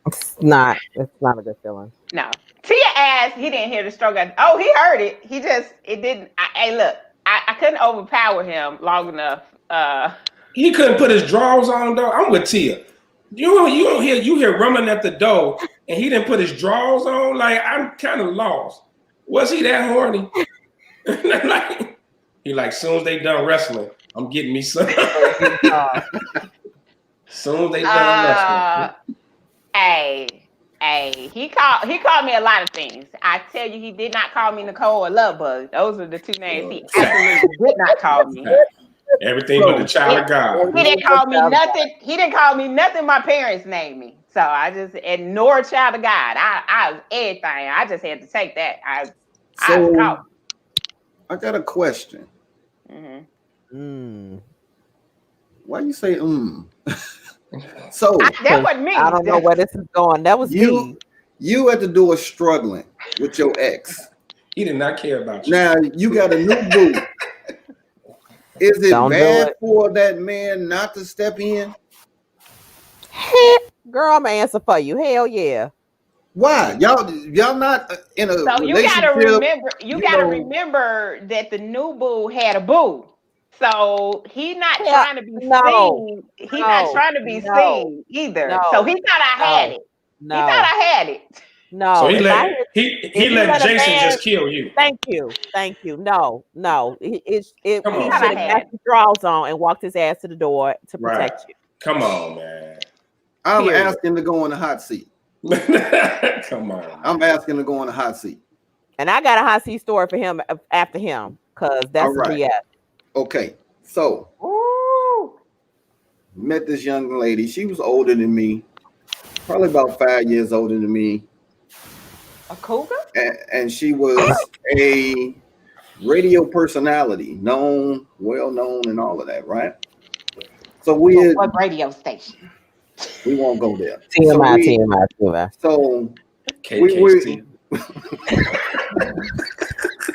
Speaker 3: It's not a good feeling.
Speaker 1: No. Tia asked, he didn't hear the stroke. Oh, he heard it. It didn't. Hey, look, I couldn't overpower him long enough.
Speaker 4: He couldn't put his drawers on though. I'm with Tia. You hear rumbling at the door, and he didn't put his drawers on. Like I'm kind of lost. Was he that horny? Soon as they done wrestling, I'm getting me some. Soon as they done wrestling.
Speaker 1: Hey, he called me a lot of things. I tell you, he did not call me Nicole or Love Bug. Those are the two names he absolutely did not call me.
Speaker 4: Everything but the child of God.
Speaker 1: He didn't call me nothing. He didn't call me nothing my parents named me. So I just ignored child of God. I was everything. I just had to take that. I was caught.
Speaker 2: I got a question. Why you say So
Speaker 1: that wasn't me.
Speaker 3: I don't know where this is going. That was me.
Speaker 2: You at the door struggling with your ex.
Speaker 4: He did not care about you.
Speaker 2: Now you got a new boo. Is it bad for that man not to step in?
Speaker 3: Girl, I'm gonna answer for you. Hell yeah.
Speaker 2: Why? Y'all not in a
Speaker 1: so
Speaker 2: relationship?
Speaker 1: you gotta remember that the new boo had a boo. So he's not trying to be seen. He's not trying to be seen either. So he thought I had it. He thought I had it.
Speaker 3: No.
Speaker 4: So he let Jason just kill you.
Speaker 3: Thank you. No. He should have got the drawers on and walked his ass to the door to protect you.
Speaker 4: Come on, man.
Speaker 2: I'm asking to go on the hot seat.
Speaker 4: Come on.
Speaker 2: I'm asking to go on the hot seat.
Speaker 3: And I got a hot seat story for him after him, because that's the BS.
Speaker 2: Okay, so met this young lady. She was older than me, probably about 5 years older than me.
Speaker 1: A cougar?
Speaker 2: And she was a radio personality, well known, and all of that, right? So
Speaker 1: what radio station?
Speaker 2: We won't go there.
Speaker 3: TMI.
Speaker 2: So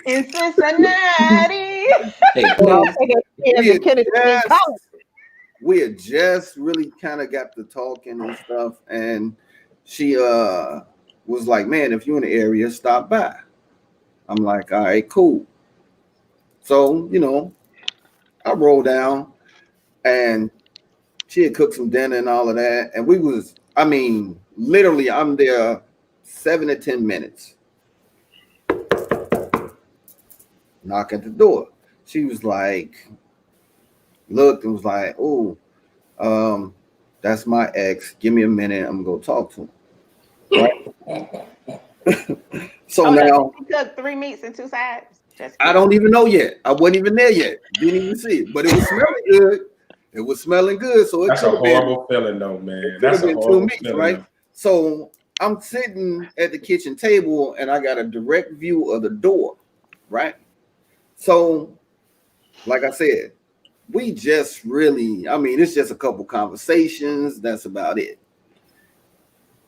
Speaker 1: in Cincinnati.
Speaker 4: Hey,
Speaker 3: No,
Speaker 2: we had just really kind of got to talking and stuff, and she was like, man, if you're in the area, stop by. I'm like, all right, cool. So, I rolled down, and she had cooked some dinner and all of that, and literally I'm there 7 to 10 minutes. Knock at the door. She was like, looked and was like, oh, that's my ex. Give me a minute. I'm gonna go talk to him. Right? So now
Speaker 1: she cooked 3 meats and 2 sides.
Speaker 2: I don't even know yet. I wasn't even there yet. Didn't even see it, but it was smelling good. It was smelling good. So
Speaker 4: that's a horrible feeling, though, man. That's a horrible feeling,
Speaker 2: right? So I'm sitting at the kitchen table, and I got a direct view of the door, right? So, like I said, we just really, it's just a couple conversations. That's about it.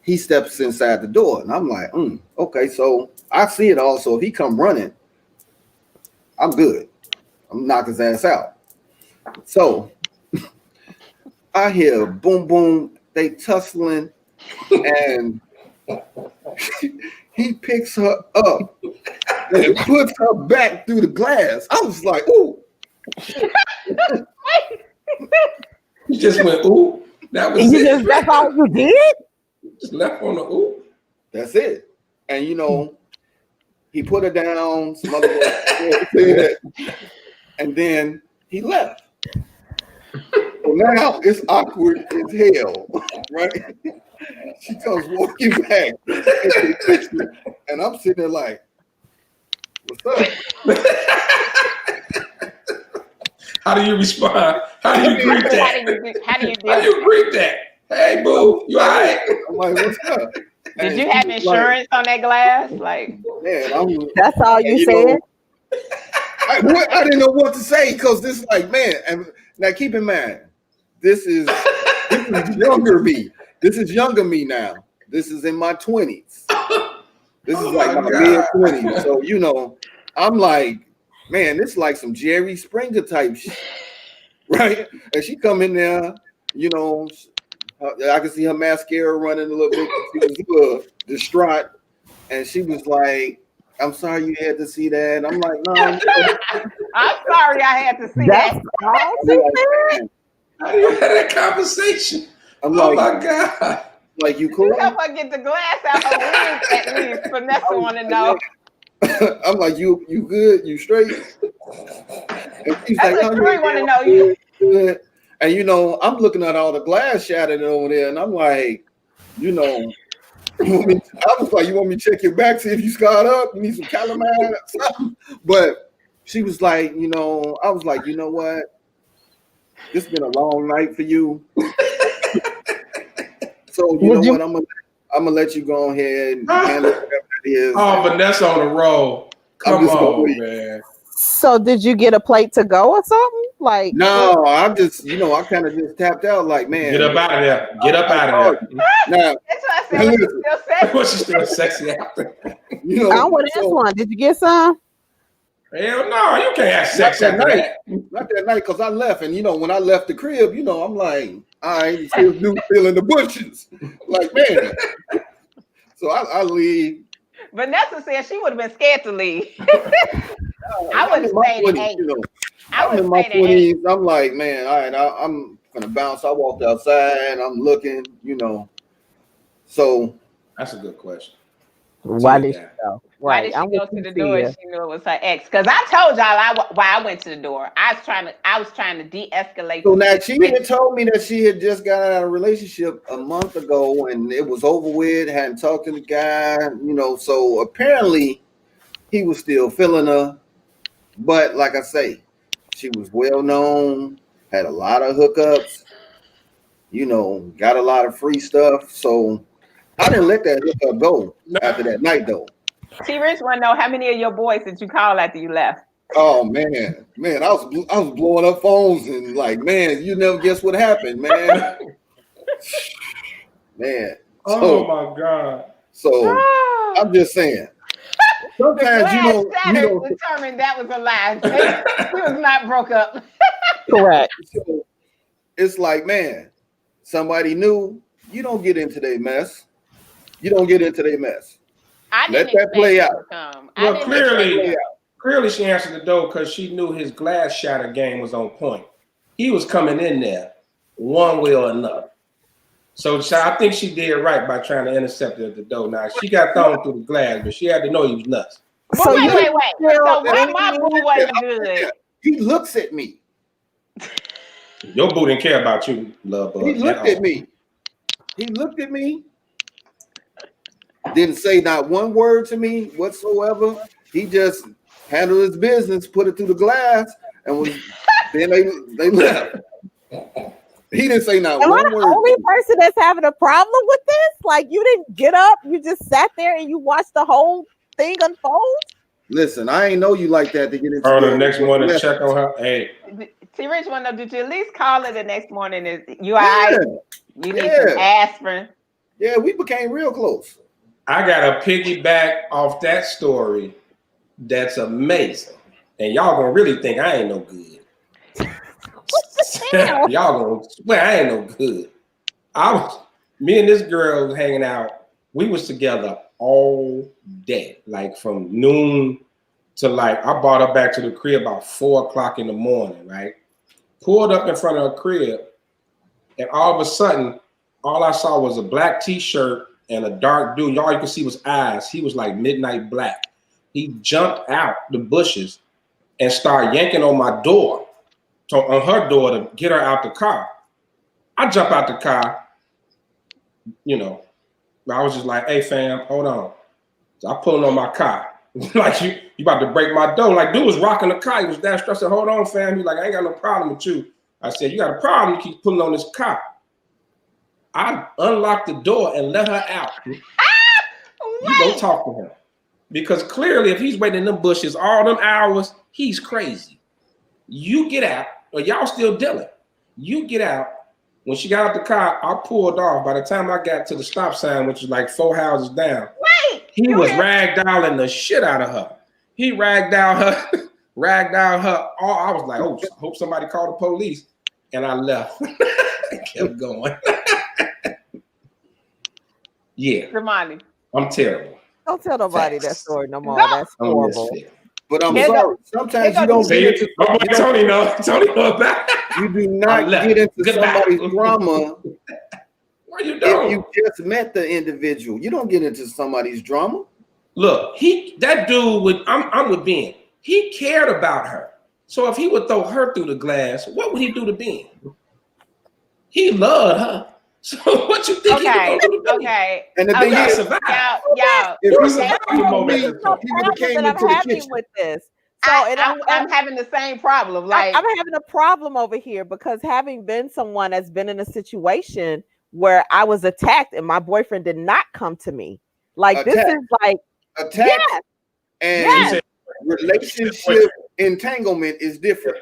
Speaker 2: He steps inside the door, and I'm like, okay. So I see it all. So if he come running, I'm good. I'm knock his ass out. So I hear boom, boom. They tussling, and he picks her up and puts her back through the glass. I was like, ooh.
Speaker 4: You just went, ooh. That was it.
Speaker 3: That's all you did?
Speaker 4: Just left on the ooh.
Speaker 2: That's it. And he put her down, some other words, and then he left. So now it's awkward as hell, right? She comes walking back into the kitchen, and I'm sitting there like, what's up?
Speaker 4: How do you respond? How do you greet that?
Speaker 1: How do you
Speaker 4: How do you greet that? Hey, boo, you all right?
Speaker 2: I'm like, what's up?
Speaker 1: Did you have insurance on that glass? Like,
Speaker 2: man,
Speaker 3: that's all you said?
Speaker 2: I didn't know what to say because this is like, man, and now keep in mind, this is younger me. This is younger me now. This is in my 20s. This is like my mid 20s. So, I'm like, man, this is like some Jerry Springer type shit, right? And she come in there, I can see her mascara running a little bit. She was a little distraught, and she was like, I'm sorry you had to see that. And I'm like, no.
Speaker 1: I'm sorry I had to see that.
Speaker 4: How do you have that conversation?
Speaker 2: I'm like,
Speaker 4: oh my God.
Speaker 2: Like, you cool?
Speaker 1: Help her get the glass out her wings, at least. Vanessa want to know.
Speaker 2: I'm like, you good? You straight? And she's
Speaker 1: That's
Speaker 2: like,
Speaker 1: what Troy want to know. You
Speaker 2: good. And I'm looking at all the glass shattered over there, and I'm like, I was like, you want me to check your back, see if you scarred up? You need some calamine or something? But she was like, I was like, you know what? This has been a long night for you. So what? I'm gonna let you go ahead and handle whatever it is.
Speaker 4: Oh, Vanessa on the roll. Come on, man.
Speaker 3: So did you get a plate to go or something? Like,
Speaker 2: no, I just, I kind of just tapped out like, man.
Speaker 4: Get up out of there. Get up out of there.
Speaker 2: Now,
Speaker 1: that's what I said. Still sexy.
Speaker 4: What's she still sexy after?
Speaker 3: I want this one. Did you get some?
Speaker 4: Hell no, you can't have sex after that.
Speaker 2: Not that night, because I left, and when I left the crib, I'm like, I still still in the bushes, like, man. So I leave.
Speaker 1: Vanessa said she would have been scared to leave. I would have stayed at 8.
Speaker 2: I'm in my 20s. I'm like, man, all right, I'm gonna bounce. I walked outside. I'm looking, So
Speaker 4: that's a good question.
Speaker 3: Why did she go?
Speaker 1: Why did she go to the door? She knew it was her ex. Because I told y'all why I went to the door. I was trying to de-escalate.
Speaker 2: So now she had told me that she had just got out of a relationship a month ago, and it was over with. Hadn't talked to the guy, So apparently, he was still feeling her. But like I say, she was well known, had a lot of hookups, got a lot of free stuff. So I didn't let that hookup go after that night, though.
Speaker 1: T-Rich want to know how many of your boys did you call after you left?
Speaker 2: Oh man, I was blowing up phones and like, man, you never guess what happened, man. Man.
Speaker 4: Oh my God.
Speaker 2: So I'm just saying. Sometimes you don't.
Speaker 1: Determined that was a lie. He was not broke up.
Speaker 3: Correct.
Speaker 2: So it's like, man, somebody knew. You don't get into their mess. You don't get into their mess. Let that play out.
Speaker 4: Well, clearly she answered the door because she knew his glass shatter game was on point. He was coming in there one way or another. So I think she did right by trying to intercept it at the door. Now she got thrown through the glass, but she had to know he was nuts.
Speaker 1: So wait. So why my boo wasn't good?
Speaker 2: He looks at me.
Speaker 4: Your boo didn't care about you, love bug.
Speaker 2: He looked at me. He looked at me. Didn't say not one word to me whatsoever. He just handled his business, put it through the glass, and then they left. He didn't say not one word.
Speaker 3: Am I the only person that's having a problem with this? Like, you didn't get up, you just sat there and you watched the whole thing unfold?
Speaker 2: Listen, I ain't know you like that to get into
Speaker 4: the next morning and check on her. Hey.
Speaker 1: T. Rich, did you at least call her the next morning? You all right? You need some aspirin.
Speaker 2: Yeah, we became real close.
Speaker 4: I got a piggyback off that story that's amazing. And y'all gonna really think I ain't no good. Y'all gonna swear I ain't no good. Me and this girl was hanging out. We was together all day, like from noon to like, I brought her back to the crib about 4:00 in the morning, right? Pulled up in front of her crib, and all of a sudden, all I saw was a black t-shirt and a dark dude. All you could see was eyes. He was like midnight black. He jumped out the bushes and started yanking on my door, on her door to get her out the car. I jump out the car, you know. I was just like, hey fam, hold on. So I pulling on my car. Like you about to break my door. Like dude was rocking the car. He was that stressed. I said, hold on, fam. He's like, I ain't got no problem with you. I said, you got a problem, you keep pulling on this car. I unlocked the door and let her out. You go talk to him. Because clearly, if he's waiting in them bushes all them hours, he's crazy. You get out, or y'all still dealing. You get out. When she got out the car, I pulled off. By the time I got to the stop sign, which is like 4 houses down, he was ragdolling the shit out of her. He ragdolled her, ragdolled her. I was like, oh, hope somebody called the police. And I left. Kept going. Yeah.
Speaker 1: Ramani.
Speaker 4: I'm terrible.
Speaker 3: Don't tell nobody that story no more. That's horrible.
Speaker 2: But I'm sorry. Sometimes you don't get into
Speaker 4: Tony know about it.
Speaker 2: You do not get into somebody's drama.
Speaker 4: Why you don't?
Speaker 2: If you just met the individual, you don't get into somebody's drama.
Speaker 4: Look, that dude would. I'm with Ben. He cared about her. So if he would throw her through the glass, what would he do to Ben? He loved her. So what you think he would do to Ben?
Speaker 1: Okay.
Speaker 2: And the thing is,
Speaker 1: y'all.
Speaker 2: If he would have came into the kitchen
Speaker 3: with this.
Speaker 1: So I'm having the same problem. Like
Speaker 3: I'm having a problem over here because having been someone that's been in a situation where I was attacked and my boyfriend did not come to me. Like this is like
Speaker 2: attack and relationship entanglement is different.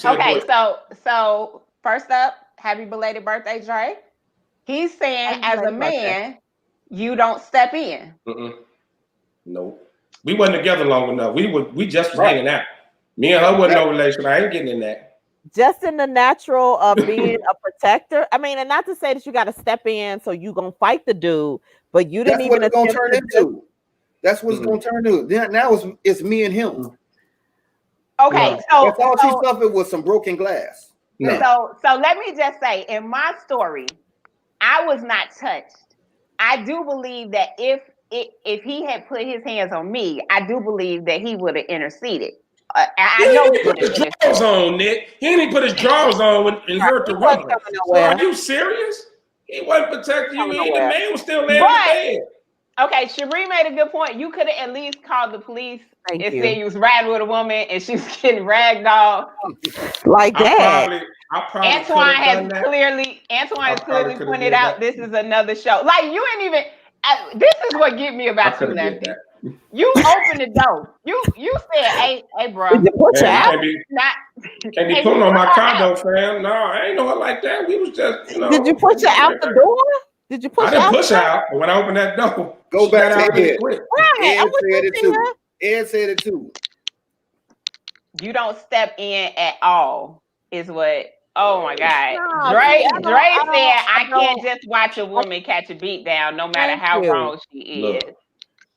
Speaker 1: Okay, so first up, happy belated birthday, Dre. He's saying as a man, you don't step in.
Speaker 4: No. We wasn't together long enough. We just was hanging out. Me and her wasn't no relation. I ain't getting in that.
Speaker 3: Just in the natural of being a protector. I mean, and not to say that you got to step in so you gonna fight the dude, but you didn't even.
Speaker 2: That's what it's gonna turn into. That's what it's gonna turn into. Now it's me and him.
Speaker 1: Okay, so
Speaker 2: that's all she suffered was some broken glass.
Speaker 1: No. So let me just say, in my story, I was not touched. I do believe that if he had put his hands on me, I do believe that he would have interceded. I know
Speaker 4: he put his drawers on, Nick. He didn't put his drawers on and hurt the rubber. So are you serious? He wasn't protecting you. The man was still laying in bed.
Speaker 1: Okay, Sheree made a good point. You could have at least called the police and said you was riding with a woman and she was getting ragdolled.
Speaker 3: Like that.
Speaker 1: Antoine has clearly pointed out this is another show. Like you ain't even. This is what get me about you, Lefty. You opened the door. You said, "Hey, bro,
Speaker 3: you put your
Speaker 4: can't be pulling on my condo, fam. No, I ain't know it like that. We was just,
Speaker 3: Did you put you out the door? Did you push
Speaker 4: I didn't
Speaker 3: out?
Speaker 4: push out, but when I opened that door,
Speaker 2: Go
Speaker 4: she
Speaker 2: back
Speaker 4: got out
Speaker 2: to
Speaker 4: there
Speaker 2: Ed.
Speaker 4: quick.
Speaker 3: Right, I'm
Speaker 2: Ed
Speaker 3: with
Speaker 2: said it
Speaker 3: you,
Speaker 2: too. Ed said it too.
Speaker 1: You don't step in at all, is what. Oh my God.
Speaker 3: No,
Speaker 1: Dre
Speaker 3: see,
Speaker 1: said I can't
Speaker 3: don't-
Speaker 1: just watch a woman catch a beat down no matter
Speaker 3: Thank
Speaker 1: how
Speaker 3: you.
Speaker 1: wrong she is.
Speaker 4: Look.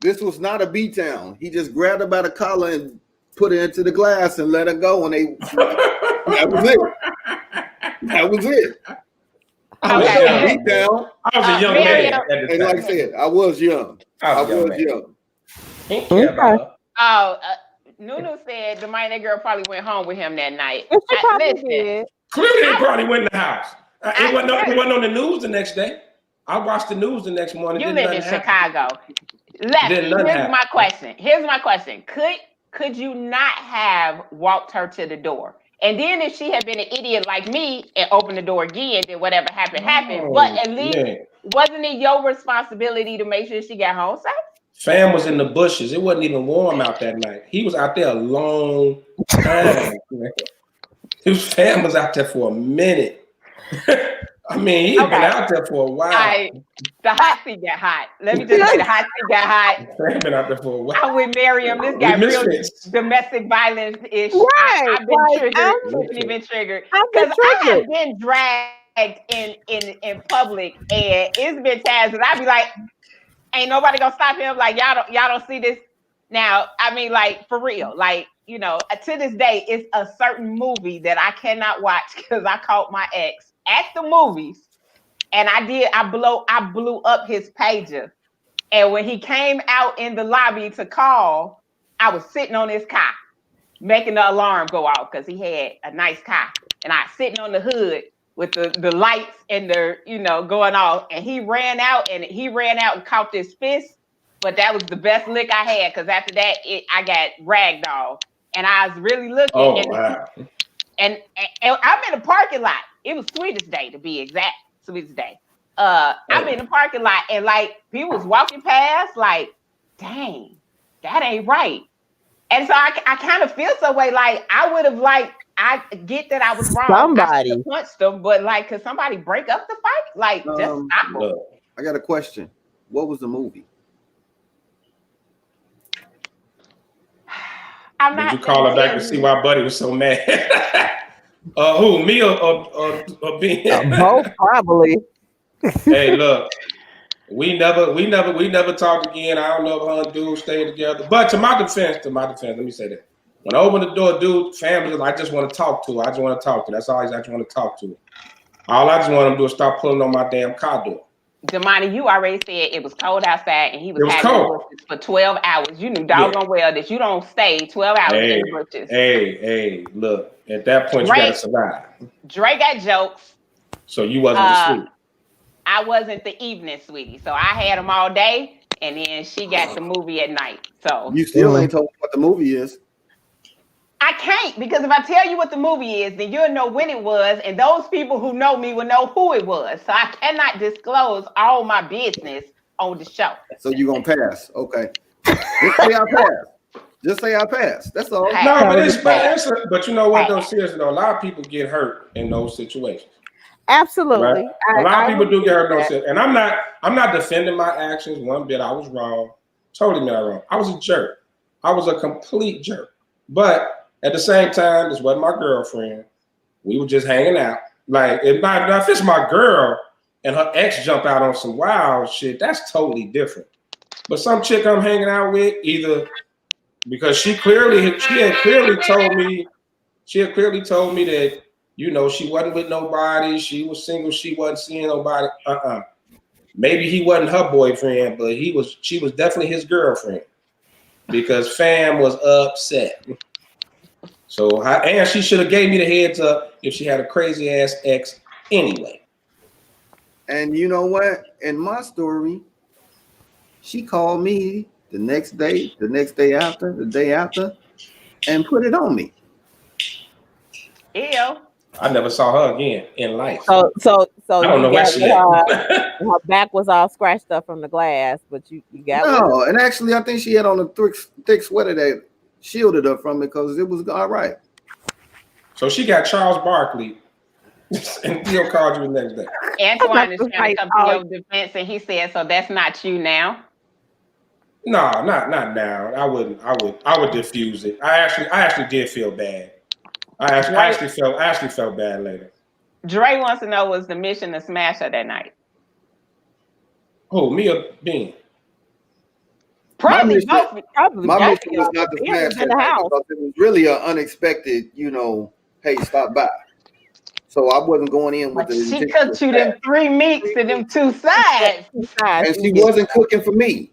Speaker 2: This was not a beat down. He just grabbed her by the collar and put her into the glass and let her go. And that was it. That was it.
Speaker 4: I was
Speaker 1: Okay.
Speaker 4: young.
Speaker 2: Beat down.
Speaker 4: I was a young
Speaker 1: Miriam-
Speaker 4: man at the
Speaker 2: And
Speaker 4: time.
Speaker 2: like I said, I was young. I was
Speaker 4: young man.
Speaker 2: young.
Speaker 4: He didn't care about her.
Speaker 1: Oh, Nunu said the minor girl probably went home with him that night.
Speaker 3: Yes, she probably
Speaker 1: Listen,
Speaker 3: did.
Speaker 4: Clearly, they probably went in the house. It wasn't
Speaker 1: I-
Speaker 4: on the news the next day. I watched the news the next morning.
Speaker 1: you
Speaker 4: Didn't
Speaker 1: live in
Speaker 4: nothing happen.
Speaker 1: Chicago. Lefty,
Speaker 4: Didn't nothing
Speaker 1: here's
Speaker 4: happen.
Speaker 1: my question. Here's my question. Could you not have walked her to the door? And then if she had been an idiot like me and opened the door again, then whatever happened, happened. But at least wasn't it your responsibility to make sure she got home safe?
Speaker 4: Fam was in the bushes. It wasn't even warm out that night. He was out there a long time. His fam was out there for a minute. I mean, he'd been out there for a while.
Speaker 1: The hot seat got hot. Let me just say the hot seat got hot.
Speaker 4: Fam been out there for a while.
Speaker 1: I'm with Miriam. This guy
Speaker 4: We
Speaker 1: real
Speaker 4: misfits.
Speaker 1: domestic violence ish.
Speaker 3: Right,
Speaker 1: I've been
Speaker 3: like,
Speaker 1: triggered.
Speaker 3: I'm-
Speaker 1: Definitely been triggered.
Speaker 3: I've been
Speaker 1: Because I have
Speaker 3: triggered.
Speaker 1: been dragged in public, and it's been times that I be like, ain't nobody gonna stop him. Like y'all don't see this. Now, I mean, like for real, like you know, to this day, it's a certain movie that I cannot watch because I caught my ex at the movies, and I blew up his pager, and when he came out in the lobby to call, I was sitting on his car, making the alarm go off because he had a nice car, and I was sitting on the hood with the lights and the going off, and he ran out and caught this fist. But that was the best lick I had because after that I got ragdolled, and I was really looking.
Speaker 4: Oh,
Speaker 1: and,
Speaker 4: wow.
Speaker 1: and I'm in the parking lot. It was Sweetest Day to be exact. Sweetest Day. I'm in the parking lot, and like people was walking past, like, dang, that ain't right. And so I kind of feel some way, like I would have I get that I was wrong.
Speaker 3: Somebody
Speaker 1: I punched them, but like, could somebody break up the fight? Like, just stop them.
Speaker 2: I got a question. What was the movie?
Speaker 1: I'm
Speaker 4: Did
Speaker 1: not
Speaker 4: you call her back to see why Buddy was so mad? Who, me or Ben?
Speaker 3: both probably.
Speaker 4: Hey, look, we never talked again. I don't know if her and dude stayed together. But to my defense, let me say that. When I opened the door, dude, family, I just want to talk to her. I just want to talk to her. That's all I just want to talk to her. All I just want him to do is stop pulling on my damn car door.
Speaker 1: Damani, you already said it was cold outside and he was having bushes for 12 hours. You knew doggone well that you don't stay 12 hours in the bushes.
Speaker 4: Hey, look, at that point, you got to survive.
Speaker 1: Dre got jokes.
Speaker 4: So you wasn't asleep.
Speaker 1: I wasn't the evening sweetie. So I had them all day, and then she got the movie at night. So
Speaker 2: you still ain't told me what the movie is.
Speaker 1: I can't, because if I tell you what the movie is, then you'll know when it was, and those people who know me will know who it was. So I cannot disclose all my business on the show.
Speaker 2: So you're going to pass. Okay. Just say I pass. Just say I pass. That's all.
Speaker 4: No, but you know what, though, seriously, though, a lot of people get hurt in those situations.
Speaker 3: Absolutely.
Speaker 4: Right? A lot of people do get hurt in those situations. And I'm not defending my actions one bit. I was wrong. Totally not wrong. I was a jerk. I was a complete jerk. But at the same time, this wasn't my girlfriend. We were just hanging out. Like, if it's my girl and her ex jump out on some wild shit, that's totally different. But some chick I'm hanging out with, either because she had clearly told me that, you know, she wasn't with nobody, she was single, she wasn't seeing nobody. Maybe he wasn't her boyfriend, but she was definitely his girlfriend because fam was upset. So, and she should have gave me the heads up if she had a crazy ass ex anyway.
Speaker 2: And you know what? In my story, she called me the next day, the day after, and put it on me.
Speaker 1: Ew.
Speaker 4: I never saw her again in life.
Speaker 3: So
Speaker 4: I don't know where she at.
Speaker 3: Her back was all scratched up from the glass, but you got
Speaker 2: no. And actually, I think she had on a thick sweater that shielded her from it because it was all right.
Speaker 4: So she got Charles Barkley And Theo called you the next day.
Speaker 1: Antoine is trying to come to your defense, and he said, "So that's not you now."
Speaker 4: No, not now. I would diffuse it. I actually did feel bad. I actually felt bad later.
Speaker 1: Dre wants to know, was the mission to smash her that night?
Speaker 4: Who, me or Bean?
Speaker 1: Probably
Speaker 2: My
Speaker 1: both.
Speaker 2: mission was not to smash
Speaker 3: in the house.
Speaker 2: because it was really an unexpected, hey, stop by. So I wasn't going in with
Speaker 1: But
Speaker 2: the
Speaker 1: she
Speaker 2: intention
Speaker 1: cooked
Speaker 2: of
Speaker 1: you them 3 meats and them 2 sides.
Speaker 2: and she wasn't cooking for me.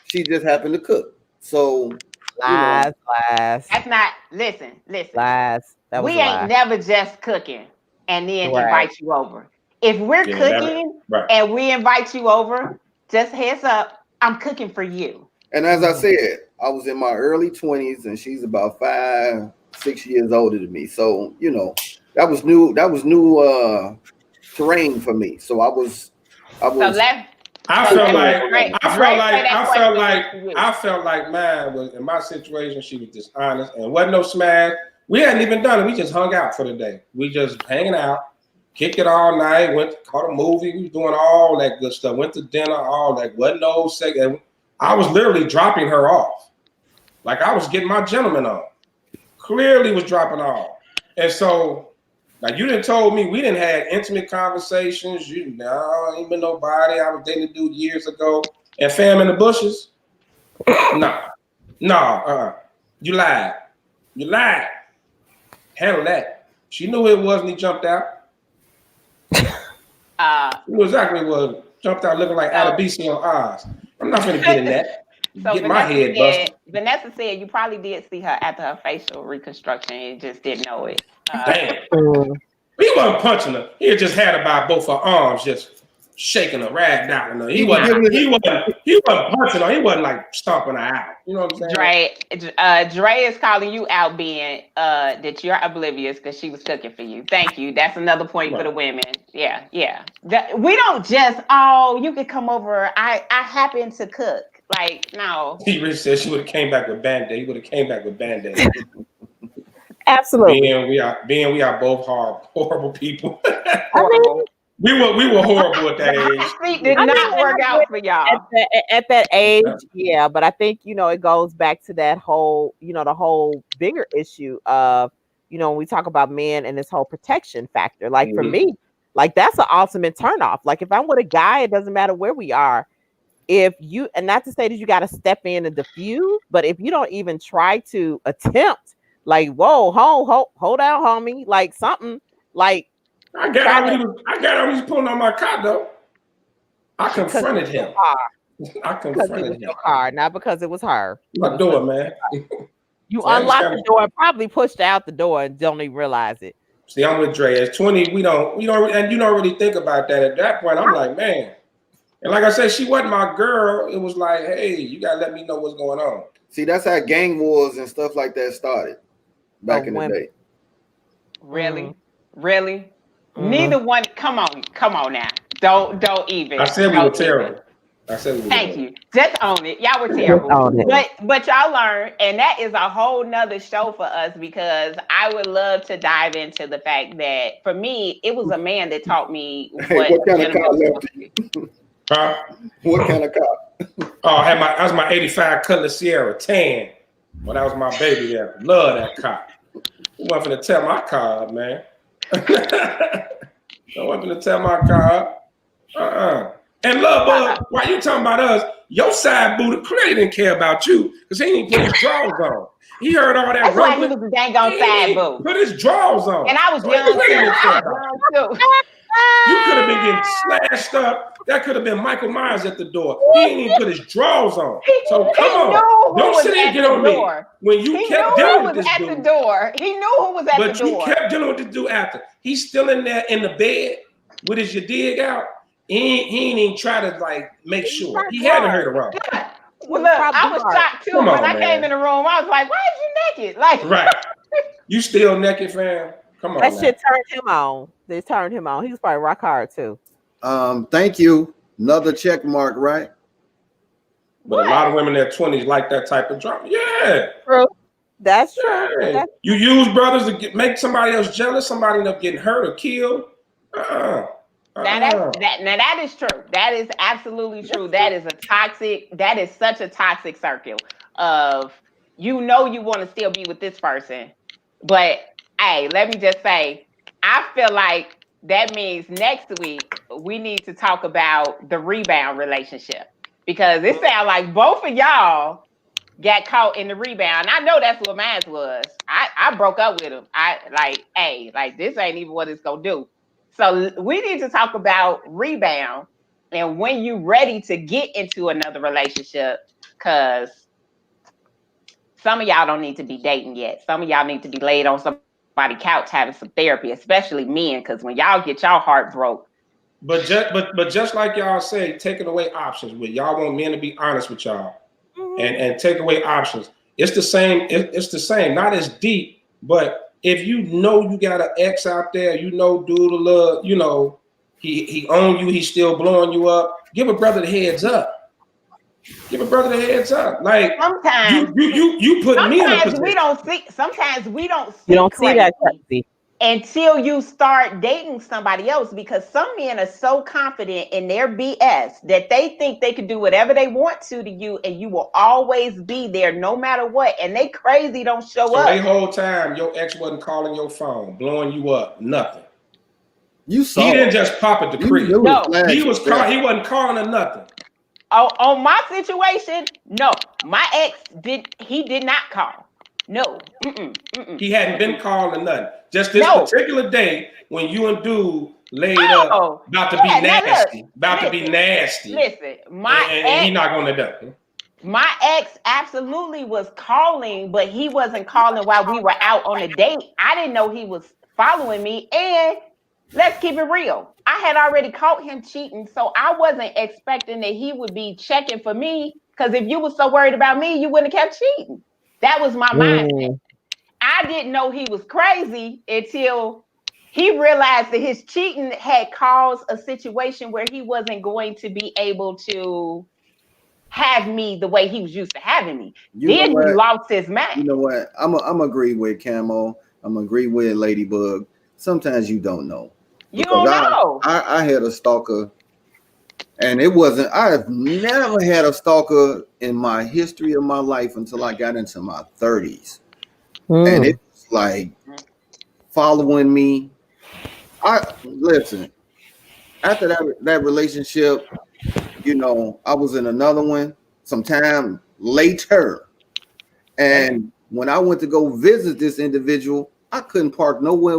Speaker 2: She just happened to cook. So
Speaker 3: Lies.
Speaker 1: That's not. Listen.
Speaker 3: Lies. That was
Speaker 1: We ain't never just cooking and then invite you over. If we're cooking and we invite you over, just heads up, I'm cooking for you.
Speaker 2: And as I said, I was in my early 20s and she's about 5, 6 years older than me. So, that was new terrain for me. So I
Speaker 4: felt like mine was in my situation. She was dishonest and wasn't no smash. We hadn't even done it. We just hung out for the day. We just hanging out, kicked it all night. Went to caught a movie. We was doing all that good stuff. Went to dinner. All that wasn't no sex. I was literally dropping her off, like I was getting my gentleman on. Clearly was dropping off, and so. Like you didn't told me we didn't have intimate conversations. Ain't been nobody. I was dating a dude years ago and fam in the bushes. No. You lied. Handle that. She knew who it was and he jumped out. He knew exactly what it was. Jumped out looking like Adebisi on Oz. I'm not gonna get in that.
Speaker 1: So
Speaker 4: get my head busted.
Speaker 1: Vanessa said you probably did see her after her facial reconstruction and you just didn't know it.
Speaker 4: Damn. He wasn't punching her. He just had her by both her arms, just shaking her, rag down her. He wasn't punching her. He wasn't like stomping her out. You know what I'm saying?
Speaker 1: Dre is calling you out being that you're oblivious because she was cooking for you. Thank you. That's another point for the women. Yeah. We don't just, you could come over. I happen to cook. Like, no.
Speaker 4: He really said she would have came back with Band-Aid. He would have came back with Band-Aid.
Speaker 3: Absolutely.
Speaker 4: Being we are both horrible people. We were horrible at that age.
Speaker 1: Sleep did not work out for y'all.
Speaker 3: At that age, yeah. But I think, it goes back to that whole, the whole bigger issue of, when we talk about men and this whole protection factor. Like for me, like that's an ultimate turnoff. Like if I'm with a guy, it doesn't matter where we are. If you, and not to say that you got to step in and diffuse, but if you don't even try to attempt, like, whoa, hold down, homie, like something, like.
Speaker 4: I got out when he was pulling on my car, though. I confronted him. I confronted him.
Speaker 3: Car, not because it was her.
Speaker 4: My door, man.
Speaker 3: You unlocked the door and probably pushed out the door and don't even realize it.
Speaker 4: See, I'm with Dre. At 20, we don't, and you don't really think about that. At that point, I'm like, man. And like I said, she wasn't my girl. It was like, hey, you gotta let me know what's going on.
Speaker 2: See, that's how gang wars and stuff like that started back in the day.
Speaker 1: Really? Neither one. Come on now. Don't even.
Speaker 4: I said we were terrible.
Speaker 1: Thank you. Just own it. Y'all were terrible. But y'all learned, and that is a whole nother show for us because I would love to dive into the fact that for me, it was a man that taught me
Speaker 2: what kind of car left you?
Speaker 4: Huh?
Speaker 2: What kind of car?
Speaker 4: That was my 85 Cutlass Sierra 10. Well, that was my baby there. Love that car. You wasn't finna tear my car up, man. I wasn't finna tear my car up. And Love Bug, why you talking about us? Your side booty clearly didn't care about you because he didn't put his drawers on. He heard all that rumbling.
Speaker 1: That's why he was dang on side boo.
Speaker 4: Put his drawers on.
Speaker 1: And I was young too.
Speaker 4: You could have been getting slashed up. That could have been Michael Myers at the door. He didn't even put his drawers on. So come on. Don't sit and get on me. When you kept dealing with this dude.
Speaker 1: He knew who was at the door. He knew who was at the door.
Speaker 4: But you kept dealing with the dude after. He's still in there in the bed with his dig out. He ain't even try to like make sure. He hadn't heard it wrong.
Speaker 1: Well, look, I was shocked too. When I came in the room, I was like, why is you naked? Like,
Speaker 4: right. You still naked, fam? Come on.
Speaker 3: That shit turned him on. They turned him on. He was probably rock hard too.
Speaker 2: Thank you. Another check mark, right?
Speaker 4: But a lot of women in their 20s like that type of drama. Yeah.
Speaker 3: True. That's true.
Speaker 4: Hey, you use brothers to make somebody else jealous, somebody end up getting hurt or killed.
Speaker 1: Now that is true. That is absolutely true. That is such a toxic circle of, you want to still be with this person. But hey, let me just say, I feel like that means next week we need to talk about the rebound relationship, because it sounds like both of y'all got caught in the rebound. I know that's what mine was. I broke up with him. This ain't even what it's gonna do. So we need to talk about rebound and when you ready to get into another relationship, because some of y'all don't need to be dating yet. Some of y'all need to be laid on somebody's couch having some therapy, especially men, because when y'all get y'all heart broke.
Speaker 4: But just like y'all say, taking away options. With y'all want men to be honest with y'all, and take away options. It's the same. It's the same. Not as deep, but if you know you got an ex out there, dude, love, he own you, he's still blowing you up. Give a brother the heads up. Like,
Speaker 1: sometimes
Speaker 4: you put me in a position.
Speaker 1: Sometimes we don't see.
Speaker 3: You don't see that crazy
Speaker 1: until you start dating somebody else, because some men are so confident in their BS that they think they can do whatever they want to you, and you will always be there no matter what. And they crazy don't show up.
Speaker 4: So the whole time your ex wasn't calling your phone, blowing you up, nothing.
Speaker 2: You saw.
Speaker 4: He didn't just pop at the crib.
Speaker 1: No,
Speaker 4: he wasn't calling her nothing.
Speaker 1: Oh, on my situation, no. My ex did not call. No.
Speaker 4: He hadn't been calling nothing. Just this particular day when you and dude laid up, about to be nasty.
Speaker 1: Listen,
Speaker 4: and he not gonna do.
Speaker 1: My ex absolutely was calling, but he wasn't calling while we were out on a date. I didn't know he was following me. And let's keep it real, I had already caught him cheating, so I wasn't expecting that he would be checking for me, because if you were so worried about me, you wouldn't have kept cheating. That was my mindset. I didn't know he was crazy until he realized that his cheating had caused a situation where he wasn't going to be able to have me the way he was used to having me. Then he lost his mind.
Speaker 2: You know what? I'm agree with Camo. I'm agree with Ladybug. Sometimes you don't know.
Speaker 1: You don't know.
Speaker 2: I had a stalker, and it wasn't. I've never had a stalker in my history of my life until I got into my 30s, and it was like following me. Listen. After that relationship, I was in another one sometime later, and when I went to go visit this individual, I couldn't park nowhere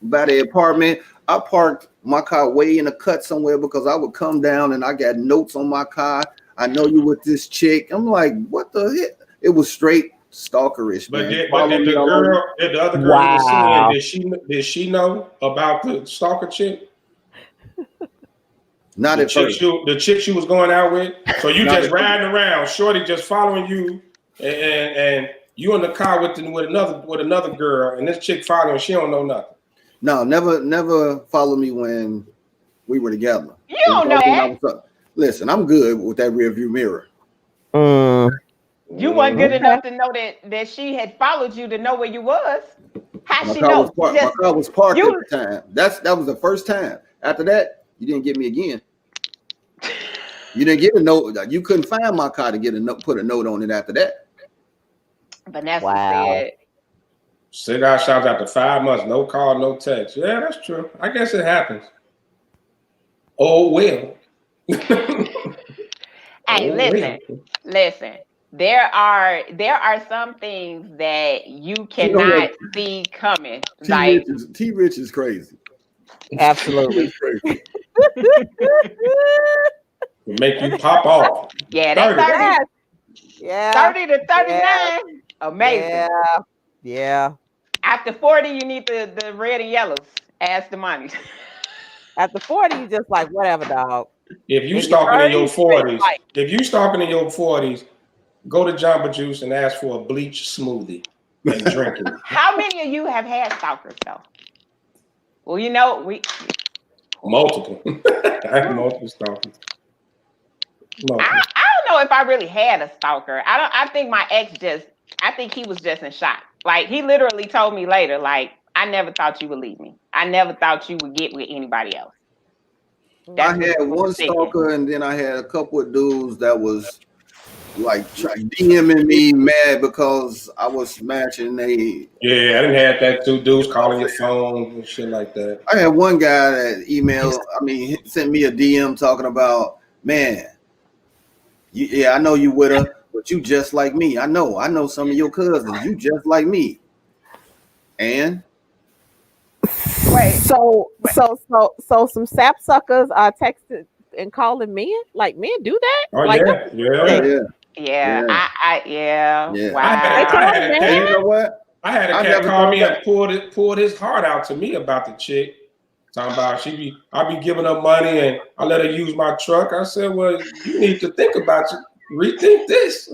Speaker 2: by the apartment. I parked my car way in a cut somewhere because I would come down and I got notes on my car. I know you with this chick. I'm like, what the heck? It was straight stalkerish.
Speaker 4: But did the other girl you were seeing, did she know about the stalker chick?
Speaker 2: Not at first.
Speaker 4: The chick she was going out with. So you just riding around, shorty just following you, and you in the car with another girl, and this chick following, she don't know nothing.
Speaker 2: No, never followed me when we were together.
Speaker 1: You don't know that.
Speaker 2: Listen, I'm good with that rear view mirror.
Speaker 1: You weren't good enough to know that she had followed you to know where you was. How she know?
Speaker 2: My car was parked at the time. That was the first time. After that, you didn't get me again. You didn't get a note. You couldn't find my car to get a note, put a note on it after that.
Speaker 1: Vanessa said,
Speaker 4: cigar shops after 5 months, no call, no text. Yeah, that's true. I guess it happens. Oh well.
Speaker 1: Hey, listen. There are some things that you cannot see coming.
Speaker 2: T Rich is crazy.
Speaker 3: Absolutely.
Speaker 2: Crazy.
Speaker 4: Make you pop off.
Speaker 1: Yeah, that's 30.
Speaker 3: Yeah.
Speaker 1: 30 to 39. Amazing.
Speaker 3: Yeah.
Speaker 1: After 40, you need the red and yellows. Ask the money.
Speaker 3: After 40, you just like, whatever, dog.
Speaker 4: If you stalking in your 40s, go to Jamba Juice and ask for a bleach smoothie and drink it.
Speaker 1: How many of you have had stalkers though? Well,
Speaker 4: multiple. I have multiple stalkers.
Speaker 1: I don't know if I really had a stalker. I think my ex just I think he was just in shock. Like, he literally told me later, like, I never thought you would leave me. I never thought you would get with anybody else.
Speaker 2: I had one stalker, and then I had a couple of dudes that was like DMing me mad because I was smashing they.
Speaker 4: Yeah, I didn't have that too. Dudes calling your phone and shit like that.
Speaker 2: I had one guy that sent me a DM talking about, man, I know you with her, but you just like me. I know some of your cousins. You just like me. And
Speaker 1: wait,
Speaker 3: so some sapsuckers are texting and calling men. Like, men do that?
Speaker 4: Oh
Speaker 3: like,
Speaker 4: yeah.
Speaker 1: Yeah.
Speaker 2: Yeah.
Speaker 1: Wow.
Speaker 2: You know what?
Speaker 4: I had a cat call me and pulled his heart out to me about the chick. Talking about I be giving her money and I let her use my truck. I said, well, you need to think about rethink this.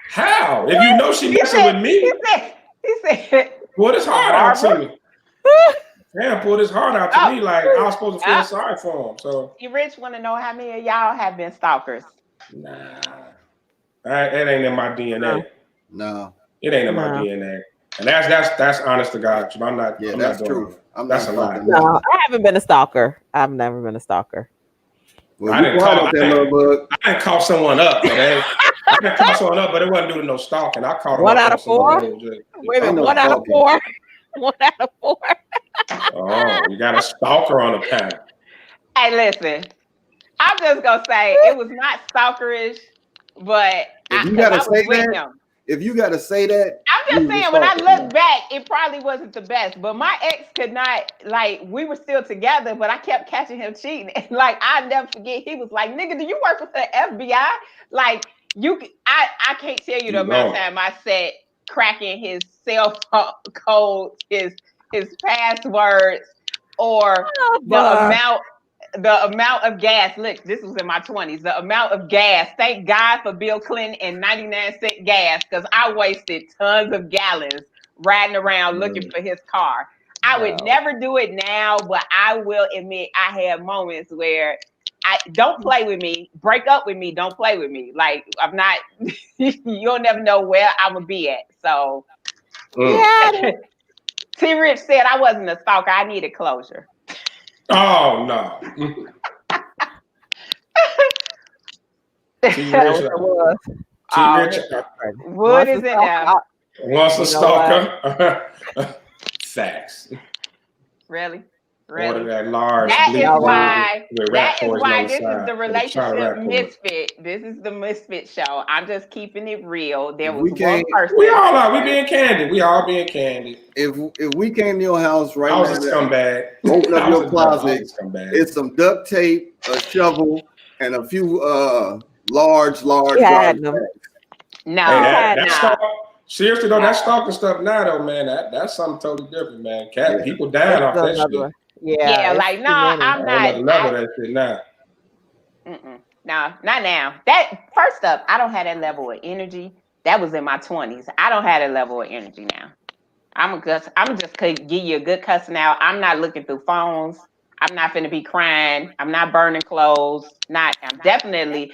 Speaker 4: How? If you know she messing with me,
Speaker 1: he said
Speaker 4: pull his heart out to me. Damn, pulled his heart out to me like I was supposed to feel sorry for him. So
Speaker 1: you rich want to know how many of y'all have been stalkers?
Speaker 4: Nah. It ain't in my DNA.
Speaker 2: No.
Speaker 4: It ain't in my DNA. And that's honest to God. I'm not.
Speaker 2: Yeah,
Speaker 4: I'm
Speaker 2: that's
Speaker 4: not doing
Speaker 2: true.
Speaker 4: it. That's a lie.
Speaker 3: No, I haven't been a stalker. I've never been a stalker.
Speaker 2: Well,
Speaker 4: I didn't call someone up. I didn't call someone up, but it wasn't due to no stalking. I called
Speaker 3: 1 out of 4. Wait a minute, 1 out of 4. 1 out of 4.
Speaker 4: Oh, you got a stalker on the panel.
Speaker 1: Hey, listen. I'm just gonna say it was not stalkerish, but
Speaker 2: if you gotta say that,
Speaker 1: I'm just saying when I look back, it probably wasn't the best. But my ex could not, like, we were still together, but I kept catching him cheating. And like, I never forget, he was like, "Nigga, do you work with the FBI?" Like, I can't tell you the amount of time I said cracking his cell phone code, his passwords, or the amount of gas. Look, this was in my 20s. The amount of gas. Thank God for Bill Clinton and 99-cent gas, because I wasted tons of gallons riding around looking for his car. I would never do it now, but I will admit I had moments where don't play with me. Break up with me. Don't play with me. Like, I'm not. You'll never know where I'm gonna be at. So, yeah. T. Rich said I wasn't a stalker. I needed closure.
Speaker 4: Oh no. T. Rich.
Speaker 1: Wood is in there.
Speaker 4: Once a stalker. Facts.
Speaker 1: Really?
Speaker 4: Order that large.
Speaker 1: That is why this is the relationship misfit. This is the misfit show. I'm just keeping it real. There was one person.
Speaker 4: We all are. We being candid. We all being candid.
Speaker 2: If we came to your house right now,
Speaker 4: I was a scumbag.
Speaker 2: Open up your closet. It's some duct tape, a shovel, and a few large.
Speaker 3: Yeah,
Speaker 4: seriously though, that stalking stuff now though, man, that's something totally different, man. People dying off that shit.
Speaker 1: Yeah, like no, I'm not.
Speaker 4: Level that shit now.
Speaker 1: No, not now. That first up, I don't have that level of energy. That was in my 20s. I don't have that level of energy now. I'm just give you a good cussing out. I'm not looking through phones. I'm not finna be crying. I'm not burning clothes. I'm definitely.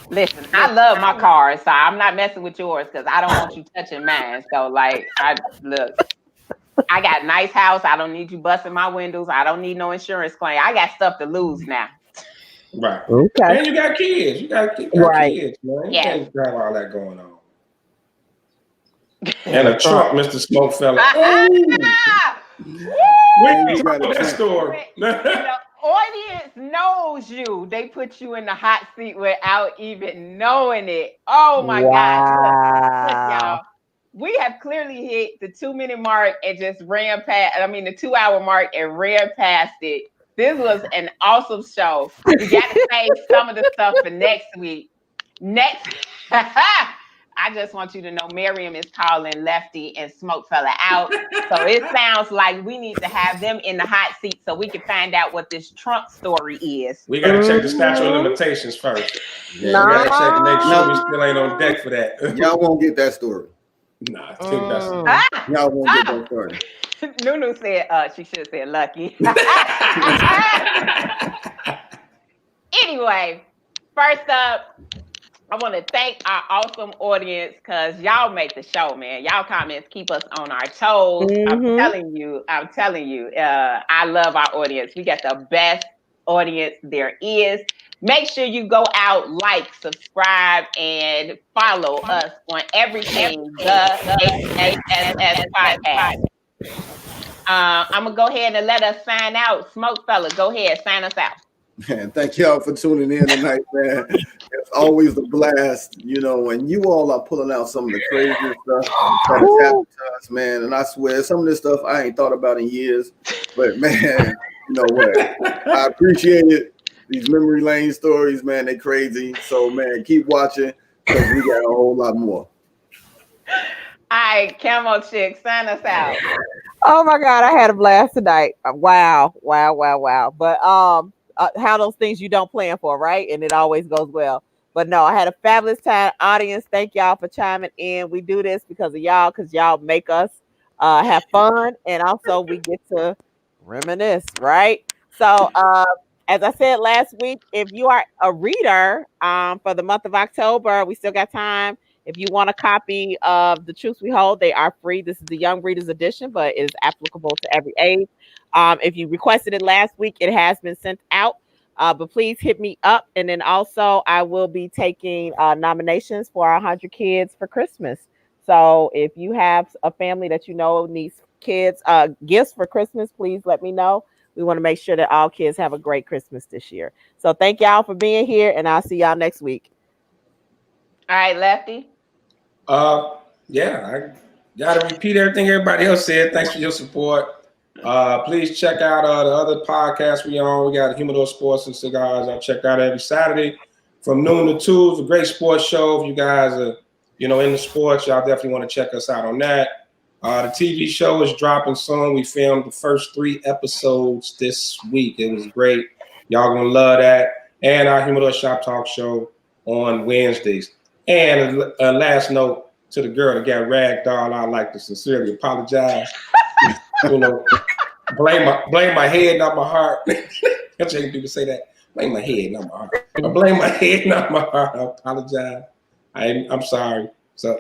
Speaker 1: Listen, I love my cars, so I'm not messing with yours because I don't want you touching mine. So, like, I got a nice house. I don't need you busting my windows. I don't need no insurance claim. I got stuff to lose now.
Speaker 4: Right.
Speaker 3: Okay.
Speaker 4: And you got kids. You got kids, man. You can't have all that going on. And a truck, Mr. Smoke fella. We talk about that story.
Speaker 1: The audience knows you. They put you in the hot seat without even knowing it. Oh my God. Look, y'all. We have clearly hit the 2-minute mark and just ran past, the 2-hour mark and ran past it. This was an awesome show. We got to save some of the stuff for next week. I just want you to know Miriam is calling Lefty and Smoke Fella out. So it sounds like we need to have them in the hot seat so we can find out what this Trump story is.
Speaker 4: We got to check the statute of limitations first. Yeah, we got to check to make sure we still ain't on deck for that.
Speaker 2: Y'all won't get that story.
Speaker 4: Nah,
Speaker 2: y'all won't get that story.
Speaker 1: Nunu said, she should have said lucky. Anyway, first up, I want to thank our awesome audience because y'all make the show, man. Y'all comments keep us on our toes. I'm telling you. I love our audience. We got the best audience there is. Make sure you go out, like, subscribe, and follow us on everything. The HHSS podcast. I'm gonna go ahead and let us sign out. Smoke Fella, go ahead, sign us out.
Speaker 2: Man, thank y'all for tuning in tonight, man. It's always a blast, and you all are pulling out some of the craziest stuff that has happened to us, man. And I swear, some of this stuff I ain't thought about in years. But man, you know what? I appreciate it. These memory lane stories, man, they crazy. So man, keep watching because we got a whole lot more.
Speaker 1: All right, Camo Chick, sign us out.
Speaker 3: Oh my God, I had a blast tonight. Wow. But how those things you don't plan for, right? And it always goes well. But no, I had a fabulous time. Audience, thank y'all for chiming in. We do this because of y'all, because y'all make us have fun. And also we get to reminisce, right? So as I said last week, if you are a reader for the month of October, we still got time. If you want a copy of The Truths We Hold, they are free. This is the Young Readers Edition, but it is applicable to every age. If you requested it last week, it has been sent out. But please hit me up. And then also, I will be taking nominations for 100 Kids for Christmas. So if you have a family that you know needs kids gifts for Christmas, please let me know. We want to make sure that all kids have a great Christmas this year. So thank y'all for being here, and I'll see y'all next week.
Speaker 1: All right, Lefty.
Speaker 4: Yeah, I gotta repeat everything everybody else said. Thanks for your support. Please check out the other podcasts we on. We got Humidor Sports and Cigars. I check out every Saturday from noon to 2. It's a great sports show. If you guys are, in the sports, y'all definitely want to check us out on that. The TV show is dropping soon. We filmed the first 3 episodes this week. It was great. Y'all gonna love that. And our Humidor Shop Talk show on Wednesdays. And a last note to the girl that got ragdoll, I'd like to sincerely apologize. Blame my head, not my heart. I'm hearing people say that. Blame my head, not my heart. I blame my head, not my heart. I apologize. I'm sorry. So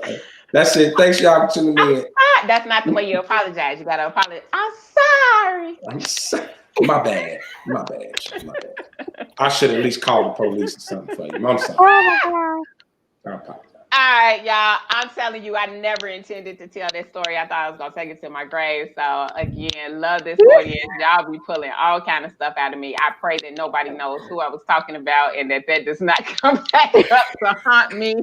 Speaker 4: that's it. Thanks y'all for tuning in.
Speaker 1: That's not the way you apologize. You gotta apologize. I'm sorry.
Speaker 4: My bad. I should at least call the police or something for you. I'm sorry. Oh my God. I apologize.
Speaker 1: All right, y'all. I'm telling you, I never intended to tell this story. I thought I was gonna take it to my grave. So again, love this audience. Y'all be pulling all kind of stuff out of me. I pray that nobody knows who I was talking about and that does not come back up to haunt me.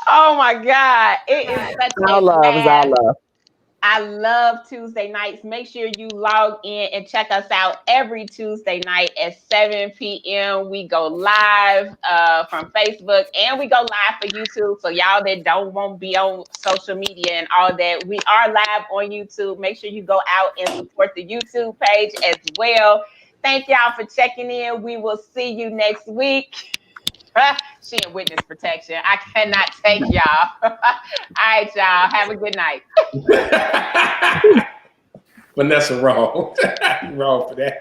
Speaker 1: Oh my God. It is such
Speaker 3: all love.
Speaker 1: I love Tuesday nights. Make sure you log in and check us out every Tuesday night at 7 p.m. We go live from Facebook and we go live for YouTube. So y'all that won't be on social media and all that, we are live on YouTube. Make sure you go out and support the YouTube page as well. Thank y'all for checking in. We will see you next week. She in witness protection. I cannot take y'all. All right, y'all. Have a good night.
Speaker 4: Vanessa wrong. Wrong for that.